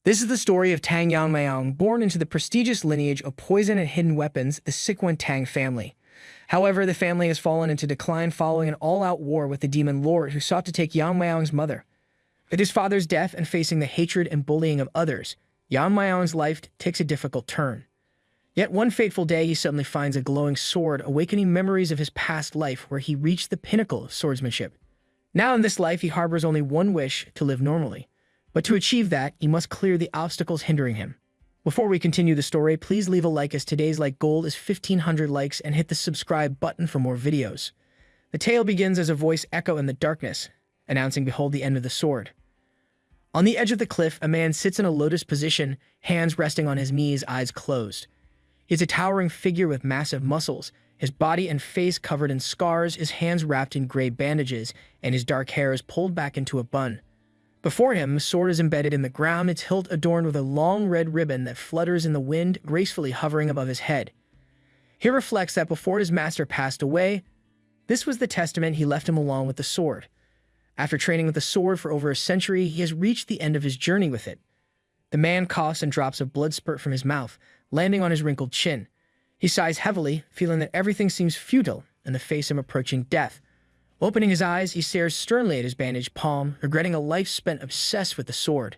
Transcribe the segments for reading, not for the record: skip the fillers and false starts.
This is the story of Tang Yeon-myeong, born into the prestigious lineage of poison and hidden weapons, the Sichuan Tang Family. However, the family has fallen into decline following an all-out war with the demon lord who sought to take Yeon-myeong's mother. With his father's death and facing the hatred and bullying of others, Yeon-myeong's life takes a difficult turn. Yet one fateful day, he suddenly finds a glowing sword, awakening memories of his past life where he reached the pinnacle of swordsmanship. Now in this life, he harbors only one wish: to live normally. But to achieve that, he must clear the obstacles hindering him. Before we continue the story, please leave a like, as today's like goal is 1,500 likes, and hit the subscribe button for more videos. The tale begins as a voice echo in the darkness, announcing, "Behold the end of the sword." On the edge of the cliff, a man sits in a lotus position, hands resting on his knees, eyes closed. He is a towering figure with massive muscles, his body and face covered in scars, his hands wrapped in gray bandages, and his dark hair is pulled back into a bun. Before him, a sword is embedded in the ground, its hilt adorned with a long red ribbon that flutters in the wind, gracefully hovering above his head. He reflects that before his master passed away, this was the testament he left him along with the sword. After training with the sword for over a century, he has reached the end of his journey with it. The man coughs and drops of blood spurt from his mouth, landing on his wrinkled chin. He sighs heavily, feeling that everything seems futile in the face of approaching death. Opening his eyes, he stares sternly at his bandaged palm, regretting a life spent obsessed with the sword.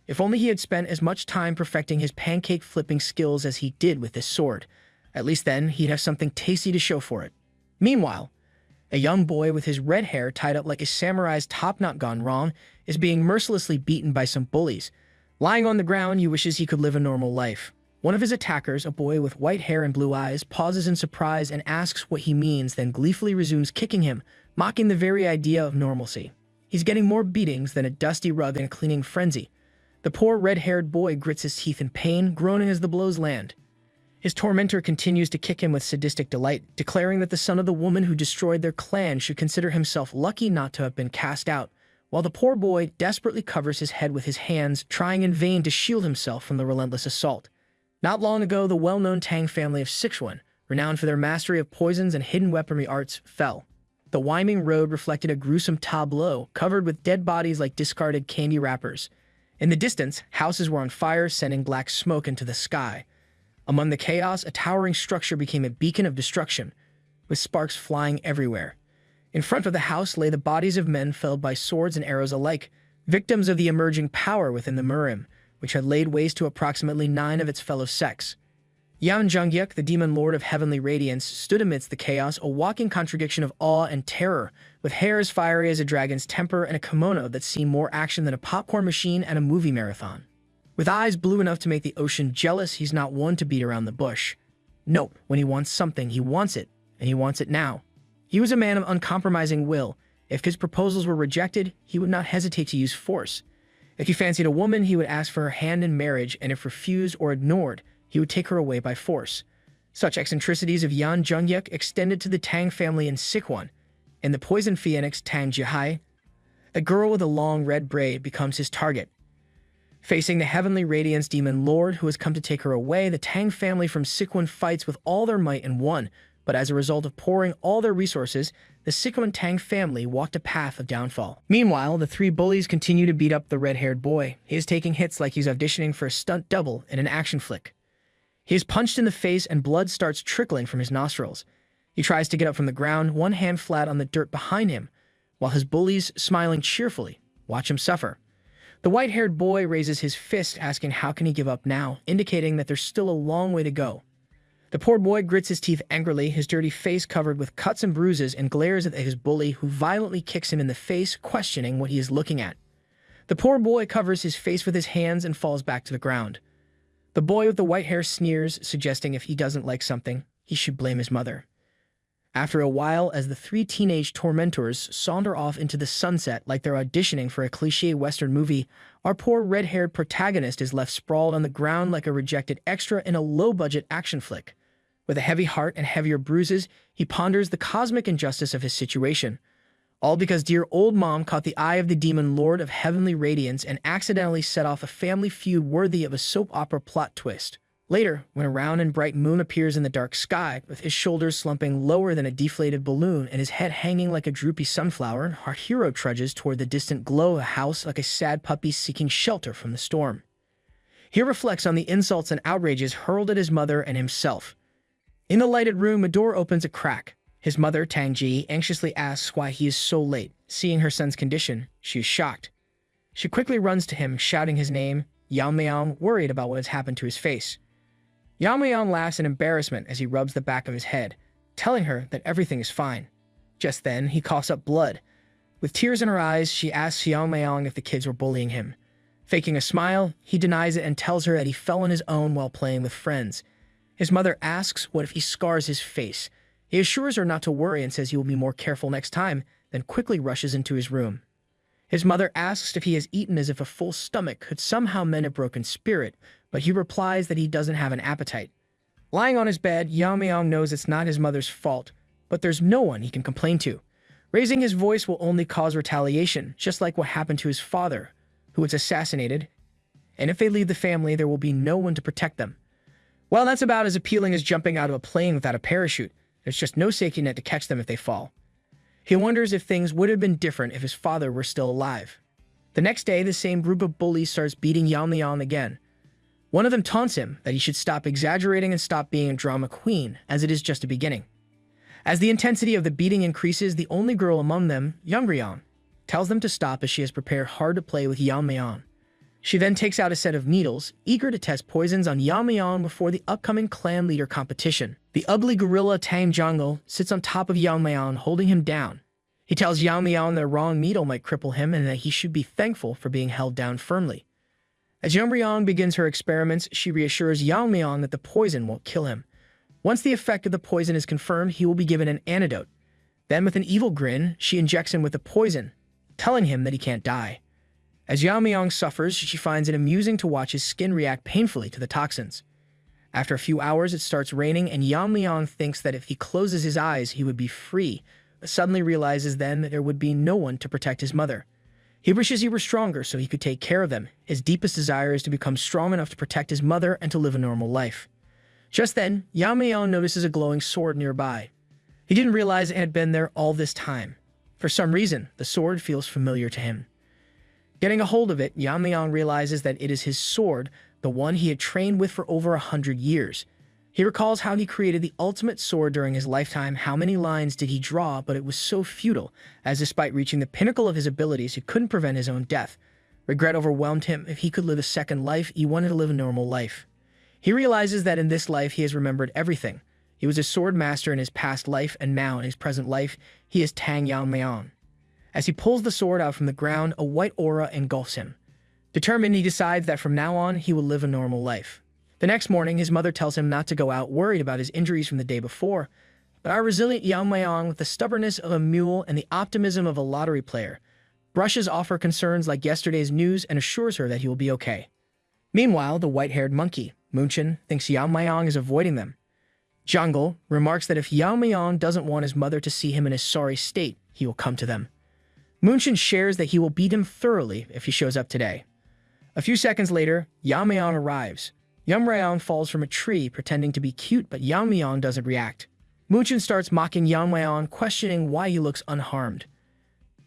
If only he had spent as much time perfecting his pancake-flipping skills as he did with this sword. At least then, he'd have something tasty to show for it. Meanwhile, a young boy with his red hair tied up like a samurai's top knot gone wrong is being mercilessly beaten by some bullies. Lying on the ground, he wishes he could live a normal life. One of his attackers, a boy with white hair and blue eyes, pauses in surprise and asks what he means, then gleefully resumes kicking him, mocking the very idea of normalcy. He's getting more beatings than a dusty rug in a cleaning frenzy. The poor red-haired boy grits his teeth in pain, groaning as the blows land. His tormentor continues to kick him with sadistic delight, declaring that the son of the woman who destroyed their clan should consider himself lucky not to have been cast out, while the poor boy desperately covers his head with his hands, trying in vain to shield himself from the relentless assault. Not long ago, the well-known Tang family of Sichuan, renowned for their mastery of poisons and hidden weaponry arts, fell. The winding road reflected a gruesome tableau, covered with dead bodies like discarded candy wrappers. In the distance, houses were on fire, sending black smoke into the sky. Among the chaos, a towering structure became a beacon of destruction, with sparks flying everywhere. In front of the house lay the bodies of men felled by swords and arrows alike, victims of the emerging power within the Murim, which had laid waste to approximately 9 of its fellow sects. Yeon-myeong, the demon lord of heavenly radiance, stood amidst the chaos, a walking contradiction of awe and terror, with hair as fiery as a dragon's temper and a kimono that seemed more action than a popcorn machine at a movie marathon. With eyes blue enough to make the ocean jealous, he's not one to beat around the bush. Nope, when he wants something, he wants it, and he wants it now. He was a man of uncompromising will. If his proposals were rejected, he would not hesitate to use force. If he fancied a woman, he would ask for her hand in marriage, and if refused or ignored, he would take her away by force. Such eccentricities of Yeon-myeong extended to the Tang family in Sichuan. In the poison phoenix Tang Yeon-myeong, a girl with a long red braid becomes his target. Facing the heavenly radiance demon lord who has come to take her away, the Tang family from Sichuan fights with all their might and won, but as a result of pouring all their resources, the Sichuan Tang family walked a path of downfall. Meanwhile, the 3 bullies continue to beat up the red-haired boy. He is taking hits like he's auditioning for a stunt double in an action flick. He is punched in the face and blood starts trickling from his nostrils. He tries to get up from the ground, one hand flat on the dirt behind him, while his bullies, smiling cheerfully, watch him suffer. The white-haired boy raises his fist, asking how can he give up now, indicating that there's still a long way to go. The poor boy grits his teeth angrily, his dirty face covered with cuts and bruises, and glares at his bully, who violently kicks him in the face, questioning what he is looking at. The poor boy covers his face with his hands and falls back to the ground. The boy with the white hair sneers, suggesting if he doesn't like something, he should blame his mother. After a while, as the 3 teenage tormentors saunter off into the sunset like they're auditioning for a cliché Western movie, our poor red-haired protagonist is left sprawled on the ground like a rejected extra in a low-budget action flick. With a heavy heart and heavier bruises, he ponders the cosmic injustice of his situation. All because dear old mom caught the eye of the demon lord of heavenly radiance and accidentally set off a family feud worthy of a soap opera plot twist. Later, when a round and bright moon appears in the dark sky, with his shoulders slumping lower than a deflated balloon and his head hanging like a droopy sunflower, our hero trudges toward the distant glow of a house like a sad puppy seeking shelter from the storm. He reflects on the insults and outrages hurled at his mother and himself. In the lighted room, a door opens a crack. His mother, Tang Ji, anxiously asks why he is so late. Seeing her son's condition, she is shocked. She quickly runs to him, shouting his name, Yeon-myeong, worried about what has happened to his face. Yeon-myeong laughs in embarrassment as he rubs the back of his head, telling her that everything is fine. Just then, he coughs up blood. With tears in her eyes, she asks Yeon-myeong if the kids were bullying him. Faking a smile, he denies it and tells her that he fell on his own while playing with friends. His mother asks what if he scars his face. He assures her not to worry and says he will be more careful next time, then quickly rushes into his room. His mother asks if he has eaten as if a full stomach could somehow mend a broken spirit, but he replies that he doesn't have an appetite. Lying on his bed, Yeon-myeong knows it's not his mother's fault, but there's no one he can complain to. Raising his voice will only cause retaliation, just like what happened to his father, who was assassinated, and if they leave the family, there will be no one to protect them. Well, that's about as appealing as jumping out of a plane without a parachute. There's just no safety net to catch them if they fall. He wonders if things would have been different if his father were still alive. The next day, the same group of bullies starts beating Yeon-myeong again. One of them taunts him that he should stop exaggerating and stop being a drama queen, as it is just a beginning. As the intensity of the beating increases, the only girl among them, Young-ryong, tells them to stop as she has prepared hard to play with Yeon-myeong. She then takes out a set of needles, eager to test poisons on Yeon-myeong before the upcoming clan leader competition. The ugly gorilla Tang Yeon-myeong sits on top of Yeon-myeong, holding him down. He tells Yeon-myeong that a wrong needle might cripple him and that he should be thankful for being held down firmly. As Yeon-myeong begins her experiments, she reassures Yeon-myeong that the poison won't kill him. Once the effect of the poison is confirmed, he will be given an antidote. Then, with an evil grin, she injects him with the poison, telling him that he can't die. As Yeon-myeong suffers, she finds it amusing to watch his skin react painfully to the toxins. After a few hours, it starts raining, and Yeon-myeong thinks that if he closes his eyes, he would be free, but suddenly realizes then that there would be no one to protect his mother. He wishes he were stronger so he could take care of them. His deepest desire is to become strong enough to protect his mother and to live a normal life. Just then, Yeon-myeong notices a glowing sword nearby. He didn't realize it had been there all this time. For some reason, the sword feels familiar to him. Getting a hold of it, Yeon-myeong realizes that it is his sword, the one he had trained with for over 100 years. He recalls how he created the ultimate sword during his lifetime. How many lines did he draw, but it was so futile, as despite reaching the pinnacle of his abilities, he couldn't prevent his own death. Regret overwhelmed him. If he could live a second life, he wanted to live a normal life. He realizes that in this life he has remembered everything. He was a sword master in his past life, and now in his present life, he is Tang Yeon-myeong. As he pulls the sword out from the ground, a white aura engulfs him. Determined, he decides that from now on, he will live a normal life. The next morning, his mother tells him not to go out, worried about his injuries from the day before. But our resilient Yeon-myeong, with the stubbornness of a mule and the optimism of a lottery player, brushes off her concerns like yesterday's news and assures her that he will be okay. Meanwhile, the white-haired monkey, Moonchen, thinks Yeon-myeong is avoiding them. Jungle remarks that if Yeon-myeong doesn't want his mother to see him in a sorry state, he will come to them. Moonchen shares that he will beat him thoroughly if he shows up today. A few seconds later, Yeon-myeong arrives. Yeon-myeong falls from a tree, pretending to be cute, but Yeon-myeong doesn't react. Moonchen starts mocking Yeon-myeong, questioning why he looks unharmed.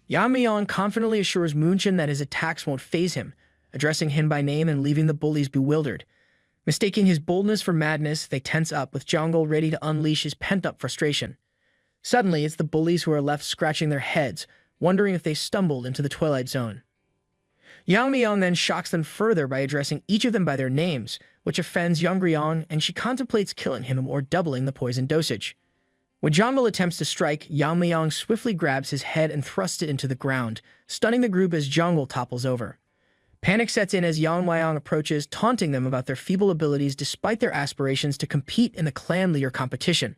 Yeon-myeong confidently assures Moonchen that his attacks won't faze him, addressing him by name and leaving the bullies bewildered. Mistaking his boldness for madness, they tense up, with Jungle ready to unleash his pent-up frustration. Suddenly, it's the bullies who are left scratching their heads, wondering if they stumbled into the Twilight Zone. Yeon-myeong then shocks them further by addressing each of them by their names, which offends Young-ryong, and she contemplates killing him or doubling the poison dosage. When Jungle attempts to strike, Yeon-myeong swiftly grabs his head and thrusts it into the ground, stunning the group as Jungle topples over. Panic sets in as Yeon-myeong approaches, taunting them about their feeble abilities despite their aspirations to compete in the clan leader competition.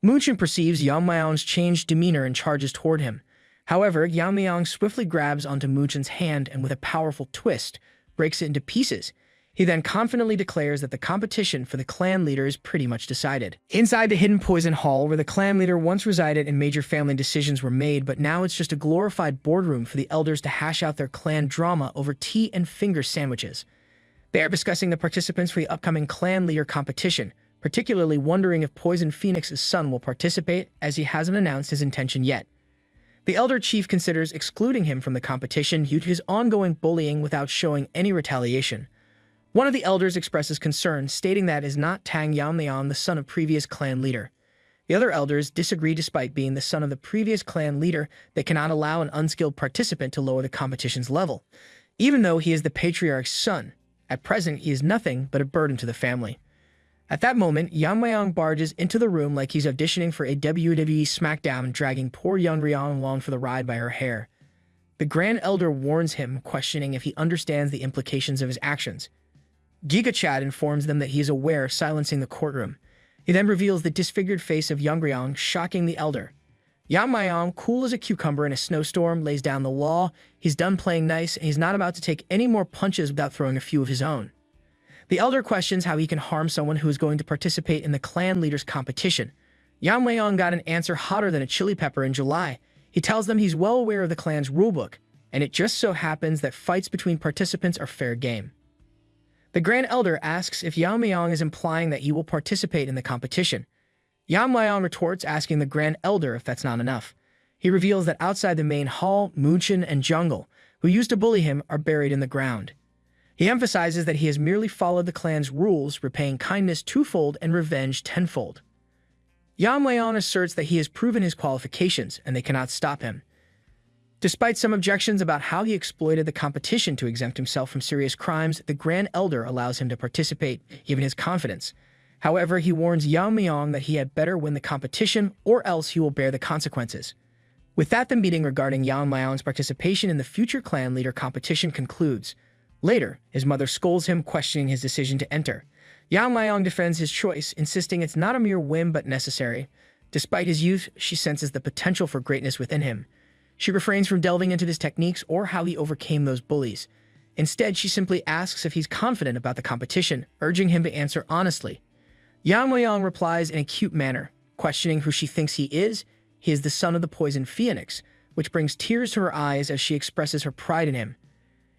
Moonchen perceives Yeon-myeong's changed demeanor and charges toward him. However, Yeon-myeong swiftly grabs onto Moonchen's hand and with a powerful twist, breaks it into pieces. He then confidently declares that the competition for the clan leader is pretty much decided. Inside the hidden poison hall, where the clan leader once resided and major family decisions were made, but now it's just a glorified boardroom for the elders to hash out their clan drama over tea and finger sandwiches. They are discussing the participants for the upcoming clan leader competition, particularly wondering if Poison Phoenix's son will participate, as he hasn't announced his intention yet. The elder chief considers excluding him from the competition due to his ongoing bullying without showing any retaliation. One of the elders expresses concern, stating that is not Tang Yeon-myeong, the son of previous clan leader. The other elders disagree. Despite being the son of the previous clan leader, they cannot allow an unskilled participant to lower the competition's level. Even though he is the patriarch's son, at present he is nothing but a burden to the family. At that moment, Yeon-myeong barges into the room like he's auditioning for a WWE SmackDown, dragging poor Yeon-myeong along for the ride by her hair. The Grand Elder warns him, questioning if he understands the implications of his actions. Giga Chad informs them that he is aware, silencing the courtroom. He then reveals the disfigured face of Yeon-myeong, shocking the elder. Yeon-myeong, cool as a cucumber in a snowstorm, lays down the law. He's done playing nice, and he's not about to take any more punches without throwing a few of his own. The elder questions how he can harm someone who is going to participate in the clan leader's competition. Yeon-myeong got an answer hotter than a chili pepper in July. He tells them he's well aware of the clan's rulebook, and it just so happens that fights between participants are fair game. The Grand Elder asks if Yeon-myeong is implying that he will participate in the competition. Yeon-myeong retorts, asking the Grand Elder if that's not enough. He reveals that outside the main hall, Moochin and Jungle, who used to bully him, are buried in the ground. He emphasizes that he has merely followed the clan's rules, repaying kindness twofold and revenge tenfold. Yeon-myeong asserts that he has proven his qualifications and they cannot stop him. Despite some objections about how he exploited the competition to exempt himself from serious crimes, the Grand Elder allows him to participate, given his confidence. However, he warns Yeon-myeong that he had better win the competition or else he will bear the consequences. With that, the meeting regarding Yeon-myeong's participation in the future clan leader competition concludes. Later, his mother scolds him, questioning his decision to enter. Yeon-myeong defends his choice, insisting it's not a mere whim but necessary. Despite his youth, she senses the potential for greatness within him. She refrains from delving into his techniques or how he overcame those bullies. Instead, she simply asks if he's confident about the competition, urging him to answer honestly. Yeon-myeong replies in a cute manner, questioning who she thinks he is. He is the son of the Poison Phoenix, which brings tears to her eyes as she expresses her pride in him.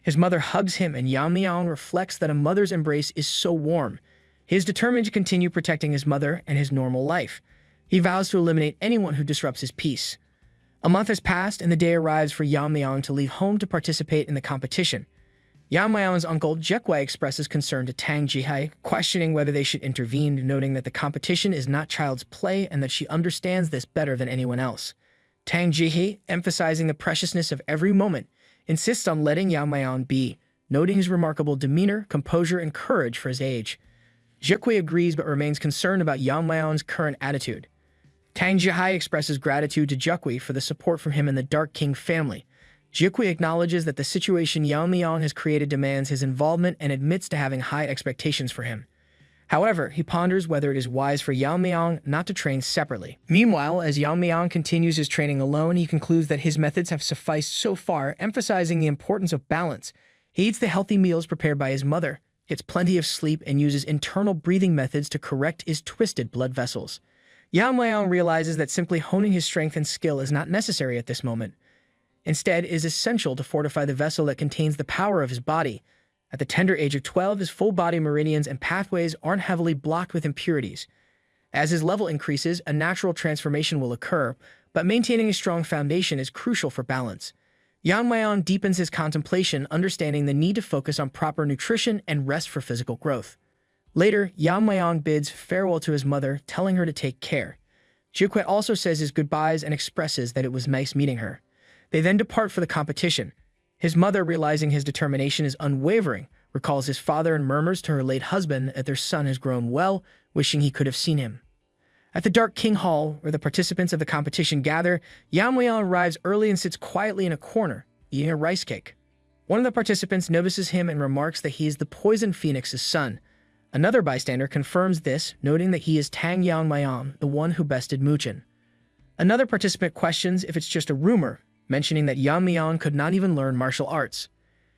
His mother hugs him, and Yeon-myeong reflects that a mother's embrace is so warm. He is determined to continue protecting his mother and his normal life. He vows to eliminate anyone who disrupts his peace. A month has passed, and the day arrives for Yeon-myeong to leave home to participate in the competition. Yeon-myeong's uncle Jaekway expresses concern to Tang Ji-hae, questioning whether they should intervene, noting that the competition is not child's play and that she understands this better than anyone else. Tang Ji-hae, emphasizing the preciousness of every moment, insists on letting Yeon-myeong be, noting his remarkable demeanor, composure, and courage for his age. Jaekway agrees but remains concerned about Yeon-myeong's current attitude. Tang Ji-hae expresses gratitude to Jaekway for the support from him and the Dark King family. Jaekway acknowledges that the situation Yeon-myeong has created demands his involvement and admits to having high expectations for him. However, he ponders whether it is wise for Yeon-myeong not to train separately. Meanwhile, as Yeon-myeong continues his training alone, he concludes that his methods have sufficed so far, emphasizing the importance of balance. He eats the healthy meals prepared by his mother, gets plenty of sleep, and uses internal breathing methods to correct his twisted blood vessels. Yeon-myeong realizes that simply honing his strength and skill is not necessary at this moment. Instead, it is essential to fortify the vessel that contains the power of his body. At the tender age of 12, his full-body meridians and pathways aren't heavily blocked with impurities. As his level increases, a natural transformation will occur, but maintaining a strong foundation is crucial for balance. Yeon-myeong deepens his contemplation, understanding the need to focus on proper nutrition and rest for physical growth. Later, Yeon-myeong bids farewell to his mother, telling her to take care. Jaekway also says his goodbyes and expresses that it was nice meeting her. They then depart for the competition. His mother, realizing his determination is unwavering, recalls his father and murmurs to her late husband that their son has grown well, wishing he could have seen him. At the Dark King Hall, where the participants of the competition gather, Yeon-myeong arrives early and sits quietly in a corner, eating a rice cake. One of the participants notices him and remarks that he is the Poison Phoenix's son. Another bystander confirms this, noting that he is Tang Yeon-myeong, the one who bested Moochin. Another participant questions if it's just a rumor, mentioning that Yeon-myeong could not even learn martial arts.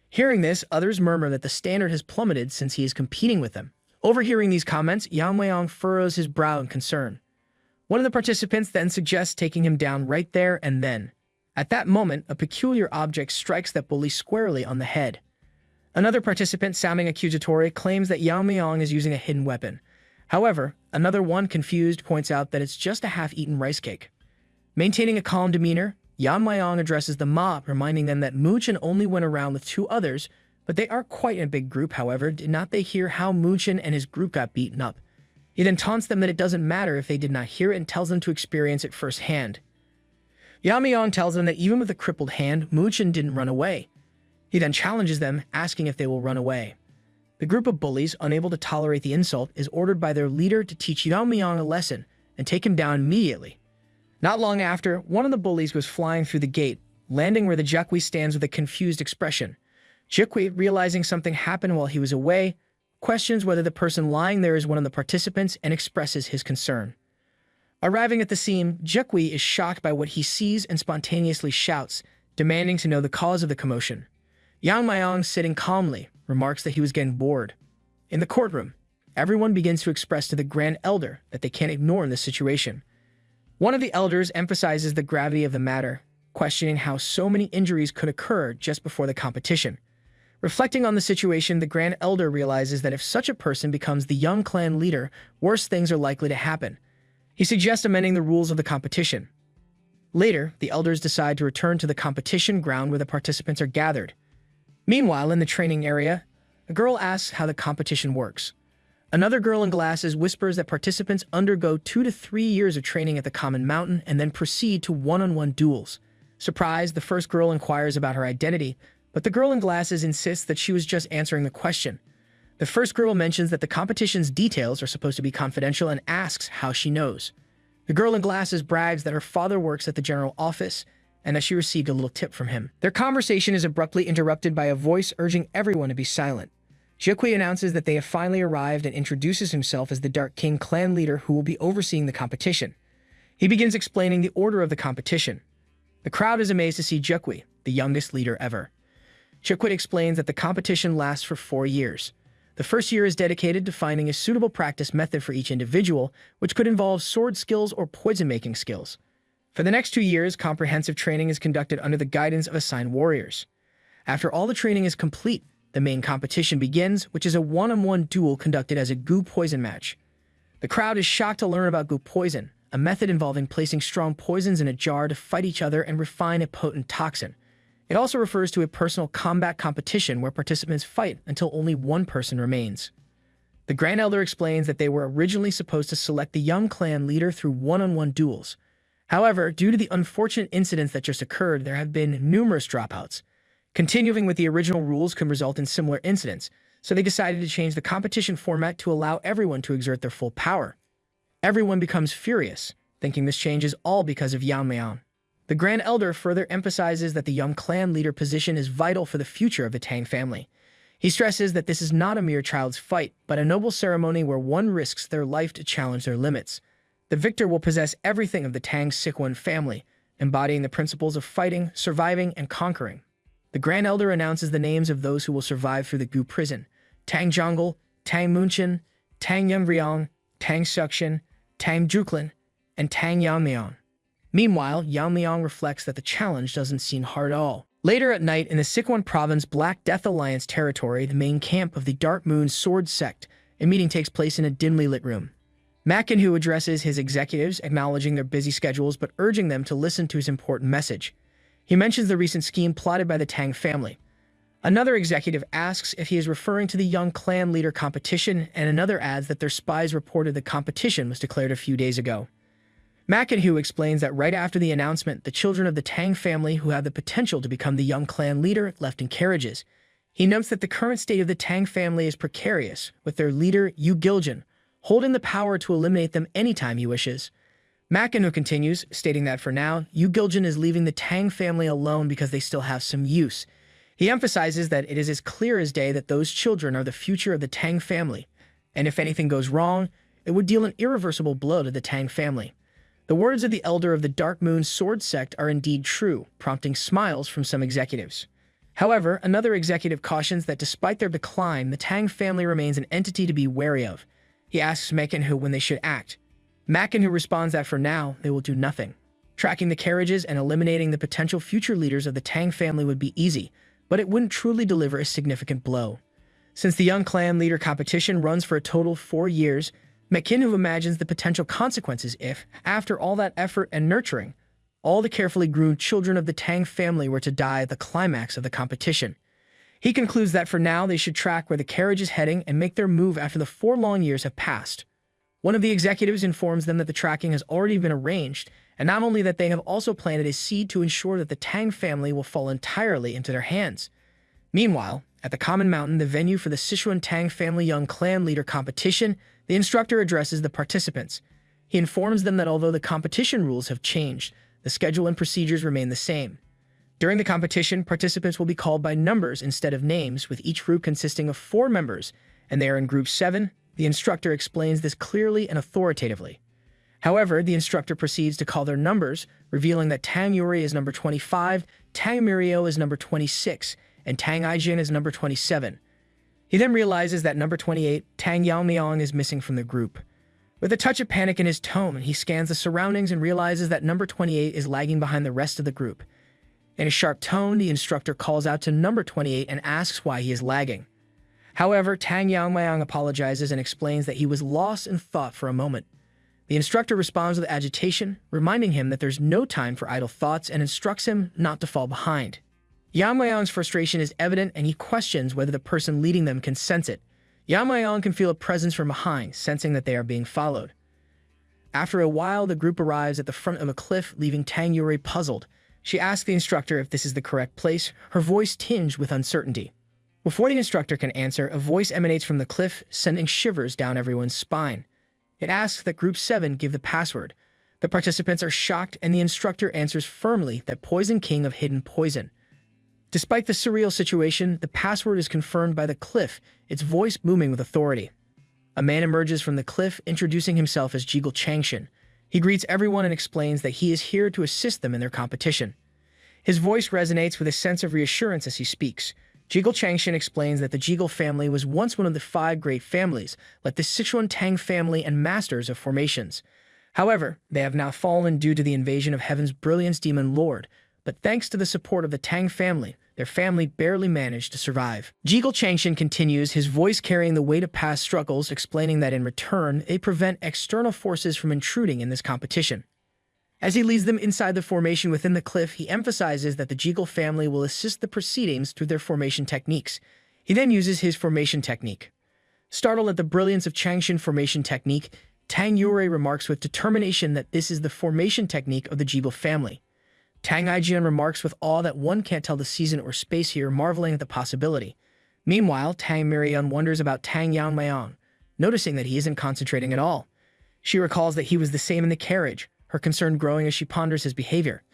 Hearing this, others murmur that the standard has plummeted since he is competing with them. Overhearing these comments, Yeon-myeong furrows his brow in concern. One of the participants then suggests taking him down right there and then. At that moment, a peculiar object strikes that bully squarely on the head. Another participant, sounding accusatory, claims that Yeon-myeong is using a hidden weapon. However, another one, confused, points out that it's just a half-eaten rice cake. Maintaining a calm demeanor, Yeon-myeong addresses the mob, reminding them that Moochin only went around with two others, But they are quite a big group, however, did not they hear how Moonchen and his group got beaten up? He then taunts them that it doesn't matter if they did not hear it and tells them to experience it firsthand. Yeon-myeong tells them that even with a crippled hand, Moonchen didn't run away. He then challenges them, asking if they will run away. The group of bullies, unable to tolerate the insult, is ordered by their leader to teach Yeon-myeong a lesson and take him down immediately. Not long after, one of the bullies was flying through the gate, landing where the Jukwi stands with a confused expression. Jukwi, realizing something happened while he was away, questions whether the person lying there is one of the participants and expresses his concern. Arriving at the scene, Jukwi is shocked by what he sees and spontaneously shouts, demanding to know the cause of the commotion. Yeon-myeong, sitting calmly, remarks that he was getting bored. In the courtroom, everyone begins to express to the Grand Elder that they can't ignore this situation. One of the elders emphasizes the gravity of the matter, questioning how so many injuries could occur just before the competition. Reflecting on the situation, the Grand Elder realizes that if such a person becomes the young clan leader, worse things are likely to happen. He suggests amending the rules of the competition. Later, the elders decide to return to the competition ground where the participants are gathered. Meanwhile, in the training area, a girl asks how the competition works. Another girl in glasses whispers that participants undergo 2 to 3 years of training at the Common Mountain and then proceed to one-on-one duels. Surprised, the first girl inquires about her identity, but the girl in glasses insists that she was just answering the question. The first girl mentions that the competition's details are supposed to be confidential and asks how she knows. The girl in glasses brags that her father works at the general office and that she received a little tip from him. Their conversation is abruptly interrupted by a voice urging everyone to be silent. Jukwi announces that they have finally arrived and introduces himself as the Dark King clan leader who will be overseeing the competition. He begins explaining the order of the competition. The crowd is amazed to see Jukwi, the youngest leader ever. Jukwi explains that the competition lasts for 4 years. The first year is dedicated to finding a suitable practice method for each individual, which could involve sword skills or poison-making skills. For the next 2 years, comprehensive training is conducted under the guidance of assigned warriors. After all the training is complete, the main competition begins, which is a one-on-one duel conducted as a goo poison match. The crowd is shocked to learn about goo poison, a method involving placing strong poisons in a jar to fight each other and refine a potent toxin. It also refers to a personal combat competition where participants fight until only one person remains. The Grand Elder explains that they were originally supposed to select the young clan leader through one-on-one duels. However, due to the unfortunate incidents that just occurred, there have been numerous dropouts. Continuing with the original rules could result in similar incidents, so they decided to change the competition format to allow everyone to exert their full power. Everyone becomes furious, thinking this change is all because of Yeon-myeong. The Grand Elder further emphasizes that the young clan leader position is vital for the future of the Tang family. He stresses that this is not a mere child's fight, but a noble ceremony where one risks their life to challenge their limits. The victor will possess everything of the Tang Sichuan family, embodying the principles of fighting, surviving, and conquering. The Grand Elder announces the names of those who will survive through the Gu prison: Tang Jonggol, Tang Moonchen, Tang Yeon-myeong, Tang Sacheon, Tang Juklin, and Tang Yeon-myeong. Meanwhile, Yeon-myeong reflects that the challenge doesn't seem hard at all. Later at night, in the Sichuan Province Black Death Alliance territory, the main camp of the Dark Moon Sword Sect, a meeting takes place in a dimly lit room. Manhwa addresses his executives, acknowledging their busy schedules but urging them to listen to his important message. He mentions the recent scheme plotted by the Tang family. Another executive asks if he is referring to the young clan leader competition, and another adds that their spies reported the competition was declared a few days ago. Manhwa explains that right after the announcement, the children of the Tang family who have the potential to become the young clan leader left in carriages. He notes that the current state of the Tang family is precarious, with their leader, Yu Giljan, holding the power to eliminate them anytime he wishes. Manhwa continues, stating that for now, Yu Giljan is leaving the Tang family alone because they still have some use. He emphasizes that it is as clear as day that those children are the future of the Tang family, and if anything goes wrong, it would deal an irreversible blow to the Tang family. The words of the elder of the Dark Moon Sword Sect are indeed true, prompting smiles from some executives. However, another executive cautions that despite their decline, the Tang family remains an entity to be wary of. He asks Manhwa when they should act. Manhwa responds that for now, they will do nothing. Tracking the carriages and eliminating the potential future leaders of the Tang family would be easy, but it wouldn't truly deliver a significant blow. Since the young clan leader competition runs for a total of 4 years, Manhwa imagines the potential consequences if, after all that effort and nurturing, all the carefully groomed children of the Tang family were to die at the climax of the competition. He concludes that for now they should track where the carriage is heading and make their move after the 4 long years have passed. One of the executives informs them that the tracking has already been arranged, and not only that, they have also planted a seed to ensure that the Tang family will fall entirely into their hands. Meanwhile, at the Common Mountain, the venue for the Sichuan Tang Family Young Clan Leader competition, the instructor addresses the participants. He informs them that although the competition rules have changed, the schedule and procedures remain the same. During the competition, participants will be called by numbers instead of names, with each group consisting of 4 members, and they are in Group 7. The instructor explains this clearly and authoritatively. However, the instructor proceeds to call their numbers, revealing that Tang Yuri is number 25, Tang Yeon-myeong is number 26, and Tang Yeon-myeong is number 27. He then realizes that number 28, Tang Yeon-myeong, is missing from the group. With a touch of panic in his tone, he scans the surroundings and realizes that number 28 is lagging behind the rest of the group. In a sharp tone, the instructor calls out to number 28 and asks why he is lagging. However, Tang Yeon-myeong apologizes and explains that he was lost in thought for a moment. The instructor responds with agitation, reminding him that there's no time for idle thoughts and instructs him not to fall behind. Yeon-myeong's frustration is evident, and he questions whether the person leading them can sense it. Yeon-myeong can feel a presence from behind, sensing that they are being followed. After a while, the group arrives at the front of a cliff, leaving Tang Yuri puzzled. She asks the instructor if this is the correct place, her voice tinged with uncertainty. Before the instructor can answer, a voice emanates from the cliff, sending shivers down everyone's spine. It asks that Group 7 give the password. The participants are shocked, and the instructor answers firmly that Poison King of Hidden Poison. Despite the surreal situation, the password is confirmed by the cliff, its voice booming with authority. A man emerges from the cliff, introducing himself as Jigul Changshin. He greets everyone and explains that he is here to assist them in their competition. His voice resonates with a sense of reassurance as he speaks. Jigul Changshin explains that the Jigul family was once one of the 5 great families, like the Sichuan Tang Family and masters of formations. However, they have now fallen due to the invasion of Heaven's Brilliance Demon Lord, but thanks to the support of the Tang family, their family barely managed to survive. Jigul Changshin continues, his voice carrying the weight of past struggles, explaining that in return, they prevent external forces from intruding in this competition. As he leads them inside the formation within the cliff, he emphasizes that the Jigul family will assist the proceedings through their formation techniques. He then uses his formation technique. Startled at the brilliance of Changshin formation technique, Tang Yuri remarks with determination that this is the formation technique of the Jigul family. Tang Yeon remarks with awe that one can't tell the season or space here, marveling at the possibility. Meanwhile, Tang Yeon wonders about Tang Yeon-myeong, noticing that he isn't concentrating at all. She recalls that he was the same in the carriage, her concern growing as she ponders his behavior.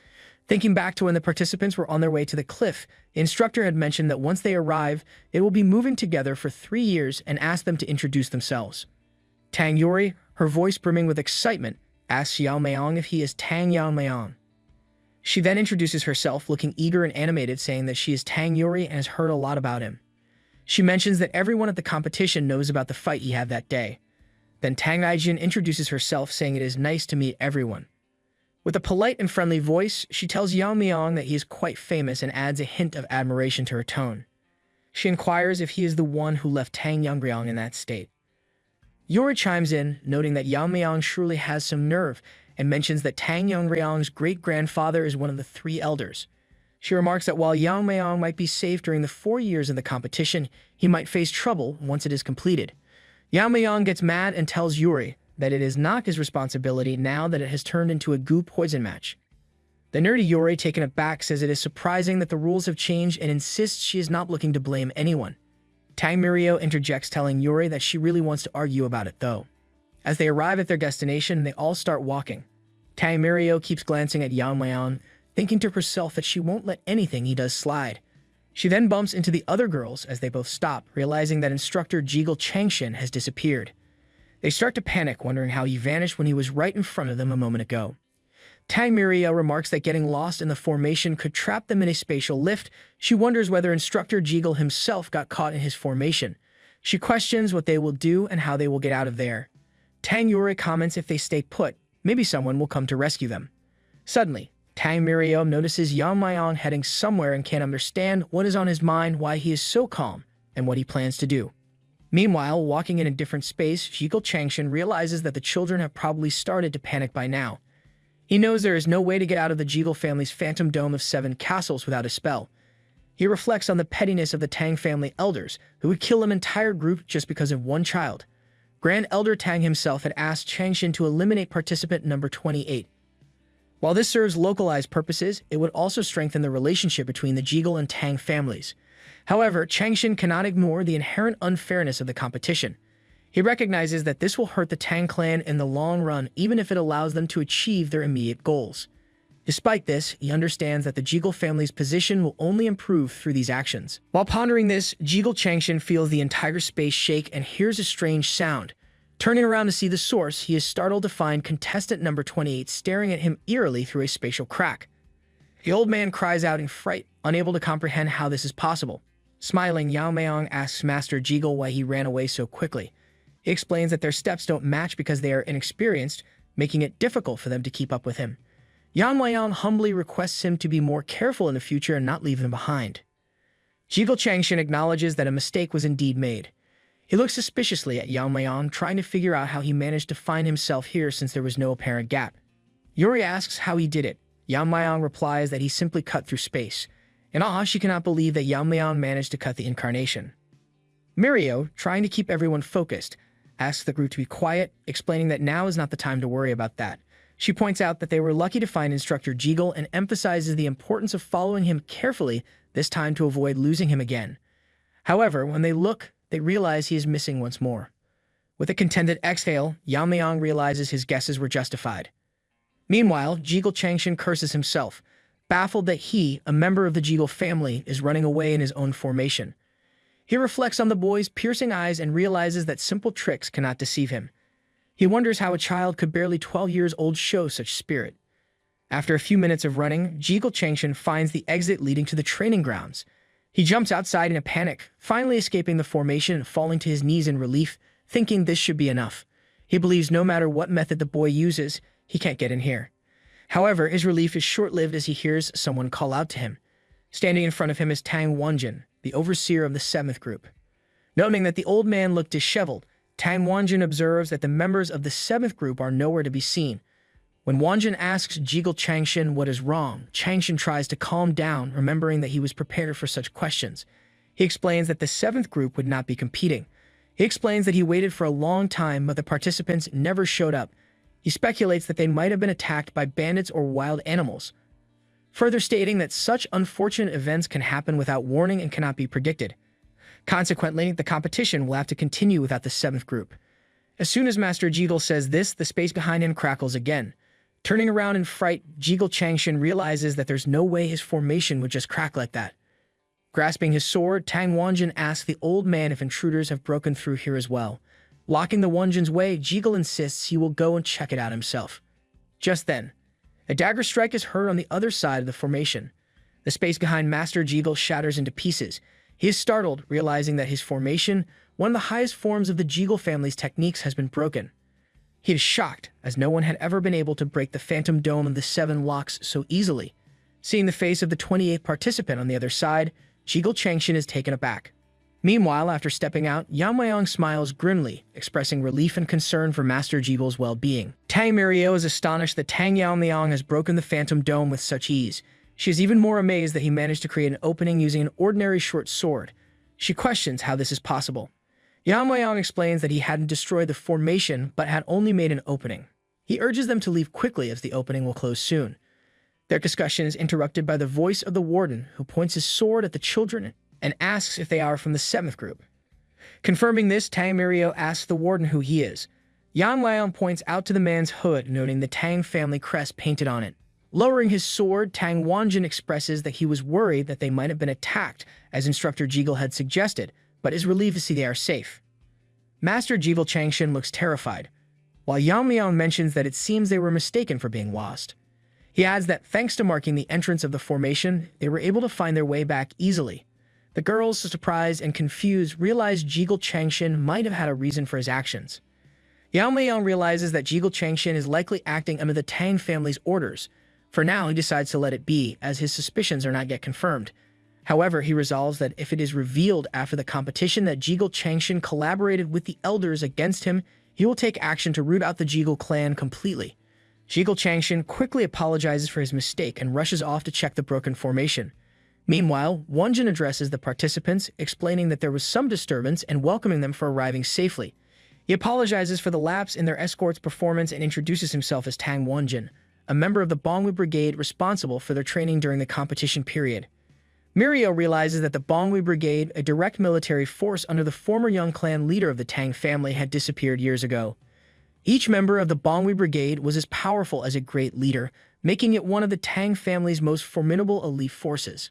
Thinking back to when the participants were on their way to the cliff, the instructor had mentioned that once they arrive, they will be moving together for 3 years and asked them to introduce themselves. Tang Yuri, her voice brimming with excitement, asks Yeon-myeong if he is Tang Yeon-myeong. She then introduces herself, looking eager and animated, saying that she is Tang Yuri and has heard a lot about him. She mentions that everyone at the competition knows about the fight he had that day. Then Tang Yeon introduces herself, saying it is nice to meet everyone. With a polite and friendly voice, she tells Yeon-myeong that he is quite famous and adds a hint of admiration to her tone. She inquires if he is the one who left Tang Yeon-myeong in that state. Yuri chimes in, noting that Yeon-myeong surely has some nerve, and mentions that Tang Yeon-myeong's great-grandfather is one of the 3 elders. She remarks that while Yeon-myeong might be safe during the 4 years of the competition, he might face trouble once it is completed. Yeon-myeong gets mad and tells Yuri that it is not his responsibility now that it has turned into a goo poison match. The nerdy Yuri, taken aback, says it is surprising that the rules have changed and insists she is not looking to blame anyone. Tang Yeon interjects, telling Yuri that she really wants to argue about it though. As they arrive at their destination, they all start walking. Tang Yeon keeps glancing at Yeon-myeong, thinking to herself that she won't let anything he does slide. She then bumps into the other girls as they both stop, realizing that instructor Jigul Changshin has disappeared. They start to panic, wondering how he vanished when he was right in front of them a moment ago. Tang Yeon remarks that getting lost in the formation could trap them in a spatial lift. She wonders whether instructor Jigul himself got caught in his formation. She questions what they will do and how they will get out of there. Tang Yuri comments if they stay put, maybe someone will come to rescue them. Suddenly, Tang Yeon notices Yeon-myeong heading somewhere and can't understand what is on his mind, why he is so calm, and what he plans to do. Meanwhile, walking in a different space, Jigul Changshin realizes that the children have probably started to panic by now. He knows there is no way to get out of the Jigul family's phantom dome of 7 castles without a spell. He reflects on the pettiness of the Tang family elders, who would kill an entire group just because of one child. Grand Elder Tang himself had asked Changshin to eliminate participant number 28. While this serves localized purposes, it would also strengthen the relationship between the Jeagle and Tang families. However, Changshin cannot ignore the inherent unfairness of the competition. He recognizes that this will hurt the Tang clan in the long run, even if it allows them to achieve their immediate goals. Despite this, he understands that the Jeagle family's position will only improve through these actions. While pondering this, Jeagle Changshin feels the entire space shake and hears a strange sound. Turning around to see the source, he is startled to find contestant number 28 staring at him eerily through a spatial crack. The old man cries out in fright, unable to comprehend how this is possible. Smiling, Yeon-myeong asks Master Jeagle why he ran away so quickly. He explains that their steps don't match because they are inexperienced, making it difficult for them to keep up with him. Yeon-myeong humbly requests him to be more careful in the future and not leave them behind. Jeagle Changshin acknowledges that a mistake was indeed made. He looks suspiciously at Yeon-myeong, trying to figure out how he managed to find himself here since there was no apparent gap. Yuri asks how he did it. Yeon-myeong replies that he simply cut through space. In awe, she cannot believe that Yeon-myeong managed to cut the incarnation. Mirio, trying to keep everyone focused, asks the group to be quiet, explaining that now is not the time to worry about that. She points out that they were lucky to find Instructor Jeagle and emphasizes the importance of following him carefully, this time to avoid losing him again. However, when they look, they realize he is missing once more. With a contented exhale, Yeon-myeong realizes his guesses were justified. Meanwhile, Jeagle Changshin curses himself, baffled that he, a member of the Jeagle family, is running away in his own formation. He reflects on the boy's piercing eyes and realizes that simple tricks cannot deceive him. He wonders how a child could barely 12 years old show such spirit. After a few minutes of running, Jeagle Changshin finds the exit leading to the training grounds. He jumps outside in a panic, finally escaping the formation and falling to his knees in relief, thinking this should be enough. He believes no matter what method the boy uses, he can't get in here. However, his relief is short-lived as he hears someone call out to him. Standing in front of him is Tang Wonjin, the overseer of the 7th group. Noting that the old man looked disheveled, Tang Wonjin observes that the members of the 7th group are nowhere to be seen. When Wonjin asks Jeagle Changshin what is wrong, Changshin tries to calm down, remembering that he was prepared for such questions. He explains that the 7th group would not be competing. He explains that he waited for a long time, but the participants never showed up. He speculates that they might have been attacked by bandits or wild animals, further stating that such unfortunate events can happen without warning and cannot be predicted. Consequently, the competition will have to continue without the 7th group. As soon as Master Jeagle says this, the space behind him crackles again. Turning around in fright, Jeagle Changshin realizes that there's no way his formation would just crack like that. Grasping his sword, Tang Wonjin asks the old man if intruders have broken through here as well. Blocking the Wonjin's way, Jeagle insists he will go and check it out himself. Just then, a dagger strike is heard on the other side of the formation. The space behind Master Jeagle shatters into pieces. He is startled, realizing that his formation, one of the highest forms of the Jeagle family's techniques, has been broken. He is shocked, as no one had ever been able to break the phantom dome of the 7 locks so easily. Seeing the face of the 28th participant on the other side, Jeagle Changshin is taken aback. Meanwhile, after stepping out, Yeon-myeong smiles grimly, expressing relief and concern for Master Jeagle's well-being. Tang Mirio is astonished that Tang Yeon-myeong has broken the phantom dome with such ease. She is even more amazed that he managed to create an opening using an ordinary short sword. She questions how this is possible. Yeon-myeong explains that he hadn't destroyed the formation, but had only made an opening. He urges them to leave quickly as the opening will close soon. Their discussion is interrupted by the voice of the warden, who points his sword at the children and asks if they are from the 7th group. Confirming this, Tang Mirio asks the warden who he is. Yeon-myeong points out to the man's hood, noting the Tang family crest painted on it. Lowering his sword, Tang Wonjin expresses that he was worried that they might have been attacked, as Instructor Jeagle had suggested, but is relieved to see they are safe. Master Jeagle Changshin looks terrified, while Yeon-myeong mentions that it seems they were mistaken for being lost. He adds that thanks to marking the entrance of the formation, they were able to find their way back easily. The girls, surprised and confused, realize Jeagle Changshin might have had a reason for his actions. Yeon-myeong realizes that Jeagle Changshin is likely acting under the Tang family's orders. For now, he decides to let it be, as his suspicions are not yet confirmed. However, he resolves that if it is revealed after the competition that Jeagle Changshin collaborated with the elders against him, he will take action to root out the Jeagle clan completely. Jeagle Changshin quickly apologizes for his mistake and rushes off to check the broken formation. Meanwhile, Wonjin addresses the participants, explaining that there was some disturbance and welcoming them for arriving safely. He apologizes for the lapse in their escort's performance and introduces himself as Tang Wonjin, a member of the Bongwi Brigade responsible for their training during the competition period. Mirio realizes that the Bongwi Brigade, a direct military force under the former young clan leader of the Tang family, had disappeared years ago. Each member of the Bongwi Brigade was as powerful as a great leader, making it one of the Tang family's most formidable elite forces.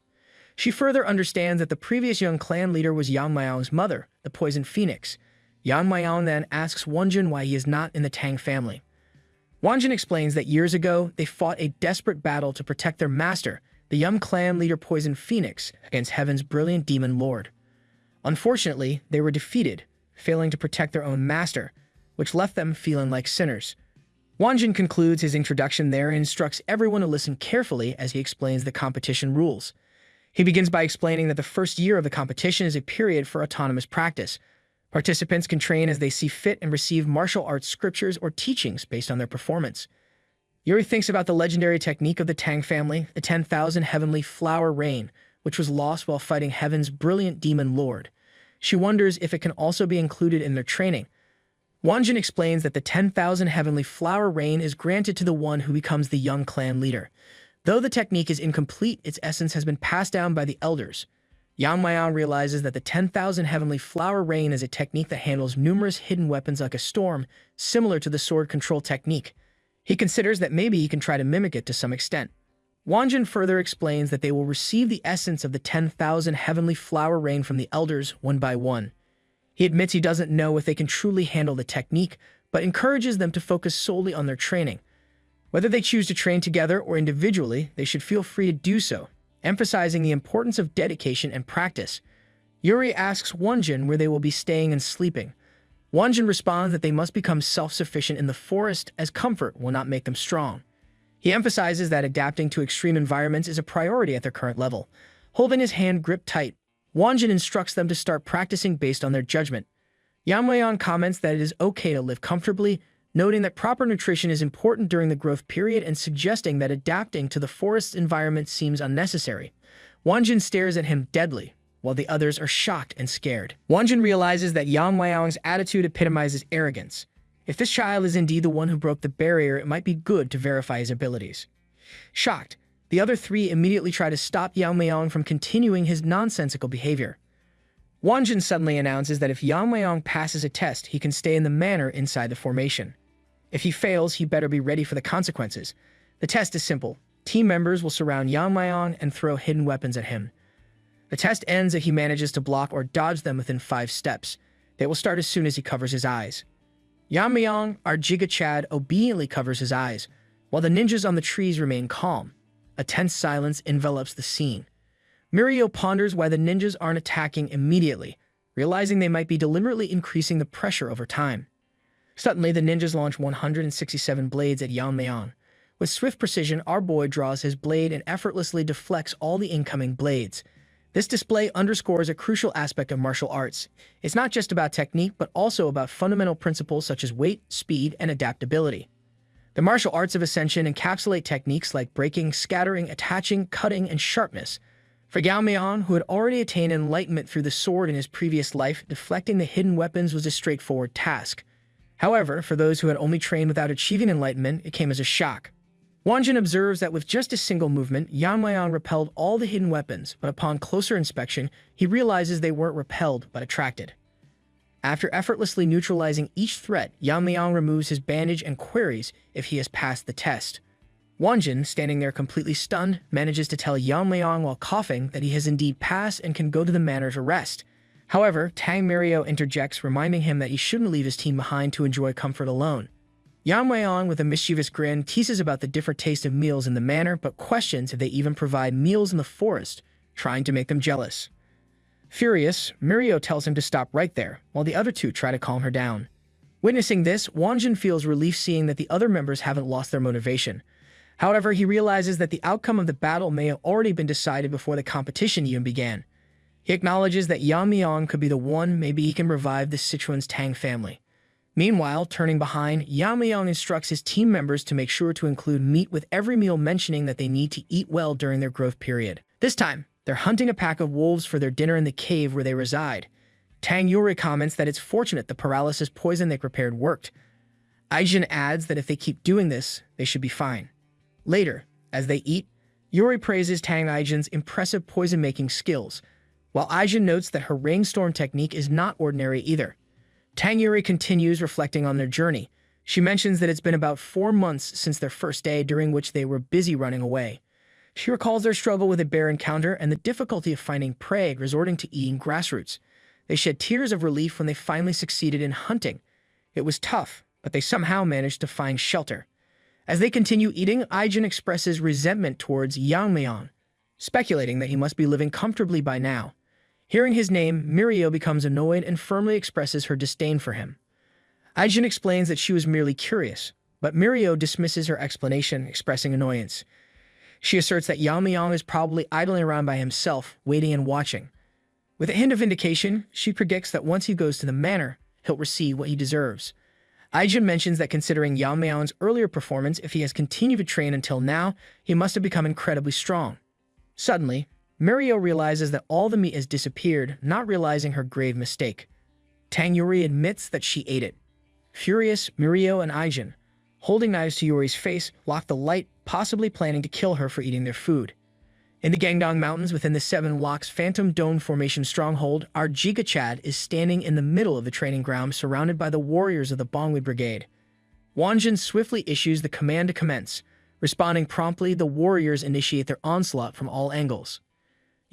She further understands that the previous young clan leader was Yeon-myeong's mother, the Poison Phoenix. Yeon-myeong then asks Wonjin why he is not in the Tang family. Wonjin explains that years ago, they fought a desperate battle to protect their master, the young clan leader Poison Phoenix, against Heaven's brilliant demon lord. Unfortunately, they were defeated, failing to protect their own master, which left them feeling like sinners. Wonjin concludes his introduction there and instructs everyone to listen carefully as he explains the competition rules. He begins by explaining that the first year of the competition is a period for autonomous practice. Participants can train as they see fit and receive martial arts scriptures or teachings based on their performance. Yuri thinks about the legendary technique of the Tang family, the 10,000 heavenly flower rain, which was lost while fighting Heaven's brilliant demon lord. She wonders if it can also be included in their training. Wonjin explains that the 10,000 heavenly flower rain is granted to the one who becomes the young clan leader. Though the technique is incomplete, its essence has been passed down by the elders. Yeon-myeong realizes that the 10,000 heavenly flower rain is a technique that handles numerous hidden weapons like a storm, similar to the sword control technique. He considers that maybe he can try to mimic it to some extent. Wonjin further explains that they will receive the essence of the 10,000 heavenly flower rain from the elders one by one. He admits he doesn't know if they can truly handle the technique, but encourages them to focus solely on their training. Whether they choose to train together or individually, they should feel free to do so, emphasizing the importance of dedication and practice. Yuri asks Wonjin where they will be staying and sleeping. Wonjin responds that they must become self-sufficient in the forest, as comfort will not make them strong. He emphasizes that adapting to extreme environments is a priority at their current level. Holding his hand gripped tight, Wonjin instructs them to start practicing based on their judgment. Yeon-myeong comments that it is okay to live comfortably, noting that proper nutrition is important during the growth period and suggesting that adapting to the forest's environment seems unnecessary. Wonjin stares at him deadly, while the others are shocked and scared. Wonjin realizes that Yeon-myeong's attitude epitomizes arrogance. If this child is indeed the one who broke the barrier, it might be good to verify his abilities. Shocked, the other three immediately try to stop Yeon-myeong from continuing his nonsensical behavior. Wonjin suddenly announces that if Yeon-myeong passes a test, he can stay in the manor inside the formation. If he fails, he better be ready for the consequences. The test is simple. Team members will surround Yeon-myeong and throw hidden weapons at him. The test ends if he manages to block or dodge them within 5 steps. They will start as soon as he covers his eyes. Yeon-myeong, our Giga Chad, obediently covers his eyes, while the ninjas on the trees remain calm. A tense silence envelops the scene. Mirio ponders why the ninjas aren't attacking immediately, realizing they might be deliberately increasing the pressure over time. Suddenly, the ninjas launch 167 blades at Yeon-myeong. With swift precision, our boy draws his blade and effortlessly deflects all the incoming blades. This display underscores a crucial aspect of martial arts. It's not just about technique, but also about fundamental principles such as weight, speed, and adaptability. The martial arts of Ascension encapsulate techniques like breaking, scattering, attaching, cutting, and sharpness. For Yeon-myeong, who had already attained enlightenment through the sword in his previous life, deflecting the hidden weapons was a straightforward task. However, for those who had only trained without achieving enlightenment, it came as a shock. Wonjin observes that with just a single movement, Yeon-myeong repelled all the hidden weapons, but upon closer inspection, he realizes they weren't repelled, but attracted. After effortlessly neutralizing each threat, Yeon-myeong removes his bandage and queries if he has passed the test. Wonjin, standing there completely stunned, manages to tell Yeon-myeong while coughing that he has indeed passed and can go to the manor to rest. However, Tang Mirio interjects, reminding him that he shouldn't leave his team behind to enjoy comfort alone. Yeon-myeong, with a mischievous grin, teases about the different taste of meals in the manor, but questions if they even provide meals in the forest, trying to make them jealous. Furious, Mirio tells him to stop right there, while the other two try to calm her down. Witnessing this, Wonjin feels relief seeing that the other members haven't lost their motivation. However, he realizes that the outcome of the battle may have already been decided before the competition even began. He acknowledges that Yeon-myeong could be the one, maybe he can revive the Sichuan Tang family. Meanwhile, turning behind, Yeon-myeong instructs his team members to make sure to include meat with every meal, mentioning that they need to eat well during their growth period. This time, They're hunting a pack of wolves for their dinner in the cave where they reside. Tang Yuri comments that it's fortunate the paralysis poison they prepared worked. Aijin adds that if they keep doing this, they should be fine. Later, as they eat, Yuri praises Tang Aijin's impressive poison-making skills, while Aijin notes that her rainstorm technique is not ordinary either. Tang Yuri continues reflecting on their journey. She mentions that it's been about 4 months since their first day, during which they were busy running away. She recalls their struggle with a bear encounter and the difficulty of finding prey, resorting to eating grass roots. They shed tears of relief when they finally succeeded in hunting. It was tough, but they somehow managed to find shelter. As they continue eating, Aijin expresses resentment towards Yeon-myeong, speculating that he must be living comfortably by now. Hearing his name, Mirio becomes annoyed and firmly expresses her disdain for him. Aijin explains that she was merely curious, but Mirio dismisses her explanation, expressing annoyance. She asserts that Yeon-myeong is probably idling around by himself, waiting and watching. With a hint of vindication, she predicts that once he goes to the manor, he'll receive what he deserves. Aijin mentions that considering Yeon-myeong's earlier performance, if he has continued to train until now, he must have become incredibly strong. Suddenly, Mirio realizes that all the meat has disappeared, not realizing her grave mistake. Tang Yuri admits that she ate it. Furious, Mirio and Aijin, holding knives to Yuri's face, lock the light, possibly planning to kill her for eating their food. In the Gangdong Mountains within the Seven Locks Phantom Dome Formation stronghold, our Jigachad is standing in the middle of the training ground surrounded by the warriors of the Bongwi Brigade. Wanjin swiftly issues the command to commence. Responding promptly, the warriors initiate their onslaught from all angles.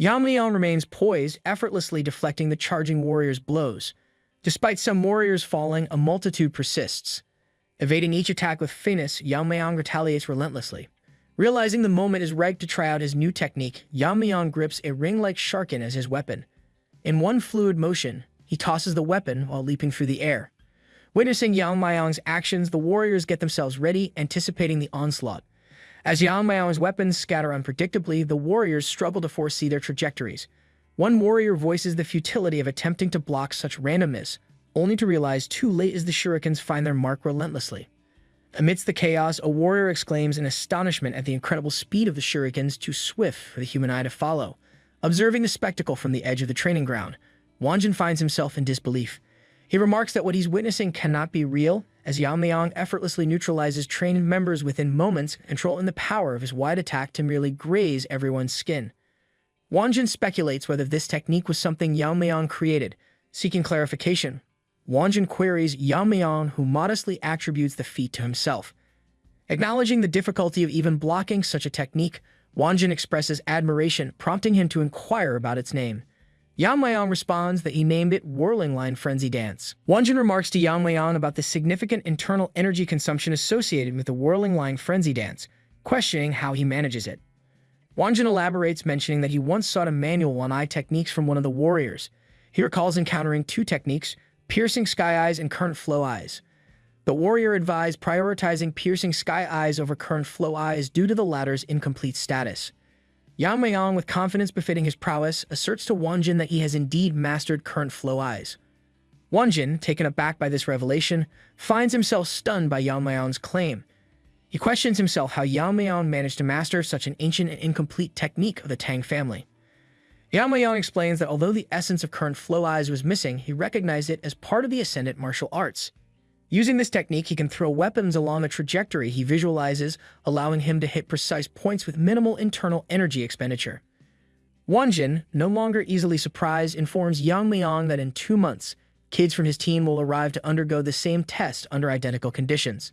Yeon-myeong remains poised, effortlessly deflecting the charging warriors' blows. Despite some warriors falling, a multitude persists. Evading each attack with finesse, Yeon-myeong retaliates relentlessly. Realizing the moment is right to try out his new technique, Yeon-myeong grips a ring-like sharkin as his weapon. In one fluid motion, he tosses the weapon while leaping through the air. Witnessing Yeon-myeong's actions, the warriors get themselves ready, anticipating the onslaught. As Yeon-myeong's weapons scatter unpredictably, the warriors struggle to foresee their trajectories. One warrior voices the futility of attempting to block such randomness, only to realize too late as the shurikens find their mark relentlessly. Amidst the chaos, a warrior exclaims in astonishment at the incredible speed of the shurikens, too swift for the human eye to follow. Observing the spectacle from the edge of the training ground, Wanjin finds himself in disbelief. He remarks that what he's witnessing cannot be real, as Yeon-myeong effortlessly neutralizes trained members within moments, controlling the power of his wide attack to merely graze everyone's skin. Wanjin speculates whether this technique was something Yeon-myeong created. Seeking clarification, Wanjin queries Yeon-myeong, who modestly attributes the feat to himself. Acknowledging the difficulty of even blocking such a technique, Wanjin expresses admiration, prompting him to inquire about its name. Yeon-myeong responds that he named it Whirling Line Frenzy Dance. Wanjin remarks to Yeon-myeong about the significant internal energy consumption associated with the Whirling Line Frenzy Dance, questioning how he manages it. Wanjin elaborates, mentioning that he once sought a manual on eye techniques from one of the warriors. He recalls encountering 2 techniques, Piercing Sky Eyes and Current Flow Eyes. The warrior advised prioritizing Piercing Sky Eyes over Current Flow Eyes due to the latter's incomplete status. Yeon-myeong, with confidence befitting his prowess, asserts to Wanjin that he has indeed mastered Current Flow Eyes. Wanjin, taken aback by this revelation, finds himself stunned by Yeon-myeong's claim. He questions himself how Yeon-myeong managed to master such an ancient and incomplete technique of the Tang family. Yeon-myeong explains that although the essence of Current Flow Eyes was missing, he recognized it as part of the ascendant martial arts. Using this technique, he can throw weapons along a trajectory he visualizes, allowing him to hit precise points with minimal internal energy expenditure. Wanjin, no longer easily surprised, informs Yeon-myeong that in 2 months, kids from his team will arrive to undergo the same test under identical conditions.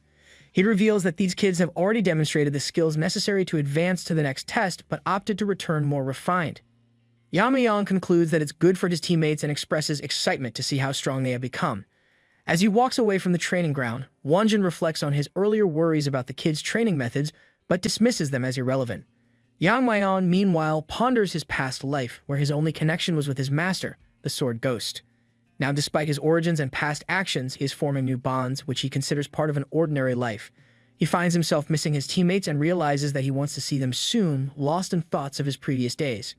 He reveals that these kids have already demonstrated the skills necessary to advance to the next test, but opted to return more refined. Yeon-myeong concludes that it's good for his teammates and expresses excitement to see how strong they have become. As he walks away from the training ground, Wanjin reflects on his earlier worries about the kids' training methods, but dismisses them as irrelevant. Yeon-myeong, meanwhile, ponders his past life, where his only connection was with his master, the Sword Ghost. Now, despite his origins and past actions, he is forming new bonds, which he considers part of an ordinary life. He finds himself missing his teammates and realizes that he wants to see them soon, lost in thoughts of his previous days.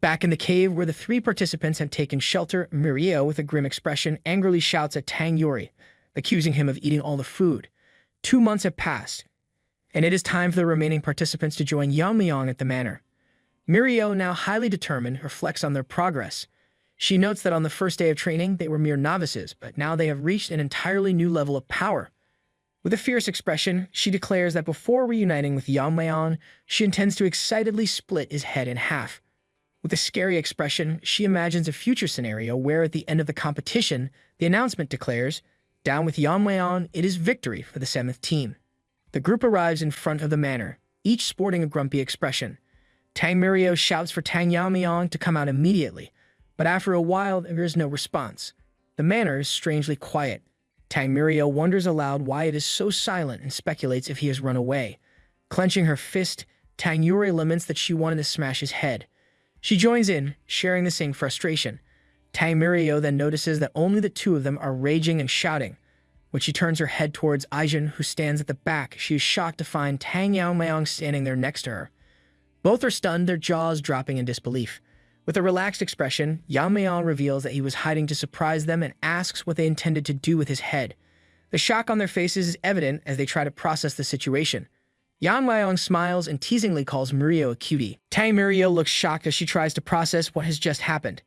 Back in the cave where the 3 participants had taken shelter, Mirio, with a grim expression, angrily shouts at Tang Yuri, accusing him of eating all the food. 2 months have passed, and it is time for the remaining participants to join Yeon-myeong at the manor. Mirio, now highly determined, reflects on their progress. She notes that on the first day of training, they were mere novices, but now they have reached an entirely new level of power. With a fierce expression, she declares that before reuniting with Yeon-myeong, she intends to excitedly split his head in half. With a scary expression, she imagines a future scenario where at the end of the competition, the announcement declares, "Down with Yeon-myeong, it is victory for the 7th team." The group arrives in front of the manor, each sporting a grumpy expression. Tang Mirio shouts for Tang Yeon-myeong to come out immediately, but after a while there is no response. The manor is strangely quiet. Tang Mirio wonders aloud why it is so silent and speculates if he has run away. Clenching her fist, Tang Yuri laments that she wanted to smash his head. She joins in, sharing the same frustration. Tang Mirio then notices that only the two of them are raging and shouting. When she turns her head towards Aijin, who stands at the back, she is shocked to find Tang Yeon-myeong standing there next to her. Both are stunned, their jaws dropping in disbelief. With a relaxed expression, Yeon-myeong reveals that he was hiding to surprise them and asks what they intended to do with his head. The shock on their faces is evident as they try to process the situation. Yeon-myeong smiles and teasingly calls Mirio a cutie. Tang Mirio looks shocked as she tries to process what has just happened.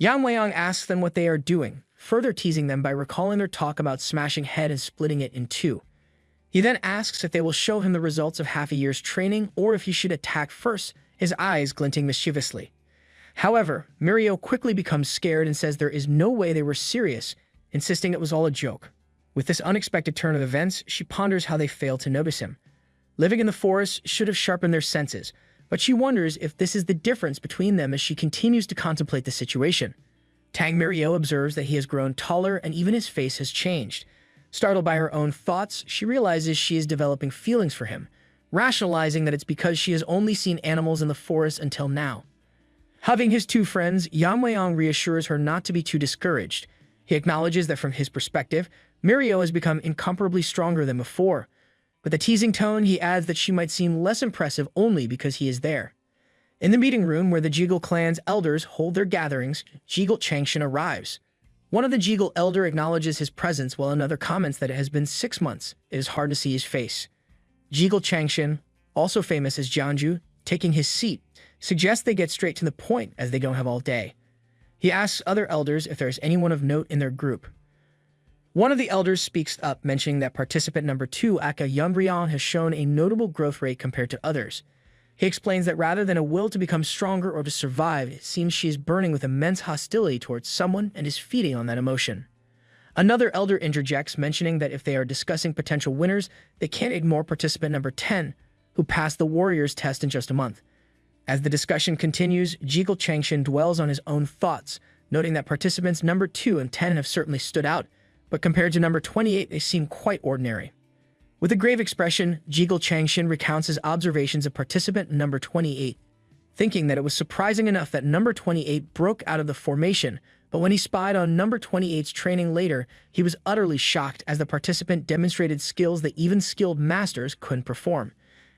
Yeon-myeong asks them what they are doing, further teasing them by recalling their talk about smashing head and splitting it in two. He then asks if they will show him the results of half a year's training or if he should attack first, his eyes glinting mischievously. However, Mirio quickly becomes scared and says there is no way they were serious, insisting it was all a joke. With this unexpected turn of events, she ponders how they failed to notice him. Living in the forest should have sharpened their senses, but she wonders if this is the difference between them as she continues to contemplate the situation. Tang Mirio observes that he has grown taller and even his face has changed. Startled by her own thoughts, she realizes she is developing feelings for him, rationalizing that it's because she has only seen animals in the forest until now. Hugging his two friends, Yeon-myeong reassures her not to be too discouraged. He acknowledges that from his perspective, Mirio has become incomparably stronger than before. With a teasing tone, he adds that she might seem less impressive only because he is there. In the meeting room where the Jegal clan's elders hold their gatherings, Jegal Changshin arrives. One of the Jegal elder acknowledges his presence while another comments that it has been 6 months. It is hard to see his face. Jegal Changshin, also famous as Jeonju, taking his seat, suggests they get straight to the point as they don't have all day. He asks other elders if there is anyone of note in their group. One of the elders speaks up, mentioning that participant number 2, Aka Yeon-myeong, has shown a notable growth rate compared to others. He explains that rather than a will to become stronger or to survive, it seems she is burning with immense hostility towards someone and is feeding on that emotion. Another elder interjects, mentioning that if they are discussing potential winners, they can't ignore participant number 10, who passed the warrior's test in just a month. As the discussion continues, Jegal Changshin dwells on his own thoughts, noting that participants number 2 and 10 have certainly stood out, but compared to number 28, they seem quite ordinary. With a grave expression, Jegal Changshin recounts his observations of participant number 28, thinking that it was surprising enough that number 28 broke out of the formation, but when he spied on number 28's training later, he was utterly shocked as the participant demonstrated skills that even skilled masters couldn't perform.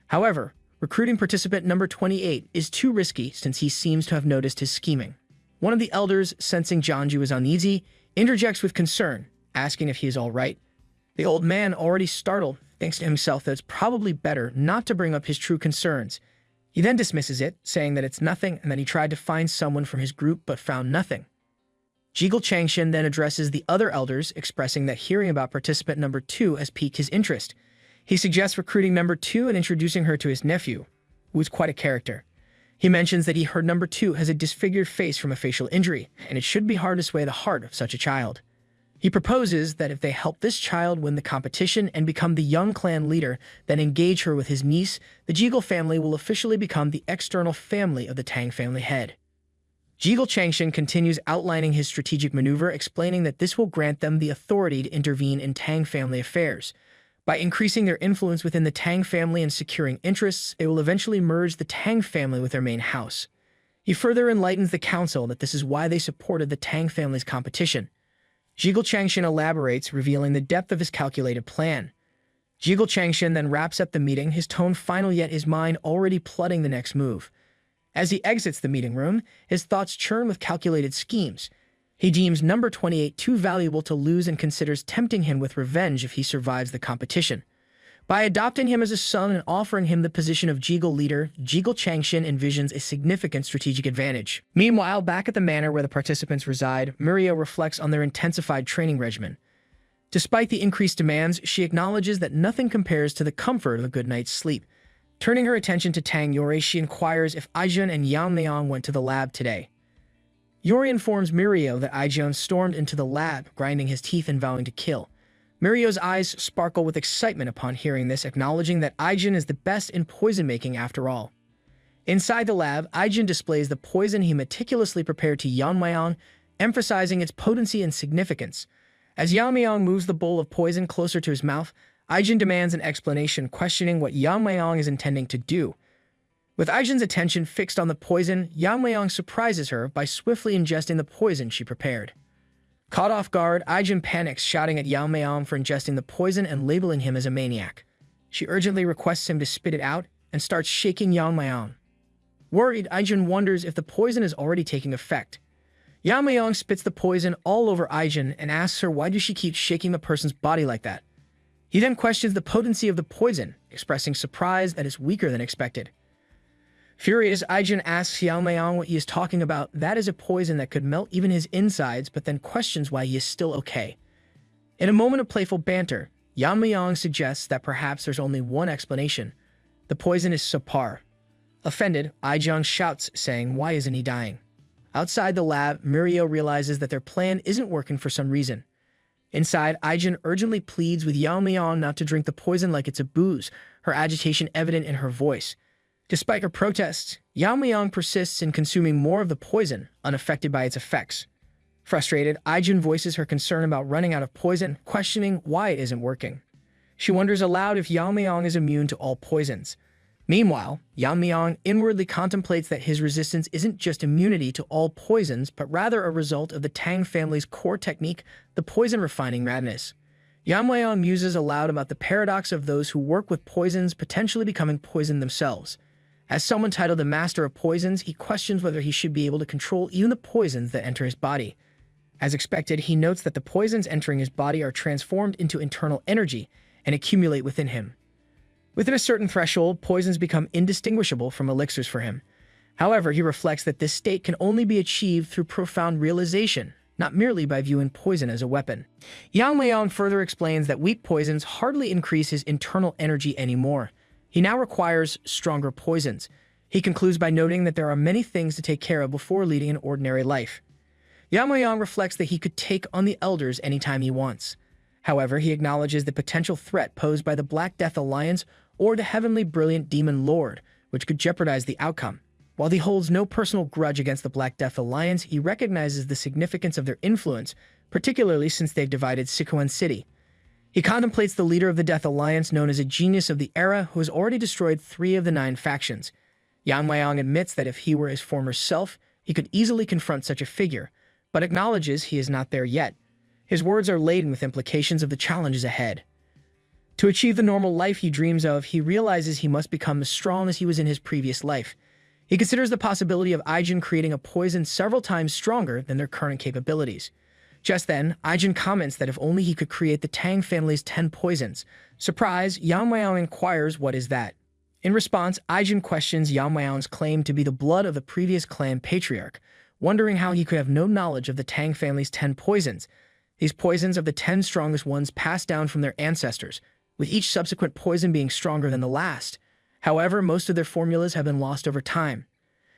However, recruiting participant number 28 is too risky since he seems to have noticed his scheming. One of the elders, sensing Jeonju is uneasy, interjects with concern, asking if he is all right. The old man, already startled, thinks to himself that it's probably better not to bring up his true concerns. He then dismisses it, saying that it's nothing and that he tried to find someone from his group but found nothing. Jegal Changshin then addresses the other elders, expressing that hearing about participant number 2 has piqued his interest. He suggests recruiting number 2 and introducing her to his nephew, who is quite a character. He mentions that he heard number 2 has a disfigured face from a facial injury, and it should be hard to sway the heart of such a child. He proposes that if they help this child win the competition and become the young clan leader, then engage her with his niece, the Jegal family will officially become the external family of the Tang family head. Jegal Changshin continues outlining his strategic maneuver, explaining that this will grant them the authority to intervene in Tang family affairs. By increasing their influence within the Tang family and securing interests, it will eventually merge the Tang family with their main house. He further enlightens the council that this is why they supported the Tang family's competition. Jegal Changshin elaborates, revealing the depth of his calculated plan. Jegal Changshin then wraps up the meeting, his tone final yet his mind already plotting the next move. As he exits the meeting room, his thoughts churn with calculated schemes. He deems number 28 too valuable to lose and considers tempting him with revenge if he survives the competition. By adopting him as a son and offering him the position of Jigul leader, Jigul Changshin envisions a significant strategic advantage. Meanwhile, back at the manor where the participants reside, Muriel reflects on their intensified training regimen. Despite the increased demands, she acknowledges that nothing compares to the comfort of a good night's sleep. Turning her attention to Tang Yori, she inquires if Aijun and Yeon-myeong went to the lab today. Yori informs Muriel that Aijun stormed into the lab, grinding his teeth and vowing to kill. Muriel's eyes sparkle with excitement upon hearing this, acknowledging that Aijun is the best in poison-making after all. Inside the lab, Aijun displays the poison he meticulously prepared to Yeon-myeong, emphasizing its potency and significance. As Yeon-myeong moves the bowl of poison closer to his mouth, Aijun demands an explanation, questioning what Yeon-myeong is intending to do. With Aijun's attention fixed on the poison, Yeon-myeong surprises her by swiftly ingesting the poison she prepared. Caught off guard, Aijun panics, shouting at Yeon-myeong for ingesting the poison and labeling him as a maniac. She urgently requests him to spit it out and starts shaking Yeon-myeong. Worried, Aijun wonders if the poison is already taking effect. Yeon-myeong spits the poison all over Aijun and asks her why does she keep shaking the person's body like that. He then questions the potency of the poison, expressing surprise that it's weaker than expected. Furious, Aijun asks Yeon-myeong what he is talking about. That is a poison that could melt even his insides, but then questions why he is still okay. In a moment of playful banter, Yeon-myeong suggests that perhaps there's only one explanation. The poison is subpar. Offended, Aijun shouts, saying, "Why isn't he dying?" Outside the lab, Muriel realizes that their plan isn't working for some reason. Inside, Aijun urgently pleads with Yeon-myeong not to drink the poison like it's a booze, her agitation evident in her voice. Despite her protests, Yeon-myeong persists in consuming more of the poison, unaffected by its effects. Frustrated, Aijun voices her concern about running out of poison, questioning why it isn't working. She wonders aloud if Yeon-myeong is immune to all poisons. Meanwhile, Yeon-myeong inwardly contemplates that his resistance isn't just immunity to all poisons, but rather a result of the Tang family's core technique, the poison refining madness. Yeon-myeong muses aloud about the paradox of those who work with poisons potentially becoming poisoned themselves. As someone titled the Master of Poisons, he questions whether he should be able to control even the poisons that enter his body. As expected, he notes that the poisons entering his body are transformed into internal energy and accumulate within him. Within a certain threshold, poisons become indistinguishable from elixirs for him. However, he reflects that this state can only be achieved through profound realization, not merely by viewing poison as a weapon. Yeon-myeong further explains that weak poisons hardly increase his internal energy anymore. He now requires stronger poisons. He concludes by noting that there are many things to take care of before leading an ordinary life. Yeon-myeong reflects that he could take on the elders anytime he wants. However, he acknowledges the potential threat posed by the Black Death Alliance or the Heavenly Brilliant Demon Lord, which could jeopardize the outcome. While he holds no personal grudge against the Black Death Alliance, he recognizes the significance of their influence, particularly since they've divided Sichuan City. He contemplates the leader of the Death Alliance, known as a genius of the era, who has already destroyed 3 of the 9 factions. Yeon-myeong admits that if he were his former self, he could easily confront such a figure, but acknowledges he is not there yet. His words are laden with implications of the challenges ahead. To achieve the normal life he dreams of, he realizes he must become as strong as he was in his previous life. He considers the possibility of Aijun creating a poison several times stronger than their current capabilities. Just then, Aijun comments that if only he could create the Tang family's 10 poisons. Surprised, Yeon-myeong inquires what is that. In response, Aijun questions Yeon-myeong's claim to be the blood of the previous clan patriarch, wondering how he could have no knowledge of the Tang family's 10 poisons. These poisons are the 10 strongest ones passed down from their ancestors, with each subsequent poison being stronger than the last. However, most of their formulas have been lost over time.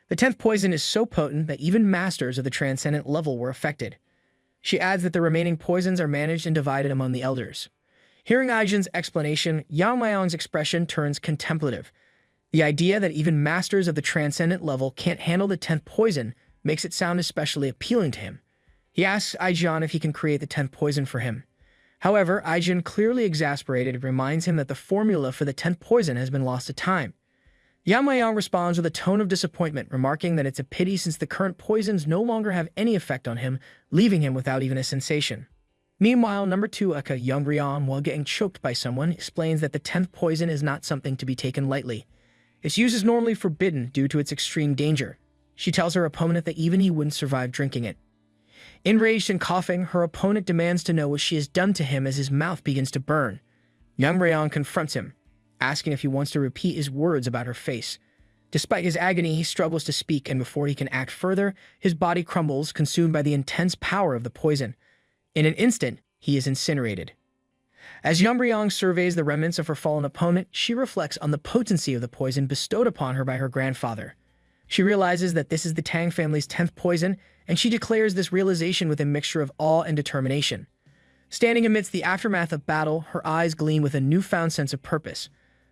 The 10th poison is so potent that even masters of the transcendent level were affected. She adds that the remaining poisons are managed and divided among the elders. Hearing Aijun's explanation, Yeon-myeong's expression turns contemplative. The idea that even masters of the transcendent level can't handle the 10th poison makes it sound especially appealing to him. He asks Aijun if he can create the 10th poison for him. However, Aijun, clearly exasperated, reminds him that the formula for the 10th poison has been lost to time. Yeon-myeong responds with a tone of disappointment, remarking that it's a pity since the current poisons no longer have any effect on him, leaving him without even a sensation. Meanwhile, number 2 Aka Young-ryeon, while getting choked by someone, explains that the 10th poison is not something to be taken lightly. Its use is normally forbidden due to its extreme danger. She tells her opponent that even he wouldn't survive drinking it. Enraged and coughing, her opponent demands to know what she has done to him as his mouth begins to burn. Young-ryeon confronts him, asking if he wants to repeat his words about her face. Despite his agony, he struggles to speak, and before he can act further, his body crumbles, consumed by the intense power of the poison. In an instant, he is incinerated. As Yeon-myeong surveys the remnants of her fallen opponent, she reflects on the potency of the poison bestowed upon her by her grandfather. She realizes that this is the Tang family's 10th poison, and she declares this realization with a mixture of awe and determination. Standing amidst the aftermath of battle, her eyes gleam with a newfound sense of purpose.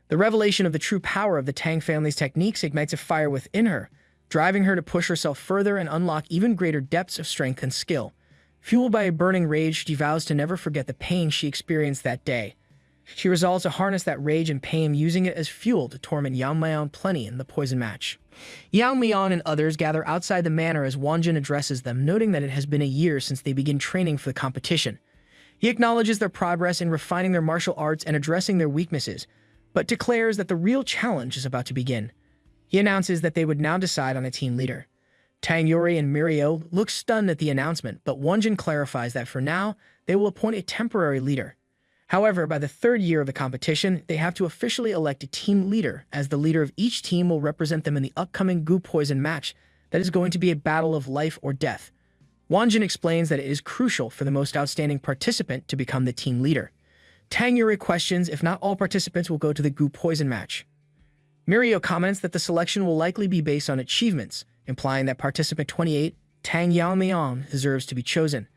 The revelation of the true power of the Tang family's techniques ignites a fire within her, driving her to push herself further and unlock even greater depths of strength and skill. Fueled by a burning rage, she vows to never forget the pain she experienced that day. She resolves to harness that rage and pain, using it as fuel to torment Yeon-myeong plenty in the poison match. Yeon-myeong and others gather outside the manor as Wonjin addresses them, noting that it has been a year since they begin training for the competition. He acknowledges their progress in refining their martial arts and addressing their weaknesses, but declares that the real challenge is about to begin. He announces that they would now decide on a team leader. Tang Yuri and Mirio look stunned at the announcement, but Wonjin clarifies that for now, they will appoint a temporary leader. However, by the 3rd year of the competition, they have to officially elect a team leader, as the leader of each team will represent them in the upcoming Gu Poison match that is going to be a battle of life or death. Wonjin explains that it is crucial for the most outstanding participant to become the team leader. Tang Yuri questions if not all participants will go to the Gu Poison match. Mirio comments that the selection will likely be based on achievements, implying that participant 28, Tang Yeon-myeong, deserves to be chosen.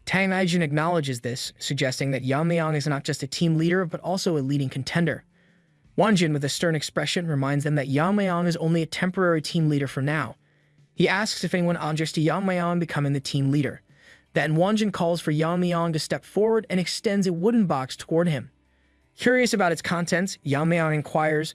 Tang Yeon acknowledges this, suggesting that Yeon-myeong is not just a team leader, but also a leading contender. Wonjin, with a stern expression, reminds them that Yeon-myeong is only a temporary team leader for now. He asks if anyone objects to Yeon-myeong becoming the team leader. Then Wonjin calls for Yeon-myeong to step forward and extends a wooden box toward him. Curious about its contents, Yeon-myeong inquires.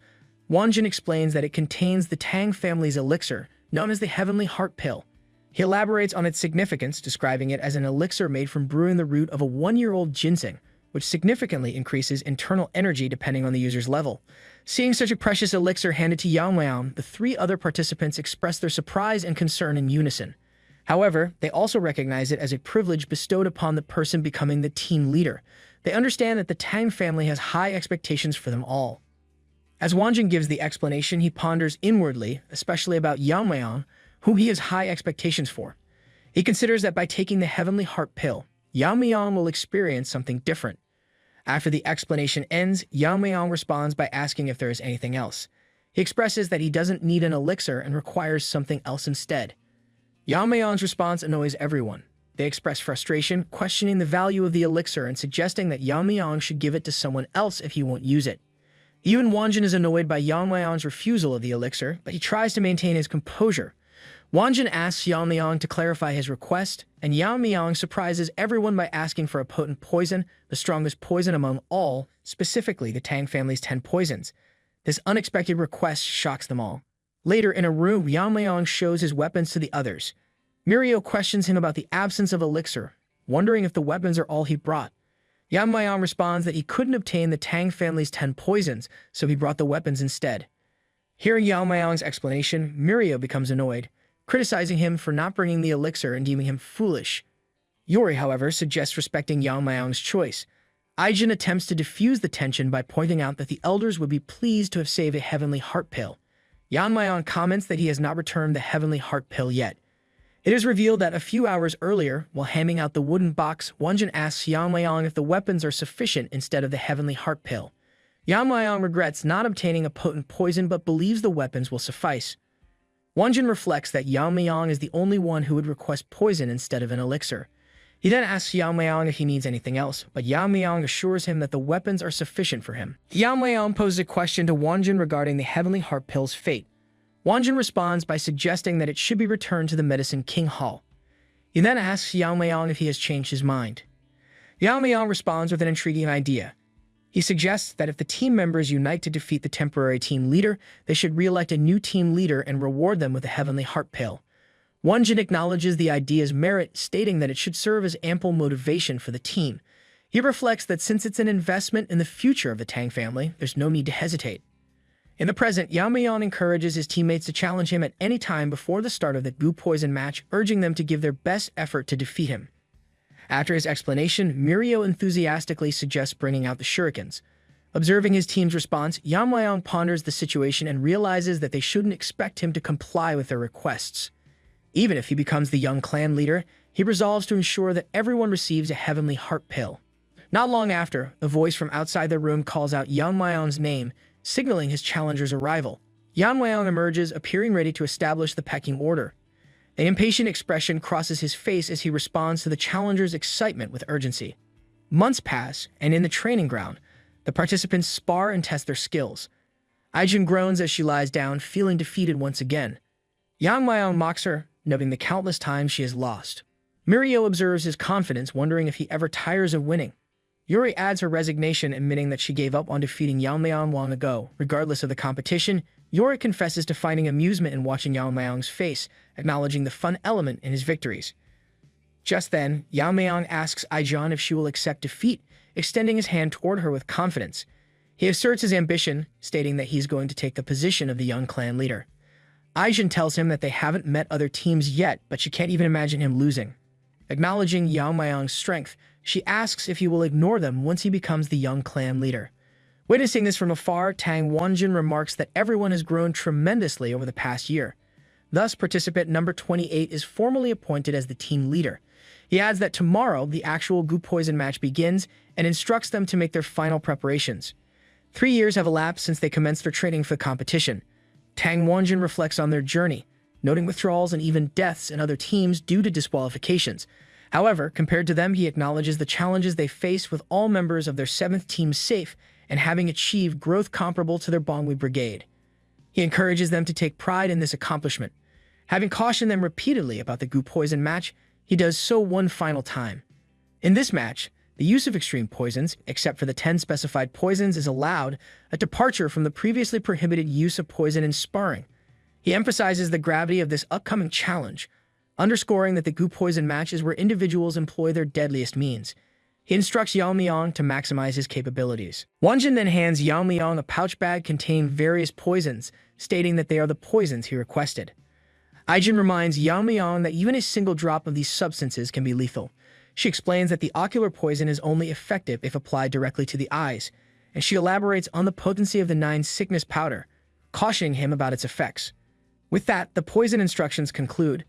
Wonjin explains that it contains the Tang family's elixir, known as the Heavenly Heart Pill. He elaborates on its significance, describing it as an elixir made from brewing the root of a 1-year-old ginseng, which significantly increases internal energy depending on the user's level. Seeing such a precious elixir handed to Yeon-myeong, the 3 other participants express their surprise and concern in unison. However, they also recognize it as a privilege bestowed upon the person becoming the team leader. They understand that the Tang family has high expectations for them all. As Wonjin gives the explanation, he ponders inwardly, especially about Yeon-myeong, whom he has high expectations for. He considers that by taking the Heavenly Heart Pill, Yeon-myeong will experience something different. After the explanation ends, Yeon-myeong responds by asking if there is anything else. He expresses that he doesn't need an elixir and requires something else instead. Yeon-myeong's response annoys everyone. They express frustration, questioning the value of the elixir and suggesting that Yeon-myeong should give it to someone else if he won't use it. Even Wonjin is annoyed by Yeon-myeong's refusal of the elixir, but he tries to maintain his composure. Wonjin asks Yeon-myeong to clarify his request, and Yeon-myeong surprises everyone by asking for a potent poison, the strongest poison among all, specifically the Tang family's 10 poisons. This unexpected request shocks them all. Later in a room, Yeon-myeong shows his weapons to the others. Mirio questions him about the absence of elixir, wondering if the weapons are all he brought. Yeon-myeong responds that he couldn't obtain the Tang family's 10 poisons, so he brought the weapons instead. Hearing Yeon-myeong's explanation, Mirio becomes annoyed, criticizing him for not bringing the elixir and deeming him foolish. Yuri, however, suggests respecting Yeon-myeong's choice. Aijin attempts to diffuse the tension by pointing out that the elders would be pleased to have saved a Heavenly Heart Pill. Yeon-myeong comments that he has not returned the Heavenly Heart Pill yet. It is revealed that a few hours earlier, while handing out the wooden box, Wonjin asks Yeon-myeong if the weapons are sufficient instead of the Heavenly Heart Pill. Yeon-myeong regrets not obtaining a potent poison but believes the weapons will suffice. Wonjin reflects that Yeon-myeong is the only one who would request poison instead of an elixir. He then asks Yeon-myeong if he needs anything else, but Yeon-myeong assures him that the weapons are sufficient for him. Yeon-myeong poses a question to Wonjin regarding the Heavenly Heart Pill's fate. Wonjin responds by suggesting that it should be returned to the Medicine King Hall. He then asks Yeon-myeong if he has changed his mind. Yeon-myeong responds with an intriguing idea. He suggests that if the team members unite to defeat the temporary team leader, they should re-elect a new team leader and reward them with a Heavenly Heart Pill. Wonjin acknowledges the idea's merit, stating that it should serve as ample motivation for the team. He reflects that since it's an investment in the future of the Tang family, there's no need to hesitate. In the present, Yeon-myeong encourages his teammates to challenge him at any time before the start of the Gu Poison match, urging them to give their best effort to defeat him. After his explanation, Mirio enthusiastically suggests bringing out the shurikens. Observing his team's response, Yeon-myeong ponders the situation and realizes that they shouldn't expect him to comply with their requests. Even if he becomes the young clan leader, he resolves to ensure that everyone receives a heavenly heart pill. Not long after, a voice from outside the room calls out Yeon-myeong's name, signaling his challenger's arrival. Yeon-myeong emerges, appearing ready to establish the pecking order. An impatient expression crosses his face as he responds to the challenger's excitement with urgency. Months pass, and in the training ground, the participants spar and test their skills. Aijin groans as she lies down, feeling defeated once again. Yeon-myeong mocks her, noting the countless times she has lost. Mirio observes his confidence, wondering if he ever tires of winning. Yuri adds her resignation, admitting that she gave up on defeating Yeon-myeong long ago. Regardless of the competition, Yuri confesses to finding amusement in watching Yeon-myeong's face, acknowledging the fun element in his victories. Just then, Yeon-myeong asks Aijin if she will accept defeat, extending his hand toward her with confidence. He asserts his ambition, stating that he's going to take the position of the young clan leader. Aijin tells him that they haven't met other teams yet, but she can't even imagine him losing. Acknowledging Yeon-myeong's strength, she asks if he will ignore them once he becomes the young clan leader. Witnessing this from afar, Tang Yeon-myeong remarks that everyone has grown tremendously over the past year. Thus, participant number 28 is formally appointed as the team leader. He adds that tomorrow, the actual Gu Poison match begins and instructs them to make their final preparations. 3 years have elapsed since they commenced their training for the competition. Tang Yeon-myeong reflects on their journey, noting withdrawals and even deaths in other teams due to disqualifications. However, compared to them, he acknowledges the challenges they face, with all members of their 7th team safe and having achieved growth comparable to their Bangui brigade. He encourages them to take pride in this accomplishment. Having cautioned them repeatedly about the Gu Poison match, he does so one final time. In this match, the use of extreme poisons, except for the 10 specified poisons, is allowed, a departure from the previously prohibited use of poison in sparring. He emphasizes the gravity of this upcoming challenge, underscoring that the Gu Poison match is where individuals employ their deadliest means. He instructs Yeon-myeong to maximize his capabilities. Wonjin then hands Yeon-myeong a pouch bag containing various poisons, stating that they are the poisons he requested. Aijin reminds Yeon-myeong that even a single drop of these substances can be lethal. She explains that the ocular poison is only effective if applied directly to the eyes, and she elaborates on the potency of the 9 sickness powder, cautioning him about its effects. With that, the poison instructions conclude.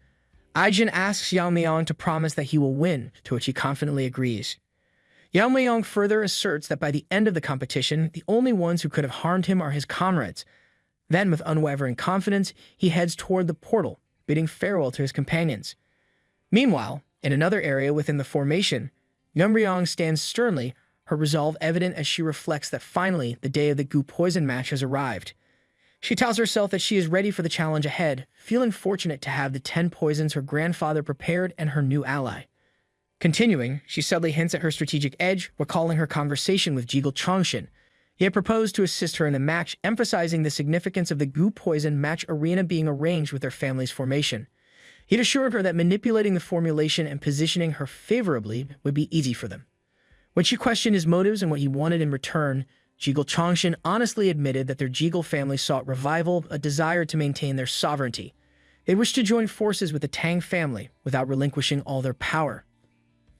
Aijin asks Yeon-myeong to promise that he will win, to which he confidently agrees. Yeon-myeong further asserts that by the end of the competition, the only ones who could have harmed him are his comrades. Then, with unwavering confidence, he heads toward the portal, bidding farewell to his companions. Meanwhile, in another area within the formation, Yeon-myeong stands sternly, her resolve evident as she reflects that finally the day of the Gu Poison match has arrived. She tells herself that she is ready for the challenge ahead, feeling fortunate to have the 10 poisons her grandfather prepared and her new ally. Continuing, she subtly hints at her strategic edge, recalling her conversation with Jigul Chongshin. He had proposed to assist her in the match, emphasizing the significance of the Gu Poison match arena being arranged with their family's formation. He'd assured her that manipulating the formulation and positioning her favorably would be easy for them. When she questioned his motives and what he wanted in return, Jigul Chongshin honestly admitted that their Jigul family sought revival, a desire to maintain their sovereignty. They wished to join forces with the Tang family without relinquishing all their power.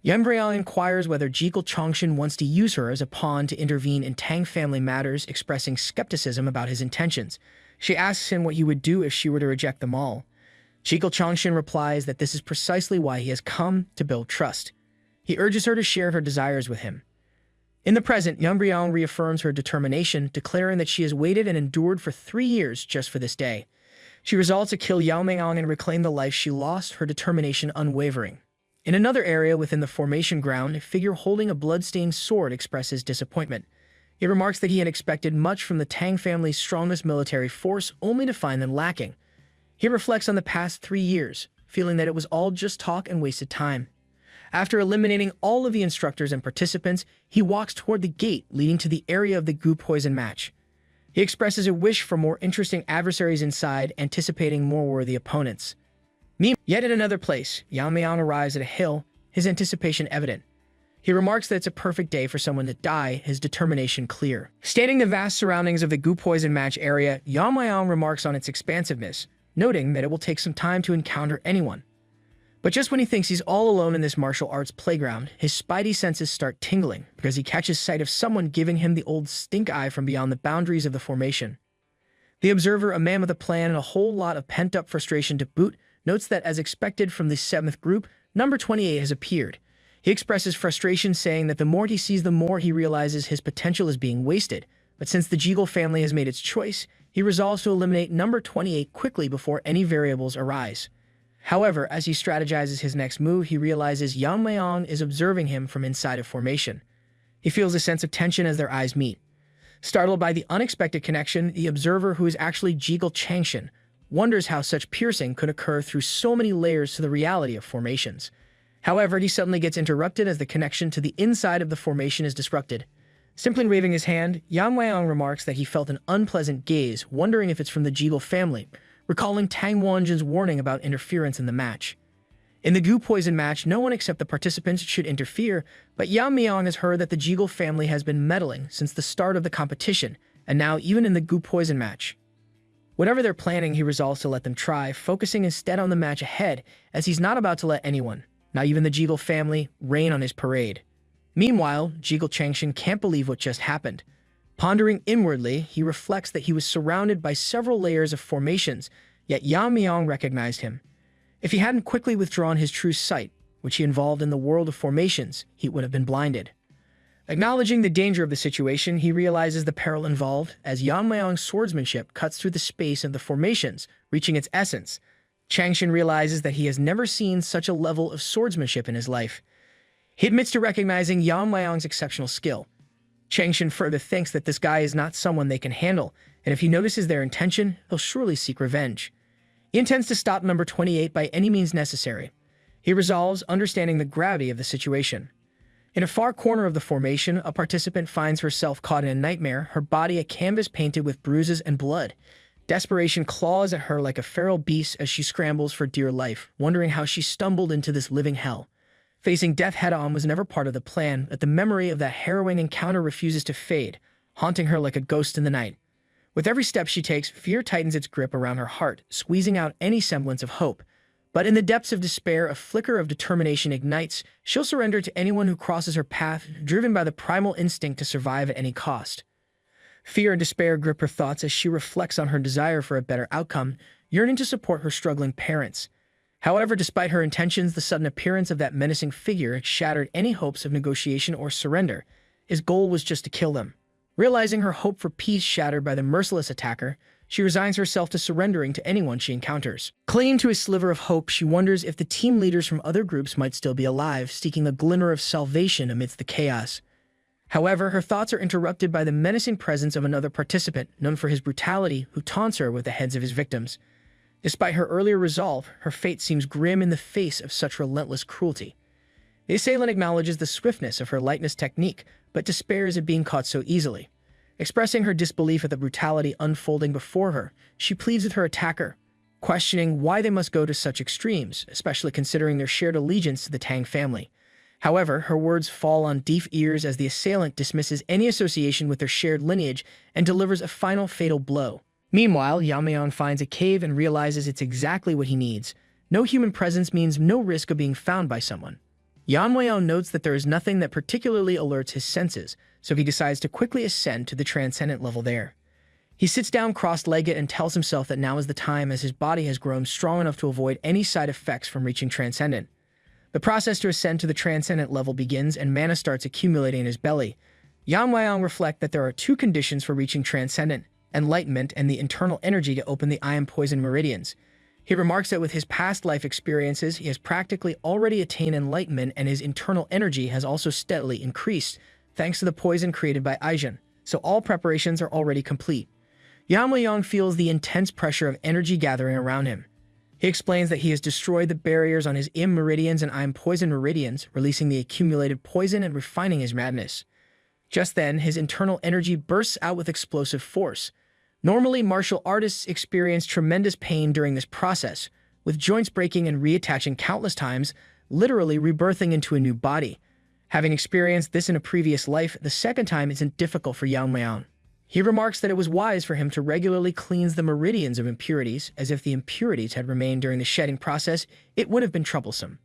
Yeon-myeong inquires whether Jigul Chongshin wants to use her as a pawn to intervene in Tang family matters, expressing skepticism about his intentions. She asks him what he would do if she were to reject them all. Jigul Chongshin replies that this is precisely why he has come, to build trust. He urges her to share her desires with him. In the present, Yeon-myeong reaffirms her determination, declaring that she has waited and endured for 3 years just for this day. She resolves to kill Yeon-myeong and reclaim the life she lost, her determination unwavering. In another area within the formation ground, a figure holding a blood-stained sword expresses disappointment. He remarks that he had expected much from the Tang family's strongest military force, only to find them lacking. He reflects on the past 3 years, feeling that it was all just talk and wasted time. After eliminating all of the instructors and participants, he walks toward the gate leading to the area of the Gu Poison match. He expresses a wish for more interesting adversaries inside, anticipating more worthy opponents. Yet at another place, Yeon-myeong arrives at a hill, his anticipation evident. He remarks that it's a perfect day for someone to die, his determination clear. Stating the vast surroundings of the Gu Poison match area, Yeon-myeong remarks on its expansiveness, noting that it will take some time to encounter anyone. But just when he thinks he's all alone in this martial arts playground, his spidey senses start tingling because he catches sight of someone giving him the old stink eye from beyond the boundaries of the formation. The observer, a man with a plan and a whole lot of pent-up frustration to boot, notes that as expected from the 7th group, number 28 has appeared. He expresses frustration, saying that the more he sees, the more he realizes his potential is being wasted. But since the Jeagle family has made its choice, he resolves to eliminate number 28 quickly before any variables arise. However, as he strategizes his next move, he realizes Yeon-myeong is observing him from inside of formation. He feels a sense of tension as their eyes meet. Startled by the unexpected connection, the observer, who is actually Jeagle Changshin, wonders how such piercing could occur through so many layers to the reality of formations. However, he suddenly gets interrupted as the connection to the inside of the formation is disrupted. Simply waving his hand, Yeon-myeong remarks that he felt an unpleasant gaze, wondering if it's from the Jeagle family, recalling Tang Wonjin's warning about interference in the match. In the Gu Poison match, no one except the participants should interfere, but Yeon-myeong has heard that the Jeagle family has been meddling since the start of the competition, and now even in the Gu Poison match. Whatever they're planning, he resolves to let them try, focusing instead on the match ahead, as he's not about to let anyone, not even the Jeagle family, rain on his parade. Meanwhile, Jeagle Changshin can't believe what just happened. Pondering inwardly, he reflects that he was surrounded by several layers of formations, yet Yeon-myeong recognized him. If he hadn't quickly withdrawn his true sight, which he involved in the world of formations, he would have been blinded. Acknowledging the danger of the situation, he realizes the peril involved as Yeon-myeong's swordsmanship cuts through the space of the formations, reaching its essence. Changshin realizes that he has never seen such a level of swordsmanship in his life. He admits to recognizing Yeon-myeong's exceptional skill. Changshin further thinks that this guy is not someone they can handle, and if he notices their intention, he'll surely seek revenge. He intends to stop number 28 by any means necessary. He resolves, understanding the gravity of the situation. In a far corner of the formation, a participant finds herself caught in a nightmare, her body a canvas painted with bruises and blood. Desperation claws at her like a feral beast as she scrambles for dear life, wondering how she stumbled into this living hell. Facing death head-on was never part of the plan, but the memory of that harrowing encounter refuses to fade, haunting her like a ghost in the night. With every step she takes, fear tightens its grip around her heart, squeezing out any semblance of hope. But in the depths of despair, a flicker of determination ignites. She'll surrender to anyone who crosses her path, driven by the primal instinct to survive at any cost. Fear and despair grip her thoughts as she reflects on her desire for a better outcome, yearning to support her struggling parents. However, despite her intentions, the sudden appearance of that menacing figure shattered any hopes of negotiation or surrender. His goal was just to kill them. Realizing her hope for peace shattered by the merciless attacker, she resigns herself to surrendering to anyone she encounters. Clinging to a sliver of hope, she wonders if the team leaders from other groups might still be alive, seeking a glimmer of salvation amidst the chaos. However, her thoughts are interrupted by the menacing presence of another participant, known for his brutality, who taunts her with the heads of his victims. Despite her earlier resolve, her fate seems grim in the face of such relentless cruelty. The assailant acknowledges the swiftness of her lightness technique, but despairs at being caught so easily. Expressing her disbelief at the brutality unfolding before her, she pleads with her attacker, questioning why they must go to such extremes, especially considering their shared allegiance to the Tang family. However, her words fall on deaf ears as the assailant dismisses any association with their shared lineage and delivers a final fatal blow. Meanwhile, Yeon-myeong finds a cave and realizes it's exactly what he needs. No human presence means no risk of being found by someone. Yeon-myeong notes that there is nothing that particularly alerts his senses, so he decides to quickly ascend to the transcendent level there. He sits down cross-legged and tells himself that now is the time, as his body has grown strong enough to avoid any side effects from reaching transcendent. The process to ascend to the transcendent level begins and mana starts accumulating in his belly. Yeon-myeong reflects that there are two conditions for reaching transcendent: enlightenment and the internal energy to open the iron poison meridians. He remarks that with his past life experiences, he has practically already attained enlightenment, and his internal energy has also steadily increased, thanks to the poison created by Aijan, so all preparations are already complete. Yeon-myeong feels the intense pressure of energy gathering around him. He explains that he has destroyed the barriers on his Im meridians and Im poison meridians, releasing the accumulated poison and refining his madness. Just then, his internal energy bursts out with explosive force. Normally, martial artists experience tremendous pain during this process, with joints breaking and reattaching countless times, literally rebirthing into a new body. Having experienced this in a previous life, the second time isn't difficult for Yeon-myeong. He remarks that it was wise for him to regularly cleanse the meridians of impurities, as if the impurities had remained during the shedding process, it would have been troublesome.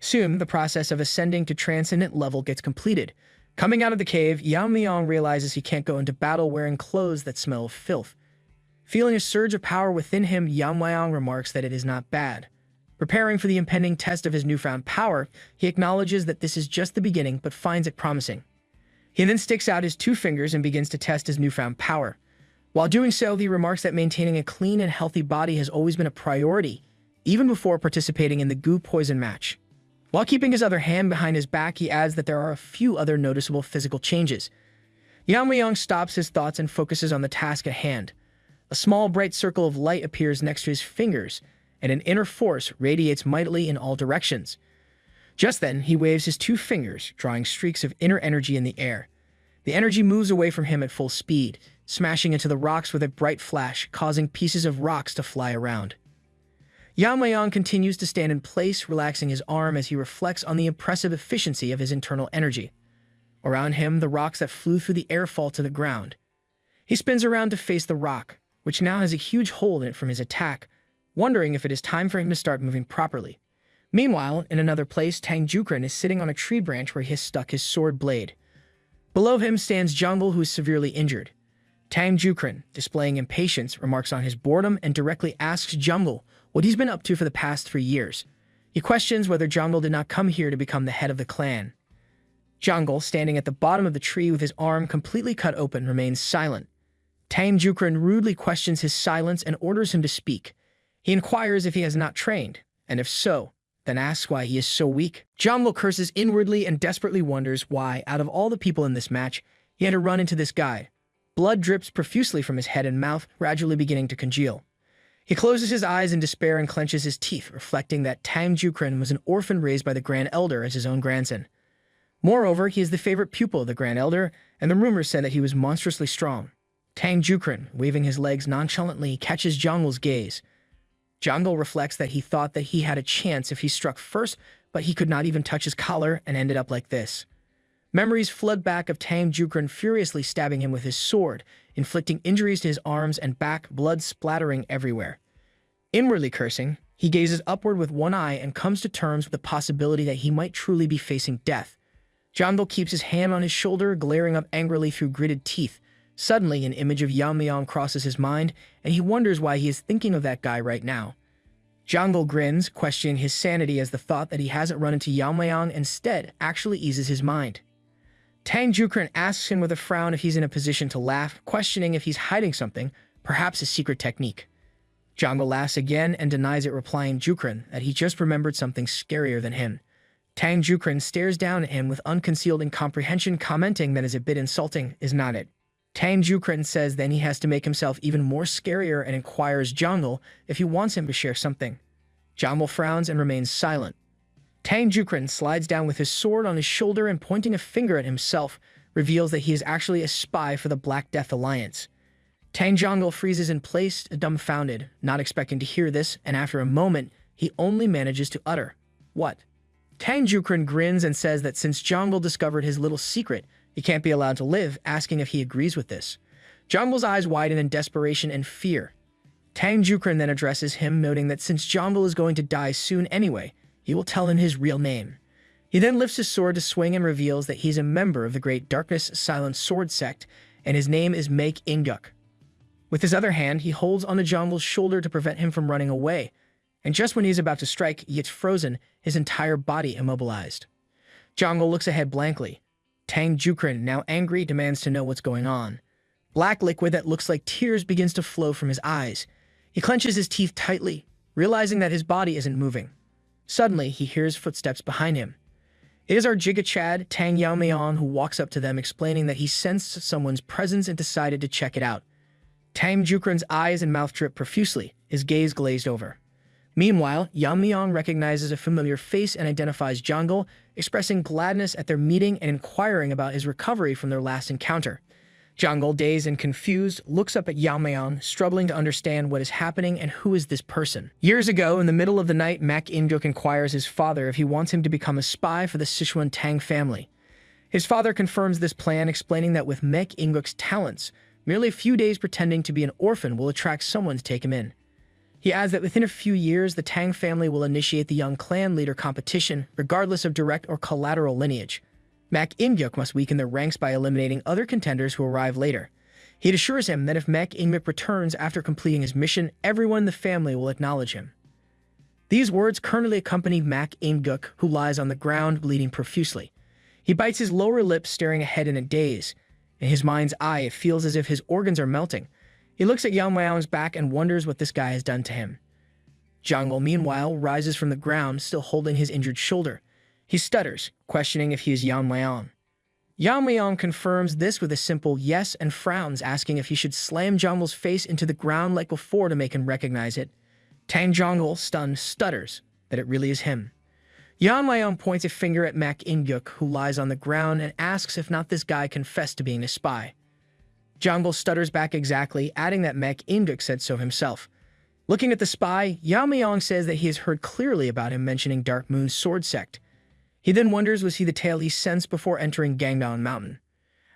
Soon, the process of ascending to transcendent level gets completed. Coming out of the cave, Yeon-myeong realizes he can't go into battle wearing clothes that smell of filth. Feeling a surge of power within him, Yeon-myeong remarks that it is not bad. Preparing for the impending test of his newfound power, he acknowledges that this is just the beginning, but finds it promising. He then sticks out his 2 fingers and begins to test his newfound power. While doing so, he remarks that maintaining a clean and healthy body has always been a priority, even before participating in the goo poison match. While keeping his other hand behind his back, he adds that there are a few other noticeable physical changes. Yeon-myeong stops his thoughts and focuses on the task at hand. A small bright circle of light appears next to his fingers, and an inner force radiates mightily in all directions. Just then, he waves his 2 fingers, drawing streaks of inner energy in the air. The energy moves away from him at full speed, smashing into the rocks with a bright flash, causing pieces of rocks to fly around. Yeon-myeong continues to stand in place, relaxing his arm as he reflects on the impressive efficiency of his internal energy. Around him, the rocks that flew through the air fall to the ground. He spins around to face the rock, which now has a huge hole in it from his attack, wondering if it is time for him to start moving properly. Meanwhile, in another place, Tang Yeon-myeong is sitting on a tree branch where he has stuck his sword blade. Below him stands Jongul, who is severely injured. Tang Yeon-myeong, displaying impatience, remarks on his boredom and directly asks Jongul what he's been up to for the past 3 years. He questions whether Jongul did not come here to become the head of the clan. Jongul, standing at the bottom of the tree with his arm completely cut open, remains silent. Tang Yeon-myeong rudely questions his silence and orders him to speak. He inquires if he has not trained, and if so, then asks why he is so weak. Jongul curses inwardly and desperately wonders why, out of all the people in this match, he had to run into this guy. Blood drips profusely from his head and mouth, gradually beginning to congeal. He closes his eyes in despair and clenches his teeth, reflecting that Tang Yeon-myeong was an orphan raised by the Grand Elder as his own grandson. Moreover, he is the favorite pupil of the Grand Elder, and the rumors said that he was monstrously strong. Tang Yeon-myeong, waving his legs nonchalantly, catches Jongul's gaze. Jongul reflects that he thought that he had a chance if he struck first, but he could not even touch his collar and ended up like this. Memories flood back of Tang Yeon-myeong furiously stabbing him with his sword, inflicting injuries to his arms and back, blood splattering everywhere. Inwardly cursing, he gazes upward with one eye and comes to terms with the possibility that he might truly be facing death. Jongul keeps his hand on his shoulder, glaring up angrily through gritted teeth. Suddenly, an image of Yeon-myeong crosses his mind, and he wonders why he is thinking of that guy right now. Jongul grins, questioning his sanity as the thought that he hasn't run into Yeon-myeong instead actually eases his mind. Tang Yeon-myeong asks him with a frown if he's in a position to laugh, questioning if he's hiding something, perhaps a secret technique. Jongul laughs again and denies it, replying Yeon-myeong that he just remembered something scarier than him. Tang Yeon-myeong stares down at him with unconcealed incomprehension, commenting that is a bit insulting, is not it? Tang Yeon-myeong says then he has to make himself even more scarier and inquires Jongul if he wants him to share something. Jongul frowns and remains silent. Tang Yeon-myeong slides down with his sword on his shoulder and, pointing a finger at himself, reveals that he is actually a spy for the Black Death Alliance. Tang Jongul freezes in place, dumbfounded, not expecting to hear this, and after a moment, he only manages to utter, "What?" Tang Yeon-myeong grins and says that since Jongul discovered his little secret, he can't be allowed to live, asking if he agrees with this. Jongul's eyes widen in desperation and fear. Tang Yeon-myeong then addresses him, noting that since Jongul is going to die soon anyway, he will tell him his real name. He then lifts his sword to swing and reveals that he's a member of the Great Darkness Silent Sword Sect, and his name is Mek Inguk. With his other hand, he holds onto Jongul's shoulder to prevent him from running away, and just when he's about to strike, he gets frozen, his entire body immobilized. Jongul looks ahead blankly. Tang Yeon-myeong, now angry, demands to know what's going on. Black liquid that looks like tears begins to flow from his eyes. He clenches his teeth tightly, realizing that his body isn't moving. Suddenly, he hears footsteps behind him. It is our Giga-Chad, Tang Yeon-myeong, who walks up to them, explaining that he sensed someone's presence and decided to check it out. Tang Yeon-myeong's eyes and mouth drip profusely, his gaze glazed over. Meanwhile, Yeon-myeong recognizes a familiar face and identifies Jongul, expressing gladness at their meeting and inquiring about his recovery from their last encounter. Jongul, dazed and confused, looks up at Yeon-myeong, struggling to understand what is happening and who is this person. Years ago, in the middle of the night, Mek Inguk inquires his father if he wants him to become a spy for the Sichuan Tang Family. His father confirms this plan, explaining that with Mek Inguk's talents, Merely a few days pretending to be an orphan will attract someone to take him in. He adds that within a few years, the Tang family will initiate the young clan leader competition, regardless of direct or collateral lineage. Mak In-gyuk must weaken their ranks by eliminating other contenders who arrive later. He assures him that if Mak In-gyuk returns after completing his mission, everyone in the family will acknowledge him. These words currently accompany Mak In-gyuk, who lies on the ground, bleeding profusely. He bites his lower lip, staring ahead in a daze. In his mind's eye, it feels as if his organs are melting. He looks at Yeon-myeong's back and wonders what this guy has done to him. Jang-wol, meanwhile, rises from the ground, still holding his injured shoulder. He stutters, questioning if he is Yeon-myeong. Yeon-myeong confirms this with a simple yes and frowns, asking if he should slam Jang-wol's face into the ground like before to make him recognize it. Tang Jang-wol, stunned, stutters that it really is him. Yeon-myeong points a finger at Mak In-gyuk, who lies on the ground, and asks if not this guy confessed to being a spy. Jang-wol stutters back exactly, adding that Mak In-gyuk said so himself. Looking at the spy, Yeon-myeong says that he has heard clearly about him mentioning Dark Moon's sword sect. He then wonders was he the tale he sensed before entering Gangdong Mountain.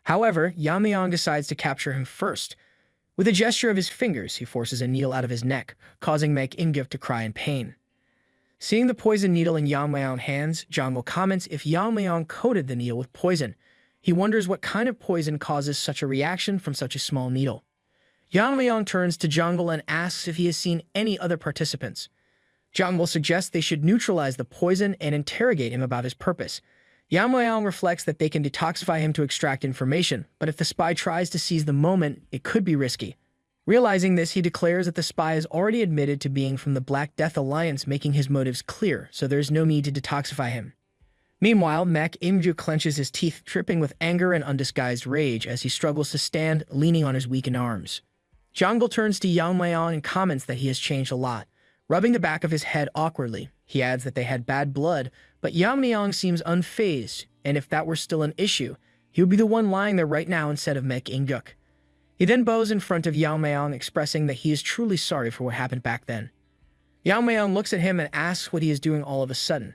However, Yeon-myeong decides to capture him first. With a gesture of his fingers, he forces a needle out of his neck, causing Mak In-gyuk to cry in pain. Seeing the poison needle in Yeon-myeong's hands, Jang-wol comments if Yeon-myeong coated the needle with poison. He wonders what kind of poison causes such a reaction from such a small needle. Yeon-myeong turns to Jang-wol and asks if he has seen any other participants. Jang-wol suggests they should neutralize the poison and interrogate him about his purpose. Yeon-myeong reflects that they can detoxify him to extract information, but if the spy tries to seize the moment, it could be risky. Realizing this, he declares that the spy has already admitted to being from the Black Death Alliance, making his motives clear, so there is no need to detoxify him. Meanwhile, Mak In-gyuk clenches his teeth, dripping with anger and undisguised rage as he struggles to stand, leaning on his weakened arms. Jang-wol turns to Yeon-myeong and comments that he has changed a lot. Rubbing the back of his head awkwardly, he adds that they had bad blood, but Yeon-myeong seems unfazed, and if that were still an issue, he would be the one lying there right now instead of Mak In-gyuk. He then bows in front of Yeon-myeong, expressing that he is truly sorry for what happened back then. Yeon-myeong looks at him and asks what he is doing all of a sudden.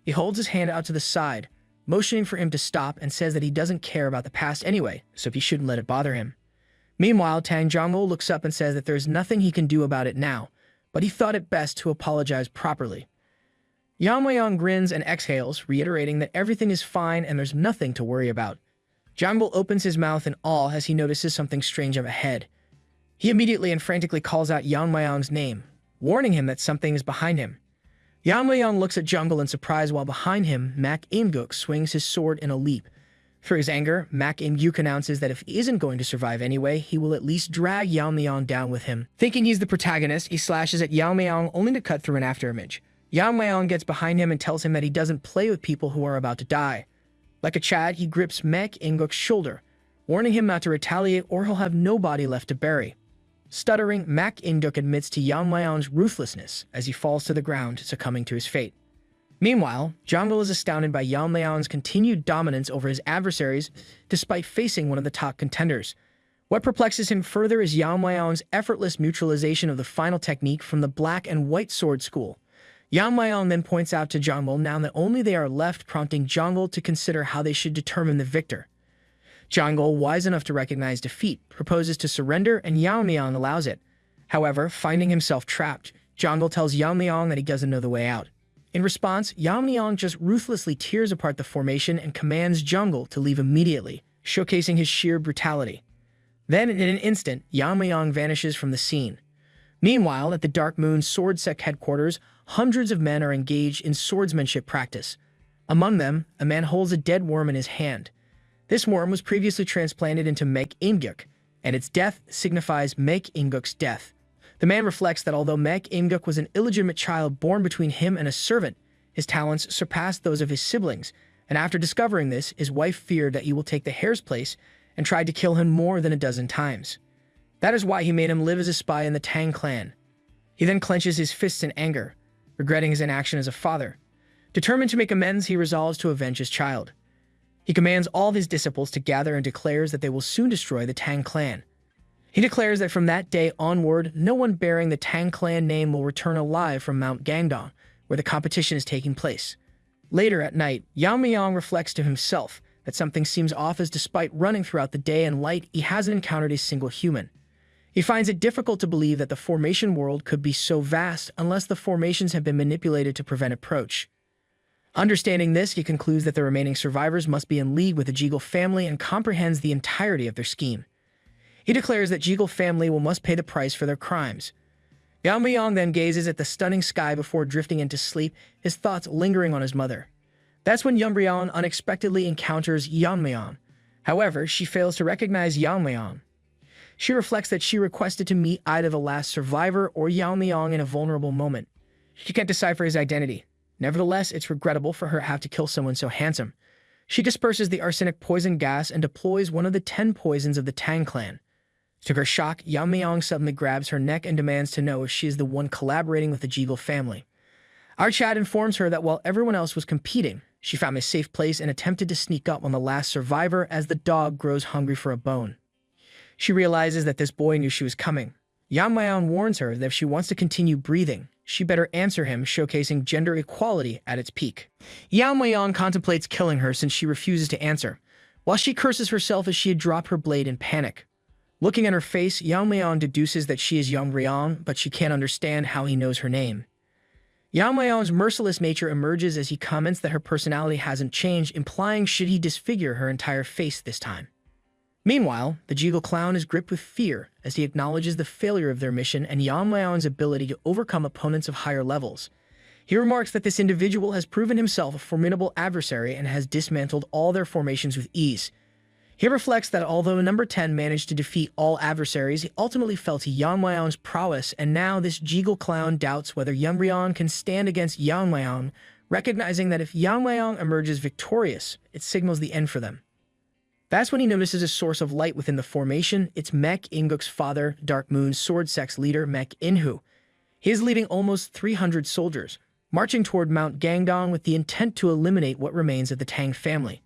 He holds his hand out to the side, motioning for him to stop, and says that he doesn't care about the past anyway, so he shouldn't let it bother him. Meanwhile, Tang Jang-wol looks up and says that there is nothing he can do about it now, but he thought it best to apologize properly. Yeon-myeong grins and exhales, reiterating that everything is fine and there's nothing to worry about. Jang-wol opens his mouth in awe as he notices something strange up ahead. He immediately and frantically calls out Yeon-myeong's name, warning him that something is behind him. Yeon-myeong looks at Jang-wol in surprise while behind him, Mak In-gyuk swings his sword in a leap. For his anger, Mak In-gyuk announces that if he isn't going to survive anyway, he will at least drag Yeon-myeong down with him. Thinking he's the protagonist, he slashes at Yeon-myeong only to cut through an afterimage. Yeon-myeong gets behind him and tells him that he doesn't play with people who are about to die. Like a Chad, he grips Mak In-gyuk's shoulder, warning him not to retaliate or he'll have no body left to bury. Stuttering, Mak In-gyuk admits to Yeon-myeong's ruthlessness as he falls to the ground, succumbing to his fate. Meanwhile, Jang-wol is astounded by Yeon-myeong's continued dominance over his adversaries despite facing one of the top contenders. What perplexes him further is Yeon-myeong's effortless neutralization of the final technique from the black and white sword school. Yeon-myeong then points out to Jang-wol now that only they are left, prompting Jang-wol to consider how they should determine the victor. Jang-wol, wise enough to recognize defeat, proposes to surrender and Yeon-myeong allows it. However, finding himself trapped, Jang-wol tells Yeon-myeong that he doesn't know the way out. In response, Yeon-myeong just ruthlessly tears apart the formation and commands Jang-wol to leave immediately, showcasing his sheer brutality. Then, in an instant, Yeon-myeong vanishes from the scene. Meanwhile, at the Dark Moon Sword Sect headquarters, hundreds of men are engaged in swordsmanship practice. Among them, a man holds a dead worm in his hand. This worm was previously transplanted into Mak In-gyuk, and its death signifies Mak In-gyuk's death. The man reflects that although Mak In-gyuk was an illegitimate child born between him and a servant, his talents surpassed those of his siblings, and after discovering this, his wife feared that he will take the heir's place and tried to kill him more than a dozen times. That is why he made him live as a spy in the Tang clan. He then clenches his fists in anger, regretting his inaction as a father. Determined to make amends, he resolves to avenge his child. He commands all of his disciples to gather and declares that they will soon destroy the Tang clan. He declares that from that day onward, no one bearing the Tang clan name will return alive from Mount Gangdong, where the competition is taking place. Later at night, Yeon-myeong reflects to himself that something seems off as despite running throughout the day and light, he hasn't encountered a single human. He finds it difficult to believe that the formation world could be so vast unless the formations have been manipulated to prevent approach. Understanding this, he concludes that the remaining survivors must be in league with the Jeagle family and comprehends the entirety of their scheme. He declares that Jeagle family must pay the price for their crimes. Yeon-myeong then gazes at the stunning sky before drifting into sleep, his thoughts lingering on his mother. That's when Yeon-myeong unexpectedly encounters Yeon-myeong. However, she fails to recognize Yeon-myeong. She reflects that she requested to meet either the last survivor or Yeon-myeong in a vulnerable moment. She can't decipher his identity. Nevertheless, it's regrettable for her to have to kill someone so handsome. She disperses the arsenic poison gas and deploys one of the 10 poisons of the Tang clan. To her shock, Yeon-myeong suddenly grabs her neck and demands to know if she is the one collaborating with the Jeagle family. Our chat informs her that while everyone else was competing, she found a safe place and attempted to sneak up on the last survivor as the dog grows hungry for a bone. She realizes that this boy knew she was coming. Yeon-myeong warns her that if she wants to continue breathing, she better answer him, showcasing gender equality at its peak. Yeon-myeong contemplates killing her since she refuses to answer, while she curses herself as she had dropped her blade in panic. Looking at her face, Yeon-myeong deduces that she is Yeon-myeong, but she can't understand how he knows her name. Yeon-myeong's merciless nature emerges as he comments that her personality hasn't changed, implying should he disfigure her entire face this time. Meanwhile, the Jeagle clown is gripped with fear as he acknowledges the failure of their mission and Yeon-myeong's ability to overcome opponents of higher levels. He remarks that this individual has proven himself a formidable adversary and has dismantled all their formations with ease. He reflects that although number 10 managed to defeat all adversaries, he ultimately fell to Yeon-myeong's prowess, and now this Jeagle clown doubts whether Yeon-myeong can stand against Yeon-myeong, recognizing that if Yeon-myeong emerges victorious, it signals the end for them. That's when he notices a source of light within the formation. It's Mek In-guk's father, Dark Moon's sword sex leader, Mek In-hu. He is leading almost 300 soldiers, marching toward Mount Gangdong with the intent to eliminate what remains of the Tang family.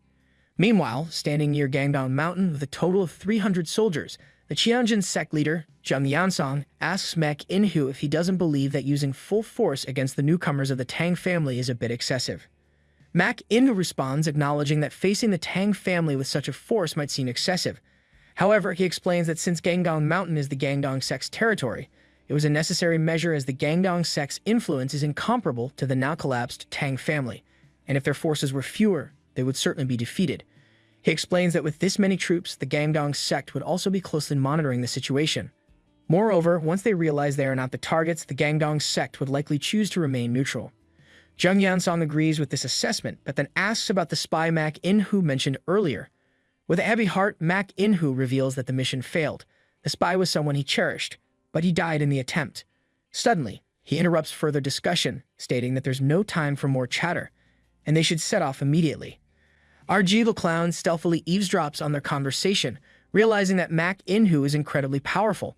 Meanwhile, standing near Gangdong Mountain with a total of 300 soldiers, the Cheonjin sect leader, Jung Yansong, asks Mek In-hu if he doesn't believe that using full force against the newcomers of the Tang family is a bit excessive. Mek In-hu responds, acknowledging that facing the Tang family with such a force might seem excessive. However, he explains that since Gangdong Mountain is the Gangdong sect's territory, it was a necessary measure as the Gangdong sect's influence is incomparable to the now-collapsed Tang family, and if their forces were fewer, they would certainly be defeated. He explains that with this many troops, the Gangdong sect would also be closely monitoring the situation. Moreover, once they realize they are not the targets, the Gangdong sect would likely choose to remain neutral. Jung Yansong agrees with this assessment, but then asks about the spy Mek In-hu mentioned earlier. With a heavy heart, Mek In-hu reveals that the mission failed. The spy was someone he cherished, but he died in the attempt. Suddenly, he interrupts further discussion, stating that there's no time for more chatter, and they should set off immediately. Our Jeagle clown stealthily eavesdrops on their conversation, realizing that Mek In-hu is incredibly powerful.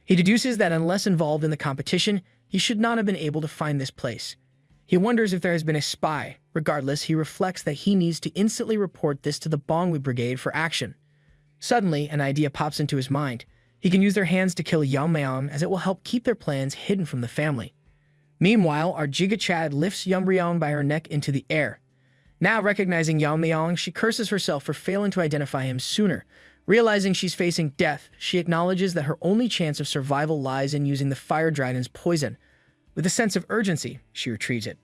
He deduces that unless involved in the competition, he should not have been able to find this place. He wonders if there has been a spy. Regardless, he reflects that he needs to instantly report this to the Bongwi Brigade for action. Suddenly, an idea pops into his mind. He can use their hands to kill Yeon-myeong, as it will help keep their plans hidden from the family. Meanwhile, our Jiga Chad lifts Yeon-myeong by her neck into the air. Now recognizing Yeon-myeong, she curses herself for failing to identify him sooner. Realizing she's facing death, she acknowledges that her only chance of survival lies in using the fire dragon's poison. With a sense of urgency, she retrieves it.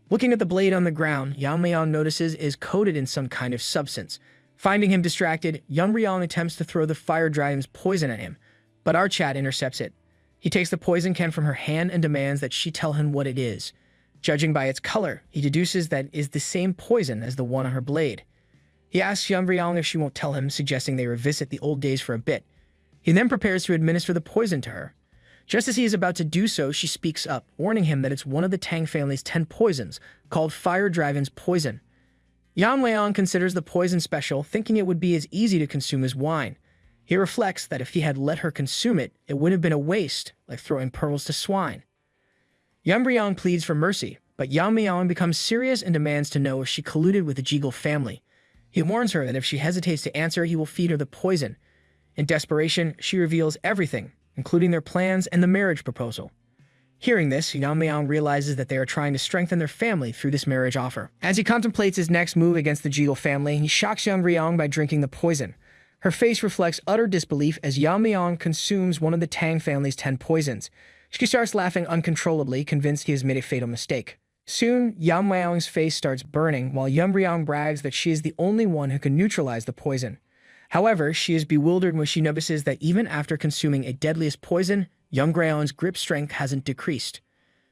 Looking at the blade on the ground, Yeon-myeong notices it is coated in some kind of substance. Finding him distracted, Yeon-myeong attempts to throw the fire dragon's poison at him, but our Chad intercepts it. He takes the poison can from her hand and demands that she tell him what it is. Judging by its color, he deduces that it is the same poison as the one on her blade. He asks Yeon-myeong if she won't tell him, suggesting they revisit the old days for a bit. He then prepares to administer the poison to her. Just as he is about to do so, she speaks up, warning him that it's one of the Tang family's 10 poisons, called Fire Dragon's Poison. Yeon-myeong considers the poison special, thinking it would be as easy to consume as wine. He reflects that if he had let her consume it, it would have been a waste, like throwing pearls to swine. Yeon-myeong pleads for mercy, but Yeon-myeong becomes serious and demands to know if she colluded with the Jeagle family. He warns her that if she hesitates to answer, he will feed her the poison. In desperation, she reveals everything, including their plans and the marriage proposal. Hearing this, Yeon-myeong realizes that they are trying to strengthen their family through this marriage offer. As he contemplates his next move against the Jegal family, he shocks Yeon-myeong by drinking the poison. Her face reflects utter disbelief as Yeon-myeong consumes one of the Tang family's 10 poisons. She starts laughing uncontrollably, convinced he has made a fatal mistake. Soon, Yeon-myeong's face starts burning, while Yeon-myeong brags that she is the only one who can neutralize the poison. However, she is bewildered when she notices that even after consuming a deadliest poison, Yeon-myeong's grip strength hasn't decreased.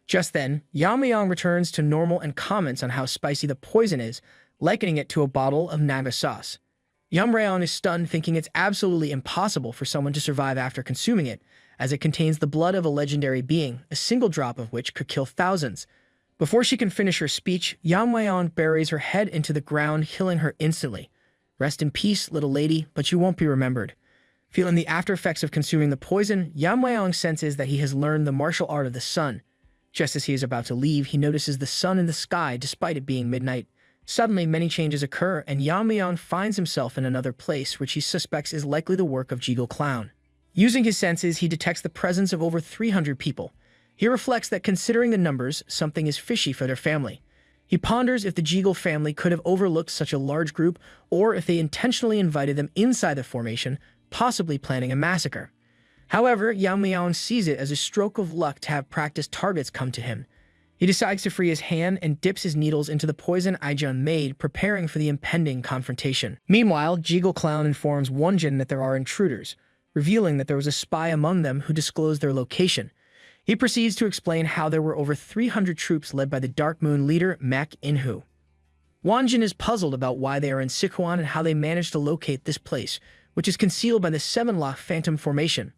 Just then, Yeon-myeong returns to normal and comments on how spicy the poison is, likening it to a bottle of naga sauce. Yeon-myeong is stunned, thinking it's absolutely impossible for someone to survive after consuming it, as it contains the blood of a legendary being, a single drop of which could kill thousands. Before she can finish her speech, Yeon-myeong buries her head into the ground, killing her instantly. Rest in peace, little lady, but you won't be remembered. Feeling the after effects of consuming the poison, Yeon-myeong senses that he has learned the martial art of the sun. Just as he is about to leave, he notices the sun in the sky despite it being midnight. Suddenly, many changes occur, and Yeon-myeong finds himself in another place, which he suspects is likely the work of Jegal Clown. Using his senses, he detects the presence of over 300 people. He reflects that considering the numbers, something is fishy for their family. He ponders if the Jegal family could have overlooked such a large group, or if they intentionally invited them inside the formation, possibly planning a massacre. However, Yeon-myeong sees it as a stroke of luck to have practiced targets come to him. He decides to free his hand and dips his needles into the poison Ijeon made, preparing for the impending confrontation. Meanwhile, Jegal Clown informs Wonjin that there are intruders, revealing that there was a spy among them who disclosed their location. He proceeds to explain how there were over 300 troops led by the Dark Moon leader Mak In-hoo. Wonjin is puzzled about why they are in Sichuan and how they managed to locate this place, which is concealed by the Seven-Lock Phantom Formation.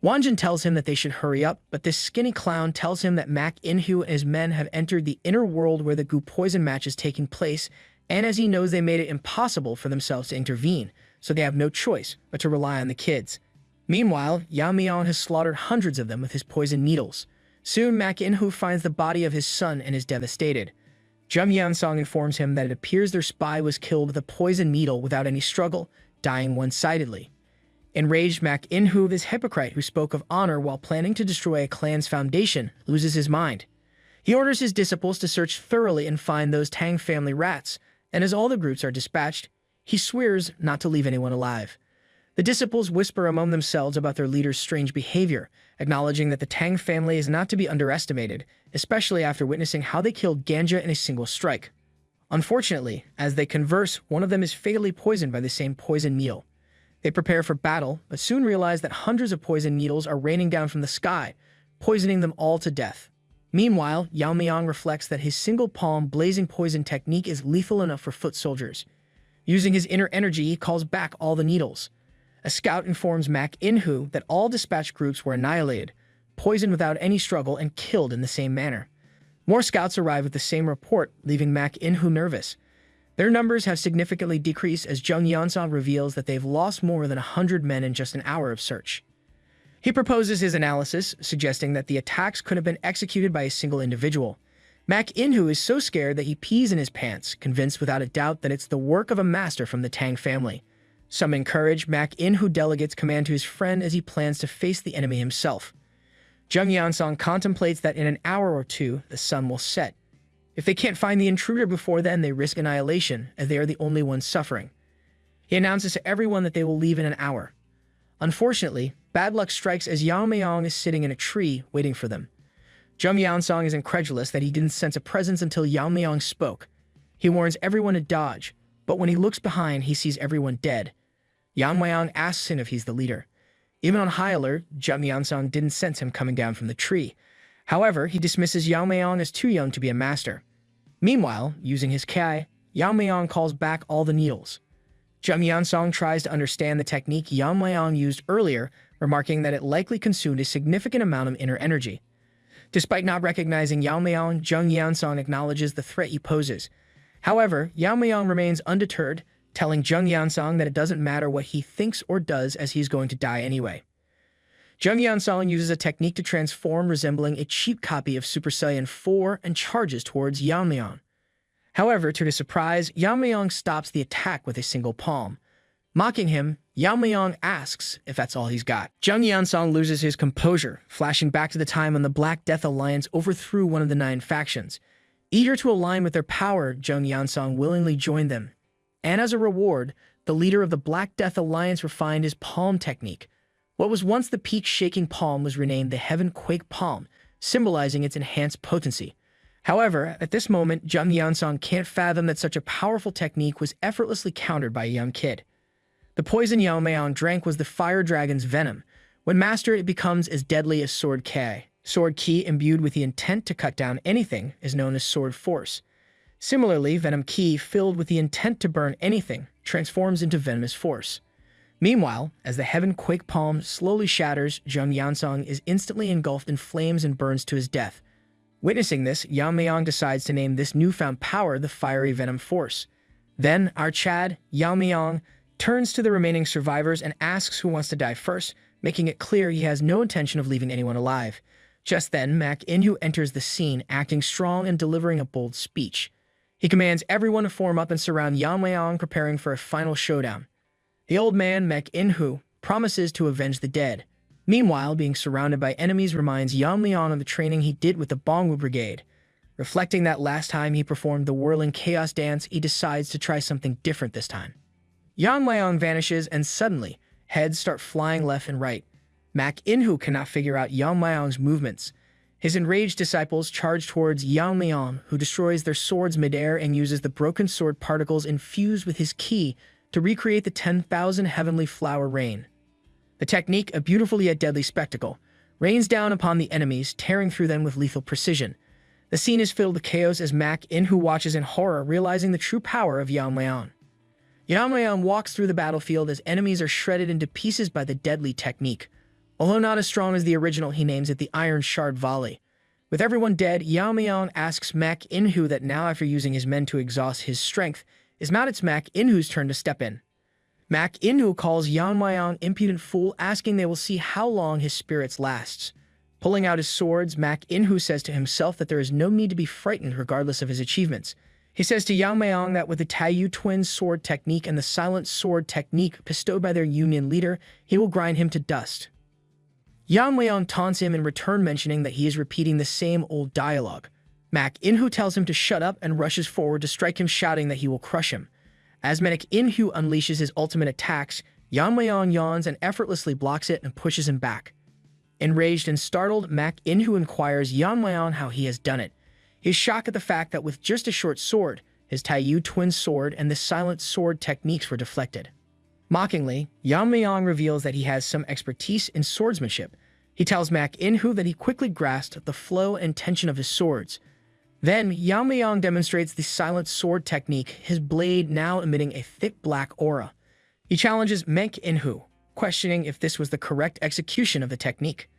Wonjin tells him that they should hurry up, but this skinny clown tells him that Mak In-hoo and his men have entered the inner world where the Gu poison match is taking place, and as he knows they made it impossible for themselves to intervene, so they have no choice but to rely on the kids. Meanwhile, Yeon-myeong has slaughtered hundreds of them with his poison needles. Soon, Mak In-hoo finds the body of his son and is devastated. Jung Yeon-song informs him that it appears their spy was killed with a poison needle without any struggle, dying one-sidedly. Enraged, Mak In-hoo, this hypocrite who spoke of honor while planning to destroy a clan's foundation, loses his mind. He orders his disciples to search thoroughly and find those Tang family rats, and as all the groups are dispatched, he swears not to leave anyone alive. The disciples whisper among themselves about their leader's strange behavior, acknowledging that the Tang family is not to be underestimated, especially after witnessing how they killed Ganja in a single strike. Unfortunately, as they converse, one of them is fatally poisoned by the same poison meal. They prepare for battle, but soon realize that hundreds of poison needles are raining down from the sky, poisoning them all to death. Meanwhile, Yeon-myeong reflects that his single palm blazing poison technique is lethal enough for foot soldiers. Using his inner energy, he calls back all the needles. A scout informs Mak In-hoo that all dispatched groups were annihilated, poisoned without any struggle, and killed in the same manner. More scouts arrive with the same report, leaving Mak In-hoo nervous. Their numbers have significantly decreased as Jung Yeon-song reveals that they've lost more than 100 men in just an hour of search. He proposes his analysis, suggesting that the attacks could have been executed by a single individual. Mak In-hoo is so scared that he pees in his pants, convinced without a doubt that it's the work of a master from the Tang family. Some encourage Mak In-hoo delegates command to his friend as he plans to face the enemy himself. Jung Yeon-song contemplates that in an hour or two, the sun will set. If they can't find the intruder before then, they risk annihilation, as they are the only ones suffering. He announces to everyone that they will leave in an hour. Unfortunately, bad luck strikes as Yeon-myeong is sitting in a tree, waiting for them. Jung Yeon-song is incredulous that he didn't sense a presence until Yeon-myeong spoke. He warns everyone to dodge, but when he looks behind, he sees everyone dead. Yeon-myeong asks him if he's the leader. Even on high alert, Jung Yeon-song didn't sense him coming down from the tree. However, he dismisses Yeon-myeong as too young to be a master. Meanwhile, using his Kai, Yeon-myeong calls back all the needles. Jung Yeon-song tries to understand the technique Yeon-myeong used earlier, remarking that it likely consumed a significant amount of inner energy. Despite not recognizing Yeon-myeong, Jung Yeon-song acknowledges the threat he poses. However, Yeon-myeong remains undeterred, telling Jung Yeon-song that it doesn't matter what he thinks or does as he's going to die anyway. Jung Yeon-song uses a technique to transform resembling a cheap copy of Super Saiyan 4 and charges towards Yeon-myeong. However, to his surprise, Yeon-myeong stops the attack with a single palm. Mocking him, Yeon-myeong asks if that's all he's got. Jung Yeon-song loses his composure, flashing back to the time when the Black Death Alliance overthrew one of the 9 factions. Eager to align with their power, Jung Yeon-song willingly joined them. And as a reward, the leader of the Black Death Alliance refined his palm technique. What was once the peak-shaking palm was renamed the Heaven Quake Palm, symbolizing its enhanced potency. However, at this moment, Jung Yeon-song can't fathom that such a powerful technique was effortlessly countered by a young kid. The poison Yeon-myeong drank was the fire dragon's venom. When mastered, it becomes as deadly as sword ki. Sword ki imbued with the intent to cut down anything is known as sword force. Similarly, venom ki filled with the intent to burn anything transforms into venomous force. Meanwhile, as the Heaven Quake Palm slowly shatters, Jung Yeon-song is instantly engulfed in flames and burns to his death. Witnessing this, Yeon-myeong decides to name this newfound power the Fiery Venom Force. Then, our Chad, Yeon-myeong, turns to the remaining survivors and asks who wants to die first, making it clear he has no intention of leaving anyone alive. Just then, Mak In-hoo enters the scene, acting strong and delivering a bold speech. He commands everyone to form up and surround Yeon-myeong, preparing for a final showdown. The old man, Mak In-hoo, promises to avenge the dead. Meanwhile, being surrounded by enemies reminds Yeon-myeong of the training he did with the Bongwoo Brigade. Reflecting that last time he performed the whirling chaos dance, he decides to try something different this time. Yeon-myeong vanishes, and suddenly, heads start flying left and right. Mak In-hoo cannot figure out Yeon-myeong's movements. His enraged disciples charge towards Yeon-myeong, who destroys their swords midair and uses the broken sword particles infused with his ki to recreate the 10,000 heavenly flower rain. The technique, a beautiful yet deadly spectacle, rains down upon the enemies, tearing through them with lethal precision. The scene is filled with chaos as Mak In-hoo watches in horror, realizing the true power of Yeon-myeong. Yeon-myeong walks through the battlefield as enemies are shredded into pieces by the deadly technique. Although not as strong as the original, he names it the Iron Shard Volley. With everyone dead, Yeon-myeong asks Mak In-hoo that now, after using his men to exhaust his strength, it's Mak In-hoo's turn to step in. Mak In-hoo calls Yeon-myeong impudent fool, asking they will see how long his spirits lasts. Pulling out his swords, Mak In-hoo says to himself that there is no need to be frightened regardless of his achievements. He says to Yeon-myeong that with the Taeyu twins sword technique and the silent sword technique bestowed by their union leader, he will grind him to dust. Yeon-myeong taunts him in return, mentioning that he is repeating the same old dialogue. Mak In-hoo tells him to shut up and rushes forward to strike him, shouting that he will crush him. As Mak In-hoo unleashes his ultimate attacks, Yeon-myeong yawns and effortlessly blocks it and pushes him back. Enraged and startled, Mak In-hoo inquires Yeon-myeong how he has done it. He is shocked at the fact that with just a short sword, his Taeyu twin sword and the silent sword techniques were deflected. Mockingly, Yeon-myeong reveals that he has some expertise in swordsmanship. He tells Mak In-hoo that he quickly grasped the flow and tension of his swords. Then, Yeon-myeong demonstrates the silent sword technique, his blade now emitting a thick black aura. He challenges Mak In-hoo, questioning if this was the correct execution of the technique.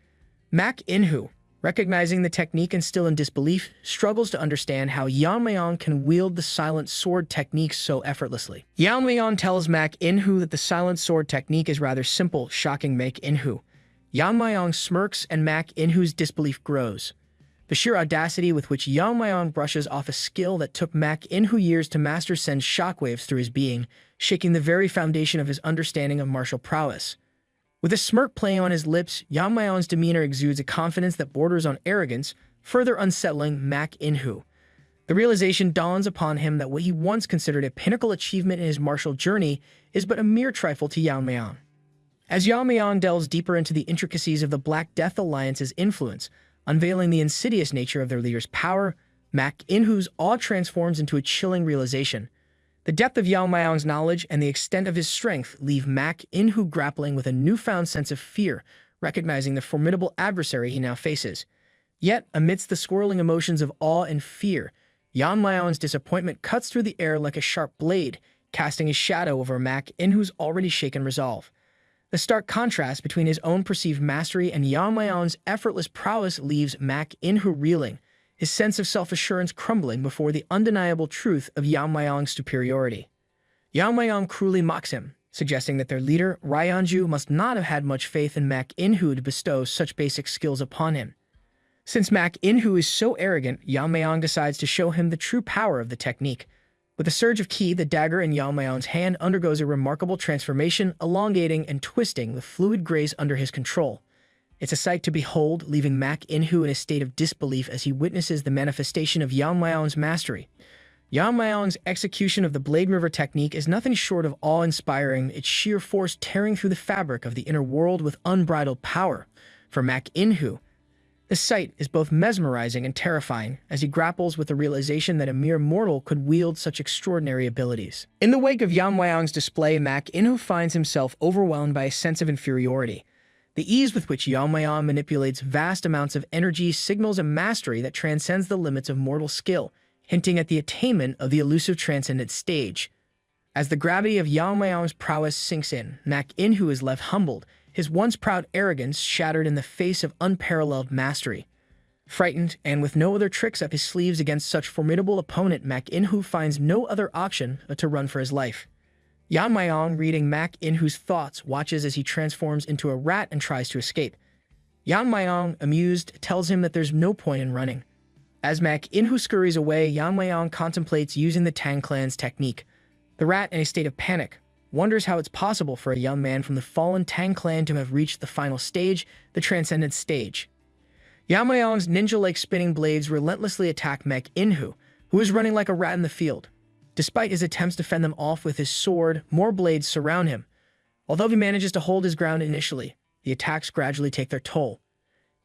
Mak In-hoo, recognizing the technique and still in disbelief, struggles to understand how Yeon-myeong can wield the silent sword technique so effortlessly. Yeon-myeong tells Mak In-hoo that the silent sword technique is rather simple, shocking Mak In-hoo. Yeon-myeong smirks and Mak In-hoo's disbelief grows. The sheer audacity with which Yeon-myeong brushes off a skill that took Mak In-hoo years to master sends shockwaves through his being, shaking the very foundation of his understanding of martial prowess. With a smirk playing on his lips, Yeon-myeong's demeanor exudes a confidence that borders on arrogance, further unsettling Mak In-hoo. The realization dawns upon him that what he once considered a pinnacle achievement in his martial journey is but a mere trifle to Yeon-myeong. As Yeon-myeong delves deeper into the intricacies of the Black Death Alliance's influence, unveiling the insidious nature of their leader's power, Mak In-hoo's awe transforms into a chilling realization. The depth of Yeon-myeong's knowledge and the extent of his strength leave Mak In-hoo grappling with a newfound sense of fear, recognizing the formidable adversary he now faces. Yet, amidst the swirling emotions of awe and fear, Yeon-myeong's disappointment cuts through the air like a sharp blade, casting a shadow over Mak In-hoo's already shaken resolve. The stark contrast between his own perceived mastery and Yeon-myeong's effortless prowess leaves Mak In-hoo reeling, his sense of self-assurance crumbling before the undeniable truth of Yeon-myeong's superiority. Yeon-myeong cruelly mocks him, suggesting that their leader, Ryeonju, must not have had much faith in Mak In-hoo to bestow such basic skills upon him. Since Mak In-hoo is so arrogant, Yeon-myeong decides to show him the true power of the technique. With a surge of ki, the dagger in Yeon-myeong's hand undergoes a remarkable transformation, elongating and twisting with fluid grace under his control. It's a sight to behold, leaving Mak In-hoo in a state of disbelief as he witnesses the manifestation of Yeon-myeong's mastery. Yeon-myeong's execution of the Blade River technique is nothing short of awe-inspiring, its sheer force tearing through the fabric of the inner world with unbridled power. For Mak In-hoo, the sight is both mesmerizing and terrifying as he grapples with the realization that a mere mortal could wield such extraordinary abilities. In the wake of Yeon-myeong's display, Mak In-hoo finds himself overwhelmed by a sense of inferiority. The ease with which Yeon-myeong manipulates vast amounts of energy signals a mastery that transcends the limits of mortal skill, hinting at the attainment of the elusive transcendent stage. As the gravity of Yeon-myeong's prowess sinks in, Mak In-hoo is left humbled, his once proud arrogance shattered in the face of unparalleled mastery. Frightened, and with no other tricks up his sleeves against such formidable opponent, Mak In-hoo finds no other option but to run for his life. Yeon-myeong, reading Mak In-hoo's thoughts, watches as he transforms into a rat and tries to escape. Yeon-myeong, amused, tells him that there's no point in running. As Mak In-hoo scurries away, Yeon-myeong contemplates using the Tang clan's technique. The rat, in a state of panic, wonders how it's possible for a young man from the fallen Tang clan to have reached the final stage, the transcendent stage. Yeon-myeong's ninja-like spinning blades relentlessly attack Mak In-hoo, who is running like a rat in the field. Despite his attempts to fend them off with his sword, more blades surround him. Although he manages to hold his ground initially, the attacks gradually take their toll.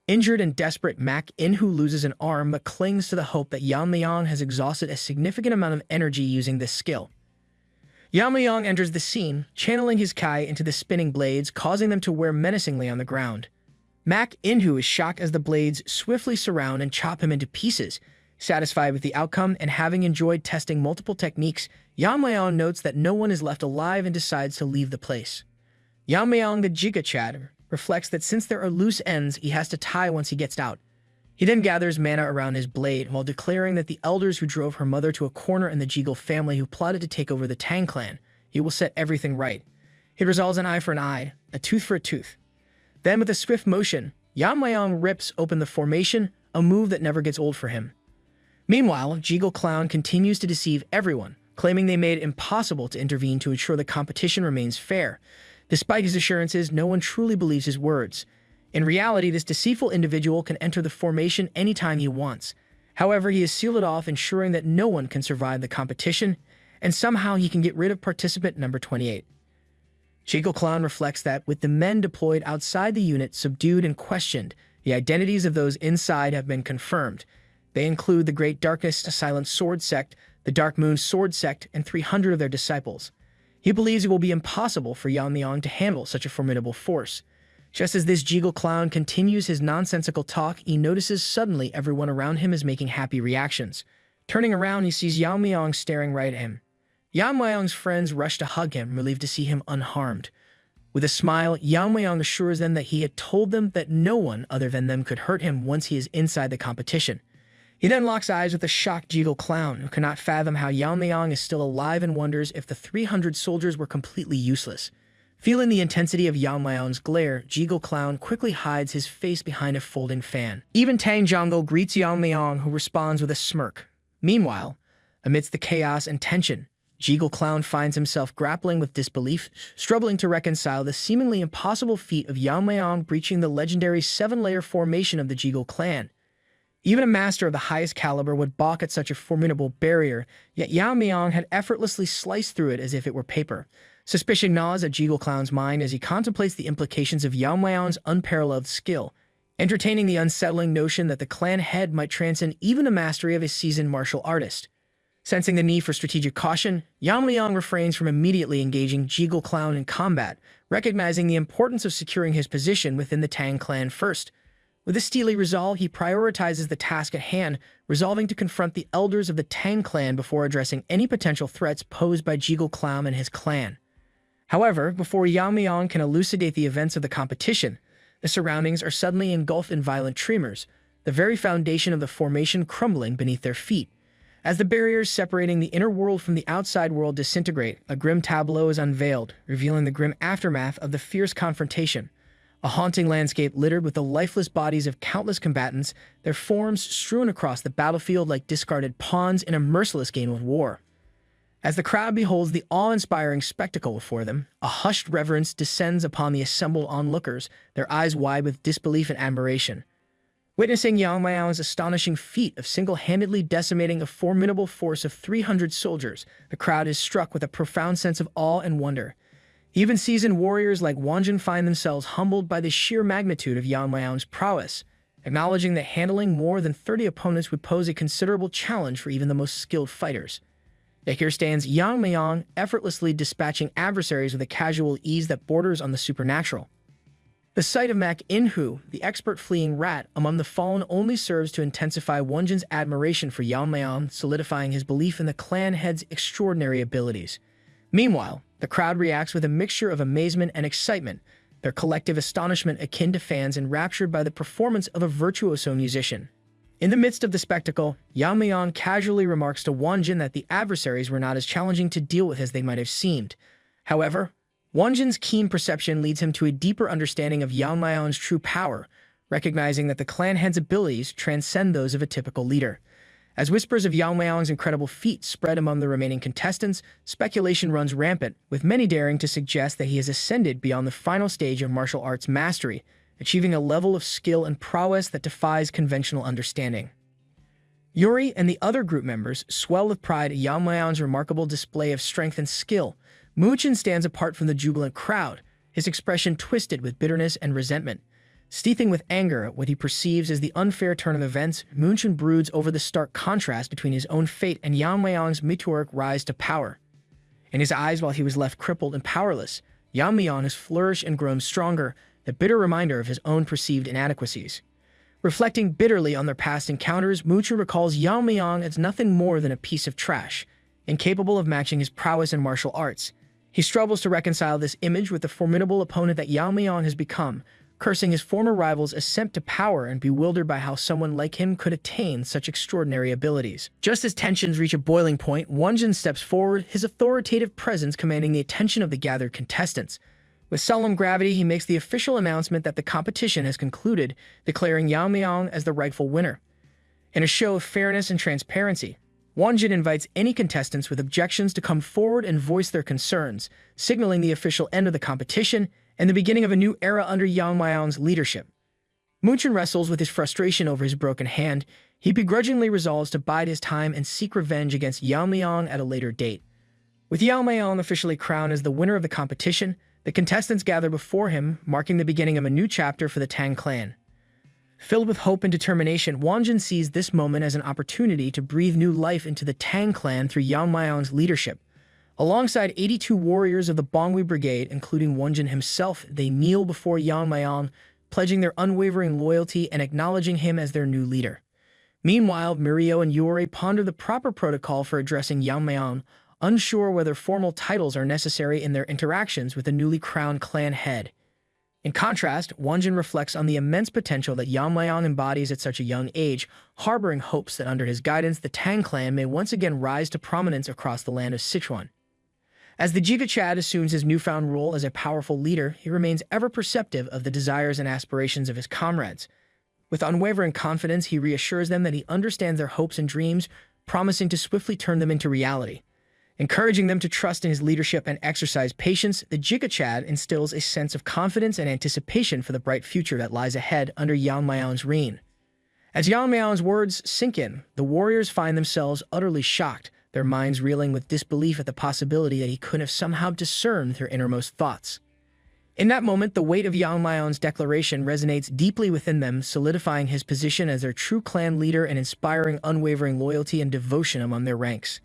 Injured and desperate, Mak In-hoo loses an arm but clings to the hope that Yeon-myeong has exhausted a significant amount of energy using this skill. Yeon-myeong enters the scene, channeling his kai into the spinning blades, causing them to wear menacingly on the ground. Mak In-hoo is shocked as the blades swiftly surround and chop him into pieces. Satisfied with the outcome and having enjoyed testing multiple techniques, Yeon-myeong notes that no one is left alive and decides to leave the place. Yeon-myeong, the Jiga Chad, reflects that since there are loose ends, he has to tie once he gets out. He then gathers mana around his blade while declaring that the elders who drove her mother to a corner and the Jeagle family who plotted to take over the Tang clan, he will set everything right. He resolves an eye for an eye, a tooth for a tooth. Then with a swift motion, Yeon-myeong rips open the formation, a move that never gets old for him. Meanwhile, Jeagle Clown continues to deceive everyone, claiming they made it impossible to intervene to ensure the competition remains fair. Despite his assurances, no one truly believes his words. In reality, this deceitful individual can enter the formation anytime he wants. However, he has sealed it off, ensuring that no one can survive the competition, and somehow he can get rid of participant number 28. Jeagle Clown reflects that, with the men deployed outside the unit subdued and questioned, the identities of those inside have been confirmed. They include the Great Darkness Silent Sword Sect, the Dark Moon Sword Sect, and 300 of their disciples. He believes it will be impossible for Yeon-myeong to handle such a formidable force. Just as this Jeagle Clown continues his nonsensical talk, he notices suddenly everyone around him is making happy reactions. Turning around, he sees Yeon-myeong staring right at him. Yeon-myeong's friends rush to hug him, relieved to see him unharmed. With a smile, Yeon-myeong assures them that he had told them that no one other than them could hurt him once he is inside the competition. He then locks eyes with the shocked Jeagle Clown, who cannot fathom how Yeon-myeong is still alive and wonders if the 300 soldiers were completely useless. Feeling the intensity of Yeon-myeong's glare, Jeagle Clown quickly hides his face behind a folding fan. Even Tang Yeon-myeong greets Yeon-myeong, who responds with a smirk. Meanwhile, amidst the chaos and tension, Jeagle Clown finds himself grappling with disbelief, struggling to reconcile the seemingly impossible feat of Yeon-myeong breaching the legendary 7-layer formation of the Jeagle clan. Even a master of the highest caliber would balk at such a formidable barrier, yet Yeon-myeong had effortlessly sliced through it as if it were paper. Suspicion gnaws at Jeagle Clown's mind as he contemplates the implications of Yeon-myeong's unparalleled skill, entertaining the unsettling notion that the clan head might transcend even the mastery of a seasoned martial artist. Sensing the need for strategic caution, Yeon-myeong refrains from immediately engaging Jeagle Clown in combat, recognizing the importance of securing his position within the Tang clan first. With a steely resolve, he prioritizes the task at hand, resolving to confront the elders of the Tang clan before addressing any potential threats posed by Jeagle Clown and his clan. However, before Yeon-myeong can elucidate the events of the competition, the surroundings are suddenly engulfed in violent tremors, the very foundation of the formation crumbling beneath their feet. As the barriers separating the inner world from the outside world disintegrate, a grim tableau is unveiled, revealing the grim aftermath of the fierce confrontation. A haunting landscape littered with the lifeless bodies of countless combatants, their forms strewn across the battlefield like discarded pawns in a merciless game of war. As the crowd beholds the awe-inspiring spectacle before them, a hushed reverence descends upon the assembled onlookers, their eyes wide with disbelief and admiration. Witnessing Yeon-myeong's astonishing feat of single-handedly decimating a formidable force of 300 soldiers, the crowd is struck with a profound sense of awe and wonder. Even seasoned warriors like Wonjin find themselves humbled by the sheer magnitude of Yeon-myeong's prowess, acknowledging that handling more than 30 opponents would pose a considerable challenge for even the most skilled fighters. Yet here stands Yeon-myeong effortlessly dispatching adversaries with a casual ease that borders on the supernatural. The sight of Mak In-hoo, the expert fleeing rat, among the fallen only serves to intensify Wonjin's admiration for Yeon-myeong, solidifying his belief in the clan head's extraordinary abilities. Meanwhile, the crowd reacts with a mixture of amazement and excitement, their collective astonishment akin to fans enraptured by the performance of a virtuoso musician. In the midst of the spectacle, Yeon-myeong casually remarks to Wonjin that the adversaries were not as challenging to deal with as they might have seemed. However, Wonjin's keen perception leads him to a deeper understanding of Yeon-myeong's true power, recognizing that the clan head's abilities transcend those of a typical leader. As whispers of Yeon-myeong's incredible feat spread among the remaining contestants, speculation runs rampant, with many daring to suggest that he has ascended beyond the final stage of martial arts mastery, achieving a level of skill and prowess that defies conventional understanding. Yuri and the other group members swell with pride at Yeon-myeong's remarkable display of strength and skill. Moochin stands apart from the jubilant crowd, his expression twisted with bitterness and resentment. Seething with anger at what he perceives as the unfair turn of events, Moochin broods over the stark contrast between his own fate and Yeon-myeong's meteoric rise to power. In his eyes, while he was left crippled and powerless, Yeon-myeong has flourished and grown stronger, a bitter reminder of his own perceived inadequacies. Reflecting bitterly on their past encounters, Moochin recalls Yeon-myeong as nothing more than a piece of trash, incapable of matching his prowess in martial arts. He struggles to reconcile this image with the formidable opponent that Yeon-myeong has become, cursing his former rival's ascent to power and bewildered by how someone like him could attain such extraordinary abilities. Just as tensions reach a boiling point, Wonjin steps forward, his authoritative presence commanding the attention of the gathered contestants. With solemn gravity, he makes the official announcement that the competition has concluded, declaring Yeon-myeong as the rightful winner. In a show of fairness and transparency, Wonjin invites any contestants with objections to come forward and voice their concerns, signaling the official end of the competition and the beginning of a new era under Yeon-myeong's leadership. Moochin wrestles with his frustration over his broken hand. He begrudgingly resolves to bide his time and seek revenge against Yeon-myeong at a later date. With Yeon-myeong officially crowned as the winner of the competition, the contestants gather before him, marking the beginning of a new chapter for the Tang clan. Filled with hope and determination, Wonjin sees this moment as an opportunity to breathe new life into the Tang clan through Yeon-myeong's leadership. Alongside 82 warriors of the Bongwi Brigade, including Wonjin himself, they kneel before Yeon-myeong, pledging their unwavering loyalty and acknowledging him as their new leader. Meanwhile, Mirio and Yuri ponder the proper protocol for addressing Yeon-myeong, unsure whether formal titles are necessary in their interactions with the newly crowned clan head. In contrast, Wonjin reflects on the immense potential that Yeon-myeong embodies at such a young age, harboring hopes that under his guidance the Tang clan may once again rise to prominence across the land of Sichuan. As the Giga Chad assumes his newfound role as a powerful leader, he remains ever perceptive of the desires and aspirations of his comrades. With unwavering confidence, he reassures them that he understands their hopes and dreams, promising to swiftly turn them into reality. Encouraging them to trust in his leadership and exercise patience, the Giga Chad instills a sense of confidence and anticipation for the bright future that lies ahead under Yeon-myeong's reign. As Yeon-myeong's words sink in, the warriors find themselves utterly shocked, their minds reeling with disbelief at the possibility that he could have somehow discerned their innermost thoughts. In that moment, the weight of Yeon-myeong's declaration resonates deeply within them, solidifying his position as their true clan leader and inspiring unwavering loyalty and devotion among their ranks.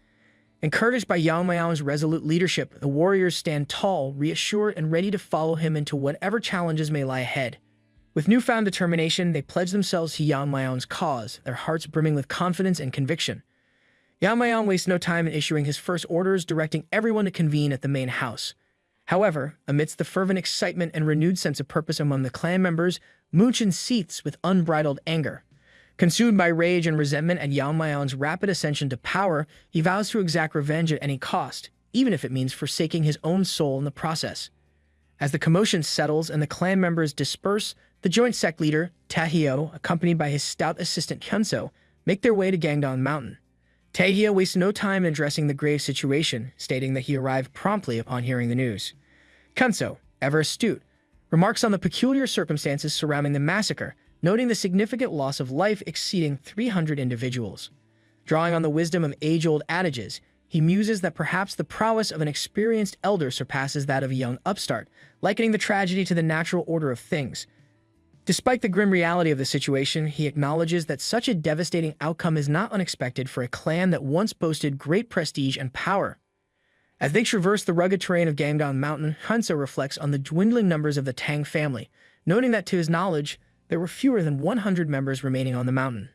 Encouraged by Yeon-myeong's resolute leadership, the warriors stand tall, reassured, and ready to follow him into whatever challenges may lie ahead. With newfound determination, they pledge themselves to Yeon-myeong's cause, their hearts brimming with confidence and conviction. Yeon-myeong wastes no time in issuing his first orders, directing everyone to convene at the main house. However, amidst the fervent excitement and renewed sense of purpose among the clan members, Moochin seethes with unbridled anger. Consumed by rage and resentment at Yeon-myeong's rapid ascension to power, he vows to exact revenge at any cost, even if it means forsaking his own soul in the process. As the commotion settles and the clan members disperse, the joint sect leader, Taehyo, accompanied by his stout assistant Hyunso, make their way to Gangdong Mountain. Tae wastes no time in addressing the grave situation, stating that he arrived promptly upon hearing the news. Kunso, ever astute, remarks on the peculiar circumstances surrounding the massacre, noting the significant loss of life exceeding 300 individuals. Drawing on the wisdom of age-old adages, he muses that perhaps the prowess of an experienced elder surpasses that of a young upstart, likening the tragedy to the natural order of things. Despite the grim reality of the situation, he acknowledges that such a devastating outcome is not unexpected for a clan that once boasted great prestige and power. As they traverse the rugged terrain of Gangdong Mountain, Hanso reflects on the dwindling numbers of the Tang family, noting that to his knowledge, there were fewer than 100 members remaining on the mountain.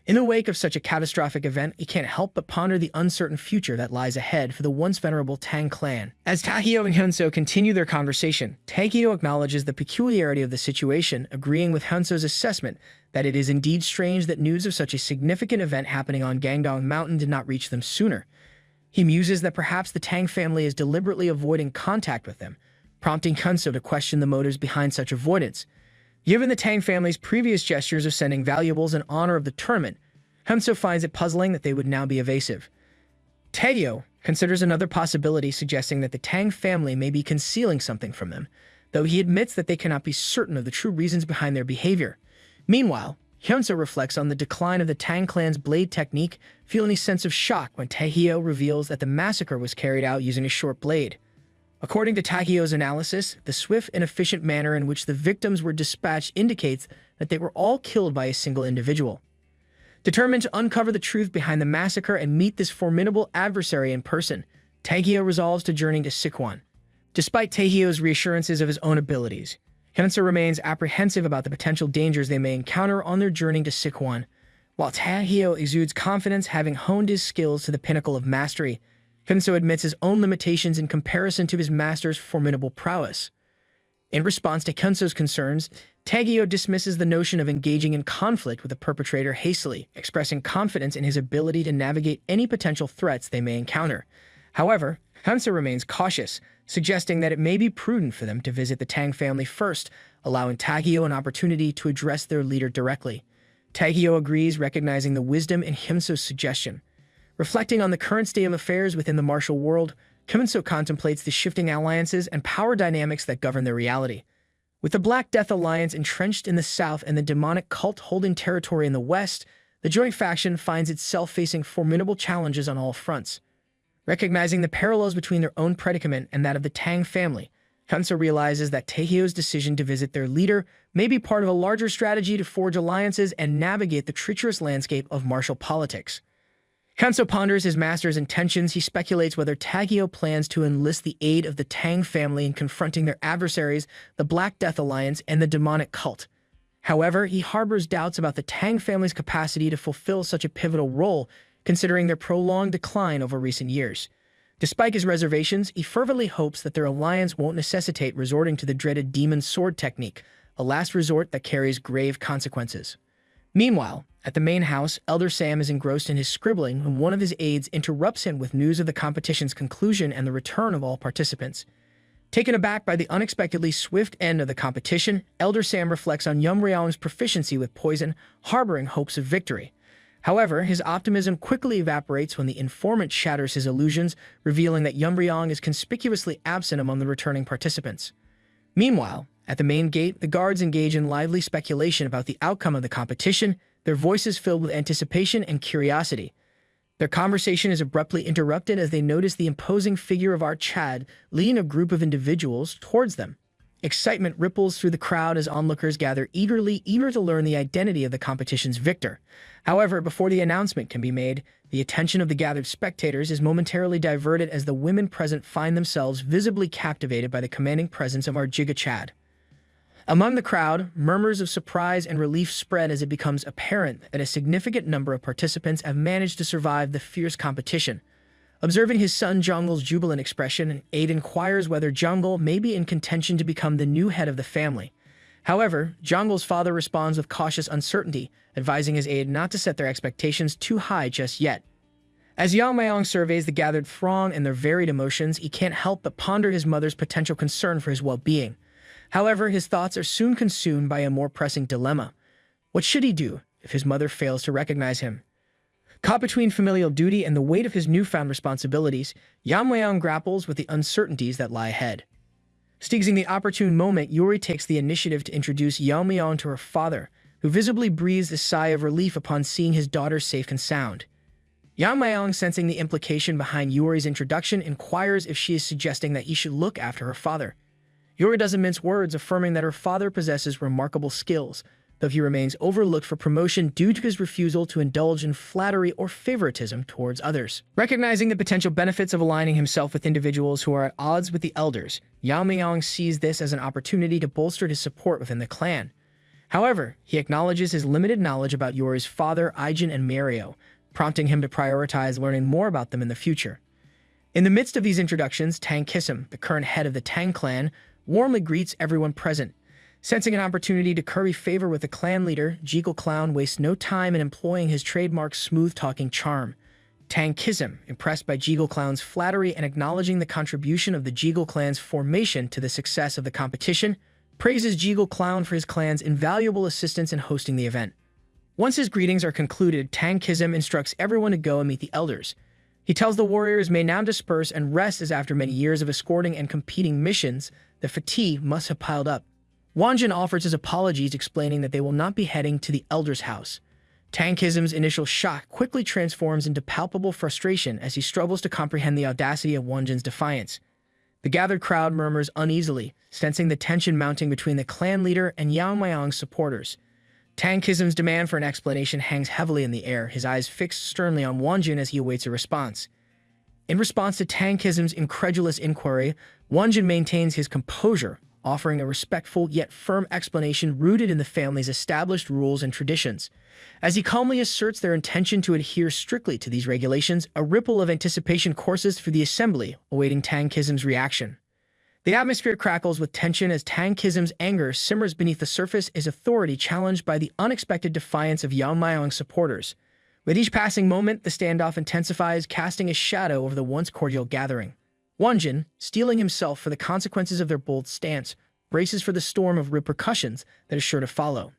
In the wake of such a catastrophic event, he can't help but ponder the uncertain future that lies ahead for the once venerable Tang clan. As Taehyo and Hyunso continue their conversation, Taehyo acknowledges the peculiarity of the situation, agreeing with Hyunso's assessment that it is indeed strange that news of such a significant event happening on Gangdong Mountain did not reach them sooner. He muses that perhaps the Tang family is deliberately avoiding contact with them, prompting Hyunso to question the motives behind such avoidance. Given the Tang family's previous gestures of sending valuables in honor of the tournament, Hyunso finds it puzzling that they would now be evasive. Taehyo considers another possibility, suggesting that the Tang family may be concealing something from them, though he admits that they cannot be certain of the true reasons behind their behavior. Meanwhile, Hyunso reflects on the decline of the Tang clan's blade technique, feeling a sense of shock when Taehyo reveals that the massacre was carried out using a short blade. According to Taehyo's analysis, the swift and efficient manner in which the victims were dispatched indicates that they were all killed by a single individual. Determined to uncover the truth behind the massacre and meet this formidable adversary in person, Taehyo resolves to journey to Sichuan. Despite Taehyo's reassurances of his own abilities, Hyunso remains apprehensive about the potential dangers they may encounter on their journey to Sichuan. While Taehyo exudes confidence, having honed his skills to the pinnacle of mastery, Hyunso admits his own limitations in comparison to his master's formidable prowess. In response to Hyunso's concerns, Taehyo dismisses the notion of engaging in conflict with the perpetrator hastily, expressing confidence in his ability to navigate any potential threats they may encounter. However, Hyunso remains cautious, suggesting that it may be prudent for them to visit the Tang family first, allowing Taehyo an opportunity to address their leader directly. Taehyo agrees, recognizing the wisdom in Hyunso's suggestion. Reflecting on the current state of affairs within the martial world, Hyunso contemplates the shifting alliances and power dynamics that govern their reality. With the Black Death Alliance entrenched in the south and the demonic cult holding territory in the west, the joint faction finds itself facing formidable challenges on all fronts. Recognizing the parallels between their own predicament and that of the Tang family, Hyunso realizes that Taehyo's decision to visit their leader may be part of a larger strategy to forge alliances and navigate the treacherous landscape of martial politics. Hyunso ponders his master's intentions. He speculates whether Taehyo plans to enlist the aid of the Tang family in confronting their adversaries, the Black Death Alliance and the demonic cult. However, he harbors doubts about the Tang family's capacity to fulfill such a pivotal role, considering their prolonged decline over recent years. Despite his reservations, he fervently hopes that their alliance won't necessitate resorting to the dreaded demon sword technique, a last resort that carries grave consequences. Meanwhile, at the main house, Elder Sam is engrossed in his scribbling when one of his aides interrupts him with news of the competition's conclusion and the return of all participants. Taken aback by the unexpectedly swift end of the competition, Elder Sam reflects on Yeon-myeong's proficiency with poison, harboring hopes of victory. However, his optimism quickly evaporates when the informant shatters his illusions, revealing that Yeon-myeong is conspicuously absent among the returning participants. Meanwhile, at the main gate, the guards engage in lively speculation about the outcome of the competition, their voices filled with anticipation and curiosity. Their conversation is abruptly interrupted as they notice the imposing figure of Art Chad leading a group of individuals towards them. Excitement ripples through the crowd as onlookers gather eager to learn the identity of the competition's victor. However, before the announcement can be made, the attention of the gathered spectators is momentarily diverted as the women present find themselves visibly captivated by the commanding presence of Art Chad. Among the crowd, murmurs of surprise and relief spread as it becomes apparent that a significant number of participants have managed to survive the fierce competition. Observing his son Jongul's jubilant expression, Aide inquires whether Jongul may be in contention to become the new head of the family. However, Jongul's father responds with cautious uncertainty, advising his aide not to set their expectations too high just yet. As Yeon-myeong surveys the gathered throng and their varied emotions, he can't help but ponder his mother's potential concern for his well-being. However, his thoughts are soon consumed by a more pressing dilemma. What should he do if his mother fails to recognize him? Caught between familial duty and the weight of his newfound responsibilities, Yeon-myeong grapples with the uncertainties that lie ahead. Seizing the opportune moment, Yuri takes the initiative to introduce Yeon-myeong to her father, who visibly breathes a sigh of relief upon seeing his daughter safe and sound. Yeon-myeong, sensing the implication behind Yuri's introduction, inquires if she is suggesting that he should look after her father. Yuri doesn't mince words, affirming that her father possesses remarkable skills, though he remains overlooked for promotion due to his refusal to indulge in flattery or favoritism towards others. Recognizing the potential benefits of aligning himself with individuals who are at odds with the elders, Yeon-myeong sees this as an opportunity to bolster his support within the clan. However, he acknowledges his limited knowledge about Yuri's father, Ijin and Mario, prompting him to prioritize learning more about them in the future. In the midst of these introductions, Tang Yeon-myeong, the current head of the Tang clan, warmly greets everyone present. Sensing an opportunity to curry favor with the clan leader, Jekyll Clown wastes no time in employing his trademark smooth-talking charm. Tang Yeon-myeong, impressed by Jekyll Clown's flattery and acknowledging the contribution of the Jekyll clan's formation to the success of the competition, praises Jekyll Clown for his clan's invaluable assistance in hosting the event. Once his greetings are concluded, Tang Yeon-myeong instructs everyone to go and meet the elders. He tells the warriors may now disperse and rest, as after many years of escorting and competing missions, the fatigue must have piled up. Wonjin offers his apologies, explaining that they will not be heading to the elder's house. Tang Yeon-myeong's initial shock quickly transforms into palpable frustration as he struggles to comprehend the audacity of Wonjin's defiance. The gathered crowd murmurs uneasily, sensing the tension mounting between the clan leader and Yeon-myeong's supporters. Tang Yeon-myeong's demand for an explanation hangs heavily in the air, his eyes fixed sternly on Wonjin as he awaits a response. In response to Tang Yeon-myeong's incredulous inquiry, Wonjin maintains his composure, offering a respectful yet firm explanation rooted in the family's established rules and traditions. As he calmly asserts their intention to adhere strictly to these regulations, a ripple of anticipation courses through the assembly, awaiting Tang Yeon-myeong's reaction. The atmosphere crackles with tension as Tang Yeon-myeong's anger simmers beneath the surface, his authority challenged by the unexpected defiance of Yeon-myeong's supporters. With each passing moment, the standoff intensifies, casting a shadow over the once cordial gathering. Wonjin, steeling himself for the consequences of their bold stance, braces for the storm of repercussions that is sure to follow.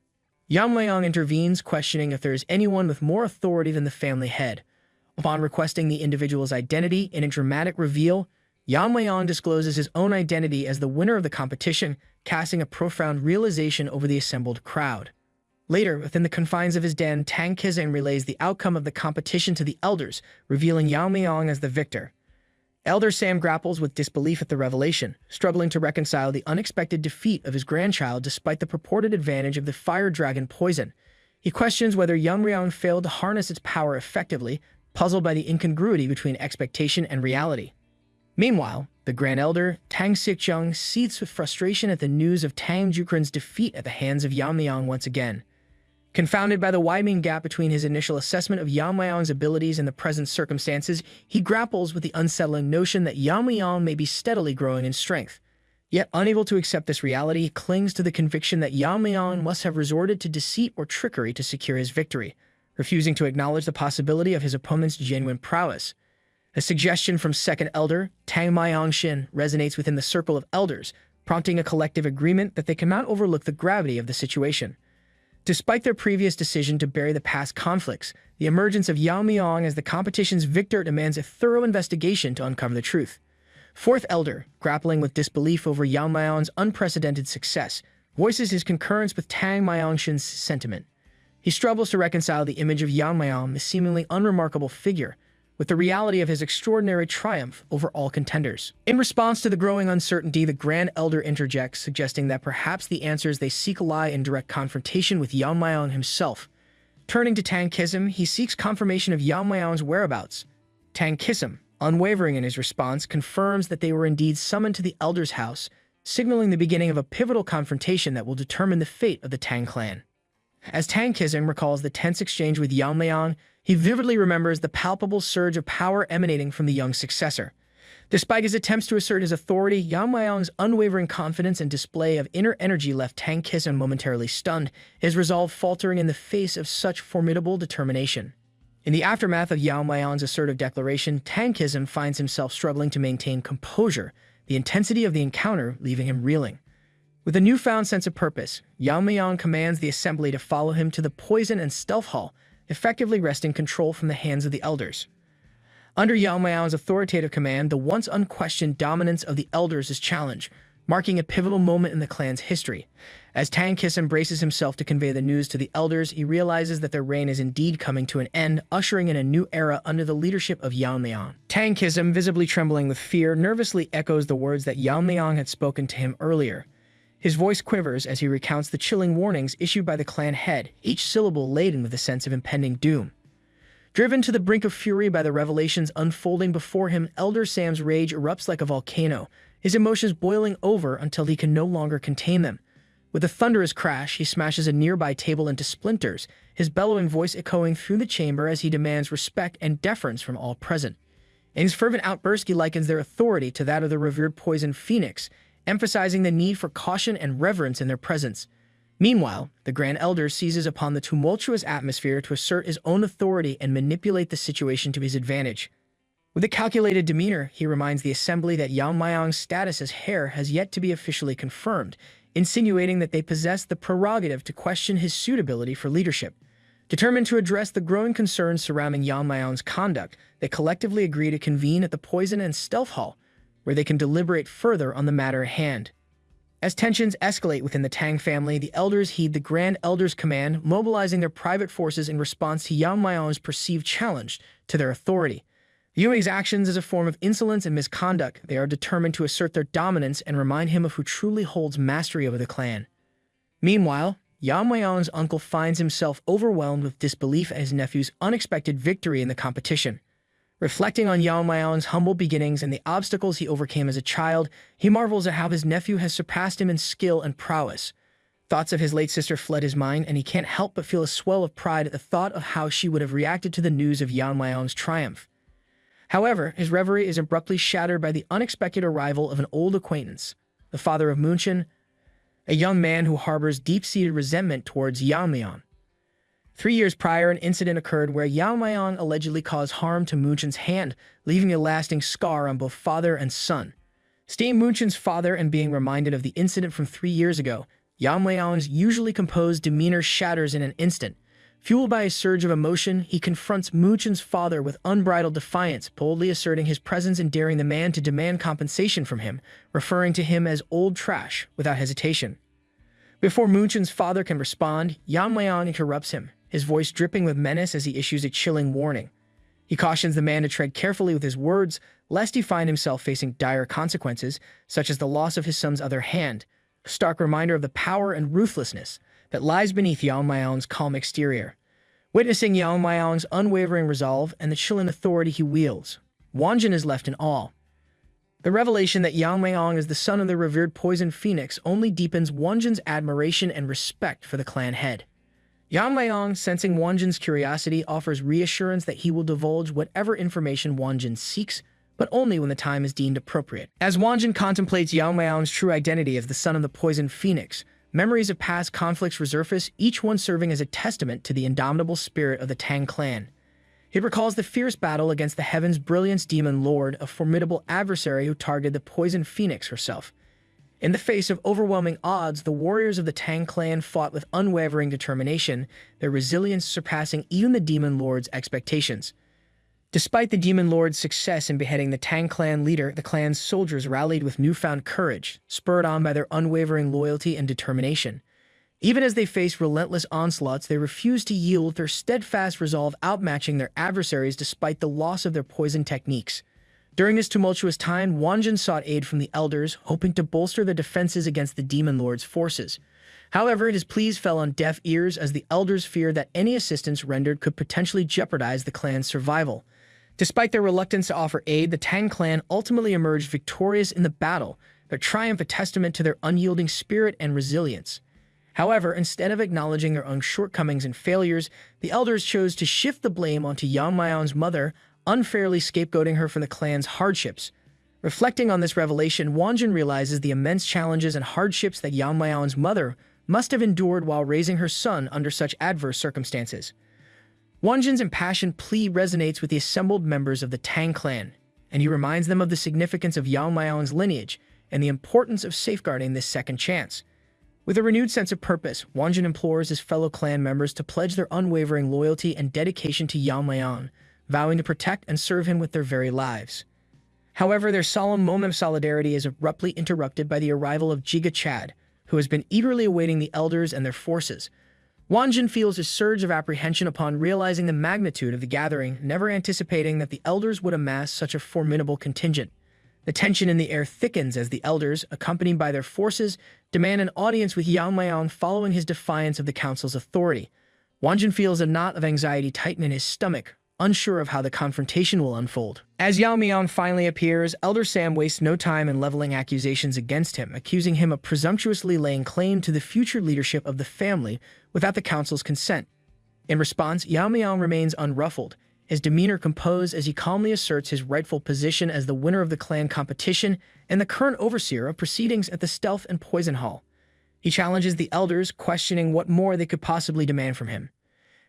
Yeon-myeong intervenes, questioning if there is anyone with more authority than the family head. Upon requesting the individual's identity in a dramatic reveal, Yeon-myeong discloses his own identity as the winner of the competition, casting a profound realization over the assembled crowd. Later, within the confines of his den, Tang Yeon-myeong relays the outcome of the competition to the elders, revealing Yeon-myeong as the victor. Elder Sam grapples with disbelief at the revelation, struggling to reconcile the unexpected defeat of his grandchild despite the purported advantage of the fire dragon poison. He questions whether Yeon-myeong failed to harness its power effectively, puzzled by the incongruity between expectation and reality. Meanwhile, the Grand Elder, Tang Sacheon, seethes with frustration at the news of Tang Jukran's defeat at the hands of Yeon-myeong once again. Confounded by the widening gap between his initial assessment of Yeon-myeong's abilities and the present circumstances, he grapples with the unsettling notion that Yeon-myeong may be steadily growing in strength. Yet, unable to accept this reality, he clings to the conviction that Yeon-myeong must have resorted to deceit or trickery to secure his victory, refusing to acknowledge the possibility of his opponent's genuine prowess. A suggestion from Second Elder, Tang Myeong-shin, resonates within the circle of elders, prompting a collective agreement that they cannot overlook the gravity of the situation. Despite their previous decision to bury the past conflicts, the emergence of Yeon-myeong as the competition's victor demands a thorough investigation to uncover the truth. Fourth Elder, grappling with disbelief over Yeon-myeong's unprecedented success, voices his concurrence with Tang Myeong-shin's sentiment. He struggles to reconcile the image of Yeon-myeong, the seemingly unremarkable figure, with the reality of his extraordinary triumph over all contenders. In response to the growing uncertainty, the Grand Elder interjects, suggesting that perhaps the answers they seek lie in direct confrontation with Yeon-myeong himself. Turning to Tang Yeon-myeong, he seeks confirmation of Yeon-myeong's whereabouts. Tang Yeon-myeong, unwavering in his response, confirms that they were indeed summoned to the Elder's house, signaling the beginning of a pivotal confrontation that will determine the fate of the Tang clan. As Tang Yeon-myeong recalls the tense exchange with Yeon-myeong, he vividly remembers the palpable surge of power emanating from the young successor. Despite his attempts to assert his authority, Yeon-myeong's unwavering confidence and display of inner energy left Tang Yeon-myeong momentarily stunned, his resolve faltering in the face of such formidable determination. In the aftermath of Yeon-myeong's assertive declaration, Tang Yeon-myeong finds himself struggling to maintain composure, the intensity of the encounter leaving him reeling. With a newfound sense of purpose, Yeon-myeong commands the assembly to follow him to the poison and stealth hall, effectively wresting control from the hands of the elders. Under Yeon-myeong's authoritative command, the once unquestioned dominance of the elders is challenged, marking a pivotal moment in the clan's history. As Tang Yeon-myeong embraces himself to convey the news to the elders, he realizes that their reign is indeed coming to an end, ushering in a new era under the leadership of Yeon-myeong. Tang Yeon-myeong, visibly trembling with fear, nervously echoes the words that Yeon-myeong had spoken to him earlier. His voice quivers as he recounts the chilling warnings issued by the clan head, each syllable laden with a sense of impending doom. Driven to the brink of fury by the revelations unfolding before him, Elder Sam's rage erupts like a volcano, his emotions boiling over until he can no longer contain them. With a thunderous crash, he smashes a nearby table into splinters, his bellowing voice echoing through the chamber as he demands respect and deference from all present. In his fervent outburst, he likens their authority to that of the revered poison phoenix, emphasizing the need for caution and reverence in their presence. Meanwhile, the Grand Elder seizes upon the tumultuous atmosphere to assert his own authority and manipulate the situation to his advantage. With a calculated demeanor, he reminds the assembly that Yeon-myeong's status as heir has yet to be officially confirmed, insinuating that they possess the prerogative to question his suitability for leadership. Determined to address the growing concerns surrounding Yeon-myeong's conduct, they collectively agree to convene at the Poison and Stealth Hall, where they can deliberate further on the matter at hand. As tensions escalate within the Tang family, the elders heed the Grand Elder's command, mobilizing their private forces in response to Yeon-myeong's perceived challenge to their authority. Viewing his actions as a form of insolence and misconduct, they are determined to assert their dominance and remind him of who truly holds mastery over the clan. Meanwhile, Yeon-myeong's uncle finds himself overwhelmed with disbelief at his nephew's unexpected victory in the competition. Reflecting on Yeon-myeong's humble beginnings and the obstacles he overcame as a child, he marvels at how his nephew has surpassed him in skill and prowess. Thoughts of his late sister flood his mind, and he can't help but feel a swell of pride at the thought of how she would have reacted to the news of Yeon-myeong's triumph. However, his reverie is abruptly shattered by the unexpected arrival of an old acquaintance, the father of Moonchun, a young man who harbors deep-seated resentment towards Yeon-myeong. 3 years prior, an incident occurred where Yeon-myeong allegedly caused harm to Moonchun's hand, leaving a lasting scar on both father and son. Seeing Moonchun's father and being reminded of the incident from 3 years ago, Yeon-myeong's usually composed demeanor shatters in an instant. Fueled by a surge of emotion, he confronts Moonchun's father with unbridled defiance, boldly asserting his presence and daring the man to demand compensation from him, referring to him as old trash without hesitation. Before Moonchun's father can respond, Yeon-myeong interrupts him, his voice dripping with menace as he issues a chilling warning. He cautions the man to tread carefully with his words, lest he find himself facing dire consequences, such as the loss of his son's other hand, a stark reminder of the power and ruthlessness that lies beneath Yeon-myeong's calm exterior. Witnessing Yeon-myeong's unwavering resolve and the chilling authority he wields, Wonjin is left in awe. The revelation that Yeon-myeong is the son of the revered poison phoenix only deepens Wonjin's admiration and respect for the clan head. Yeon-myeong, sensing Wonjin's curiosity, offers reassurance that he will divulge whatever information Wonjin seeks, but only when the time is deemed appropriate. As Wonjin contemplates Yeon-myeong's true identity as the son of the poison phoenix, memories of past conflicts resurface, each one serving as a testament to the indomitable spirit of the Tang clan. He recalls the fierce battle against the Heaven's Brilliance Demon Lord, a formidable adversary who targeted the poison phoenix herself. In the face of overwhelming odds, the warriors of the Tang clan fought with unwavering determination, their resilience surpassing even the Demon Lord's expectations. Despite the Demon Lord's success in beheading the Tang clan leader, the clan's soldiers rallied with newfound courage, spurred on by their unwavering loyalty and determination. Even as they faced relentless onslaughts, they refused to yield, their steadfast resolve outmatching their adversaries despite the loss of their poison techniques. During this tumultuous time, Wonjin sought aid from the elders, hoping to bolster their defenses against the Demon Lord's forces. However, his pleas fell on deaf ears as the elders feared that any assistance rendered could potentially jeopardize the clan's survival. Despite their reluctance to offer aid, the Tang clan ultimately emerged victorious in the battle, their triumph a testament to their unyielding spirit and resilience. However, instead of acknowledging their own shortcomings and failures, the elders chose to shift the blame onto Yeon-myeong's mother, unfairly scapegoating her for the clan's hardships. Reflecting on this revelation, Wonjin realizes the immense challenges and hardships that Yeon-myeong's mother must have endured while raising her son under such adverse circumstances. Wonjin's impassioned plea resonates with the assembled members of the Tang clan, and he reminds them of the significance of Yeon-myeong's lineage and the importance of safeguarding this second chance. With a renewed sense of purpose, Wanjin implores his fellow clan members to pledge their unwavering loyalty and dedication to Yeon-myeong, vowing to protect and serve him with their very lives. However, their solemn moment of solidarity is abruptly interrupted by the arrival of Jiga Chad, who has been eagerly awaiting the elders and their forces. Wanjin feels a surge of apprehension upon realizing the magnitude of the gathering, never anticipating that the elders would amass such a formidable contingent. The tension in the air thickens as the elders, accompanied by their forces, demand an audience with Yeon-myeong following his defiance of the council's authority. Wanjin feels a knot of anxiety tighten in his stomach, unsure of how the confrontation will unfold. As Yeon-myeong finally appears, Elder Sam wastes no time in leveling accusations against him, accusing him of presumptuously laying claim to the future leadership of the family without the council's consent. In response, Yeon-myeong remains unruffled, his demeanor composed as he calmly asserts his rightful position as the winner of the clan competition and the current overseer of proceedings at the Stealth and Poison Hall. He challenges the elders, questioning what more they could possibly demand from him.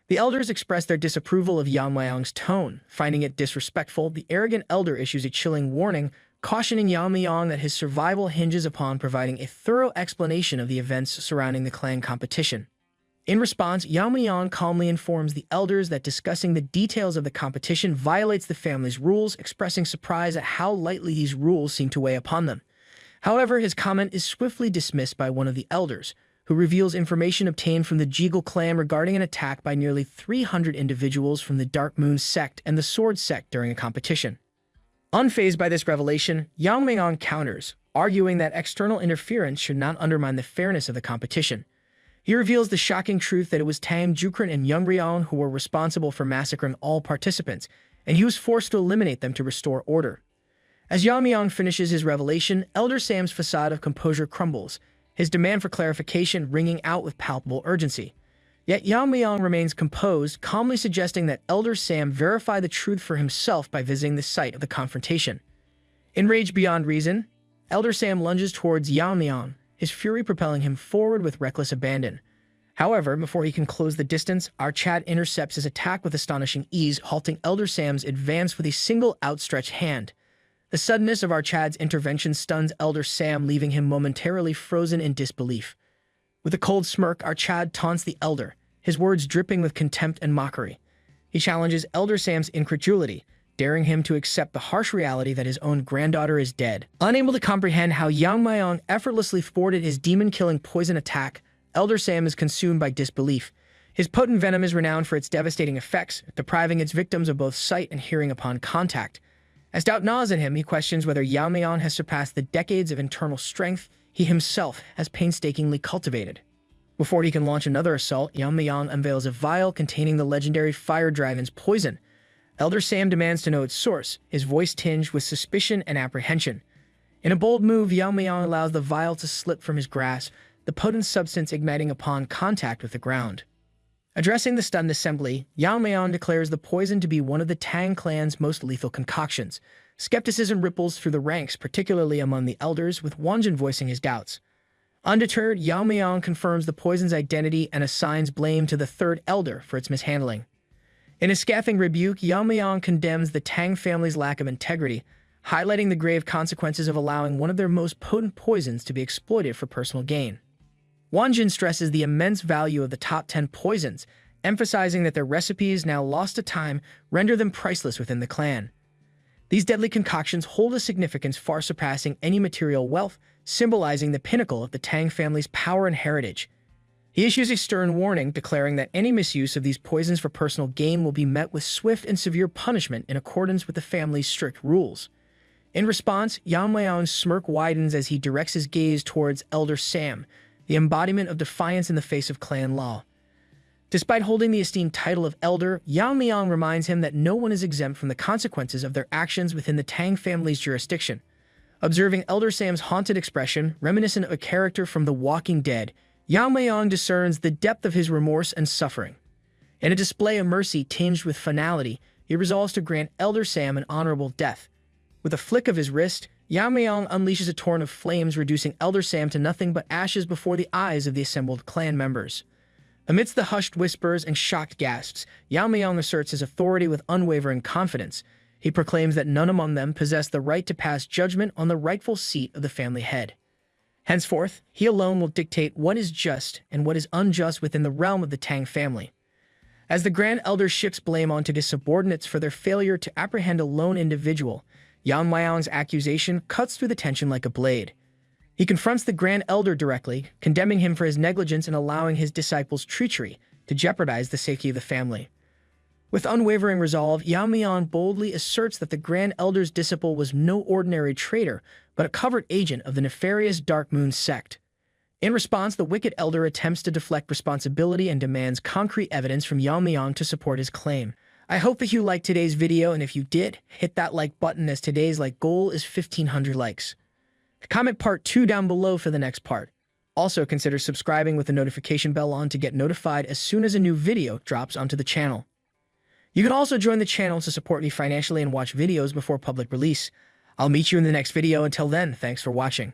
The elders express their disapproval of Yeon-myeong's tone. Finding it disrespectful, the arrogant elder issues a chilling warning, cautioning Yeon-myeong that his survival hinges upon providing a thorough explanation of the events surrounding the clan competition. In response, Yeon-myeong calmly informs the elders that discussing the details of the competition violates the family's rules, expressing surprise at how lightly these rules seem to weigh upon them. However, his comment is swiftly dismissed by one of the elders, who reveals information obtained from the Jeagle clan regarding an attack by nearly 300 individuals from the Dark Moon sect and the Sword sect during a competition. Unfazed by this revelation, Yeon-myeong counters, arguing that external interference should not undermine the fairness of the competition. He reveals the shocking truth that it was Tam Jukran and Young-ryeong who were responsible for massacring all participants, and he was forced to eliminate them to restore order. As Yeon-myeong finishes his revelation, Elder Sam's facade of composure crumbles, his demand for clarification ringing out with palpable urgency. Yet Yeon-myeong remains composed, calmly suggesting that Elder Sam verify the truth for himself by visiting the site of the confrontation. Enraged beyond reason, Elder Sam lunges towards Yeon-myeong, his fury propelling him forward with reckless abandon. However, before he can close the distance, our Chad intercepts his attack with astonishing ease, halting Elder Sam's advance with a single outstretched hand. The suddenness of our Chad's intervention stuns Elder Sam, leaving him momentarily frozen in disbelief. With a cold smirk, our Chad taunts the Elder, his words dripping with contempt and mockery. He challenges Elder Sam's incredulity, daring him to accept the harsh reality that his own granddaughter is dead. Unable to comprehend how Yeon-myeong effortlessly thwarted his demon-killing poison attack, Elder Sam is consumed by disbelief. His potent venom is renowned for its devastating effects, depriving its victims of both sight and hearing upon contact. As doubt gnaws at him, he questions whether Yeon-myeong has surpassed the decades of internal strength he himself has painstakingly cultivated. Before he can launch another assault, Yeon-myeong unveils a vial containing the legendary Fire Dragon's poison. Elder Sam demands to know its source, his voice tinged with suspicion and apprehension. In a bold move, Yeon-myeong allows the vial to slip from his grasp, the potent substance igniting upon contact with the ground. Addressing the stunned assembly, Yeon-myeong declares the poison to be one of the Tang clan's most lethal concoctions. Skepticism ripples through the ranks, particularly among the elders, with Wanjin voicing his doubts. Undeterred, Yeon-myeong confirms the poison's identity and assigns blame to the third elder for its mishandling. In a scathing rebuke, Yeon-myeong condemns the Tang family's lack of integrity, highlighting the grave consequences of allowing one of their most potent poisons to be exploited for personal gain. Wanjin stresses the immense value of the top 10 poisons, emphasizing that their recipes, now lost to time, render them priceless within the clan. These deadly concoctions hold a significance far surpassing any material wealth, symbolizing the pinnacle of the Tang family's power and heritage. He issues a stern warning, declaring that any misuse of these poisons for personal gain will be met with swift and severe punishment in accordance with the family's strict rules. In response, Yeon-myeong's smirk widens as he directs his gaze towards Elder Sam, the embodiment of defiance in the face of clan law. Despite holding the esteemed title of Elder, Yeon-myeong reminds him that no one is exempt from the consequences of their actions within the Tang family's jurisdiction. Observing Elder Sam's haunted expression, reminiscent of a character from The Walking Dead, Yeon-myeong discerns the depth of his remorse and suffering. In a display of mercy tinged with finality, he resolves to grant Elder Sam an honorable death. With a flick of his wrist, Yeon-myeong unleashes a torrent of flames, reducing Elder Sam to nothing but ashes before the eyes of the assembled clan members. Amidst the hushed whispers and shocked gasps, Yeon-myeong asserts his authority with unwavering confidence. He proclaims that none among them possess the right to pass judgment on the rightful seat of the family head. Henceforth, he alone will dictate what is just and what is unjust within the realm of the Tang family. As the Grand Elder shifts blame onto his subordinates for their failure to apprehend a lone individual, Yeon-myeong's accusation cuts through the tension like a blade. He confronts the Grand Elder directly, condemning him for his negligence in allowing his disciples' treachery to jeopardize the safety of the family. With unwavering resolve, Yeon-myeong boldly asserts that the Grand Elder's disciple was no ordinary traitor, but a covert agent of the nefarious Dark Moon sect. In response, the wicked elder attempts to deflect responsibility and demands concrete evidence from Yeon-myeong to support his claim. I hope that you liked today's video, and if you did, hit that like button as today's like goal is 1,500 likes. Comment part 2 down below for the next part. Also consider subscribing with the notification bell on to get notified as soon as a new video drops onto the channel. You can also join the channel to support me financially and watch videos before public release. I'll meet you in the next video. Until then, thanks for watching.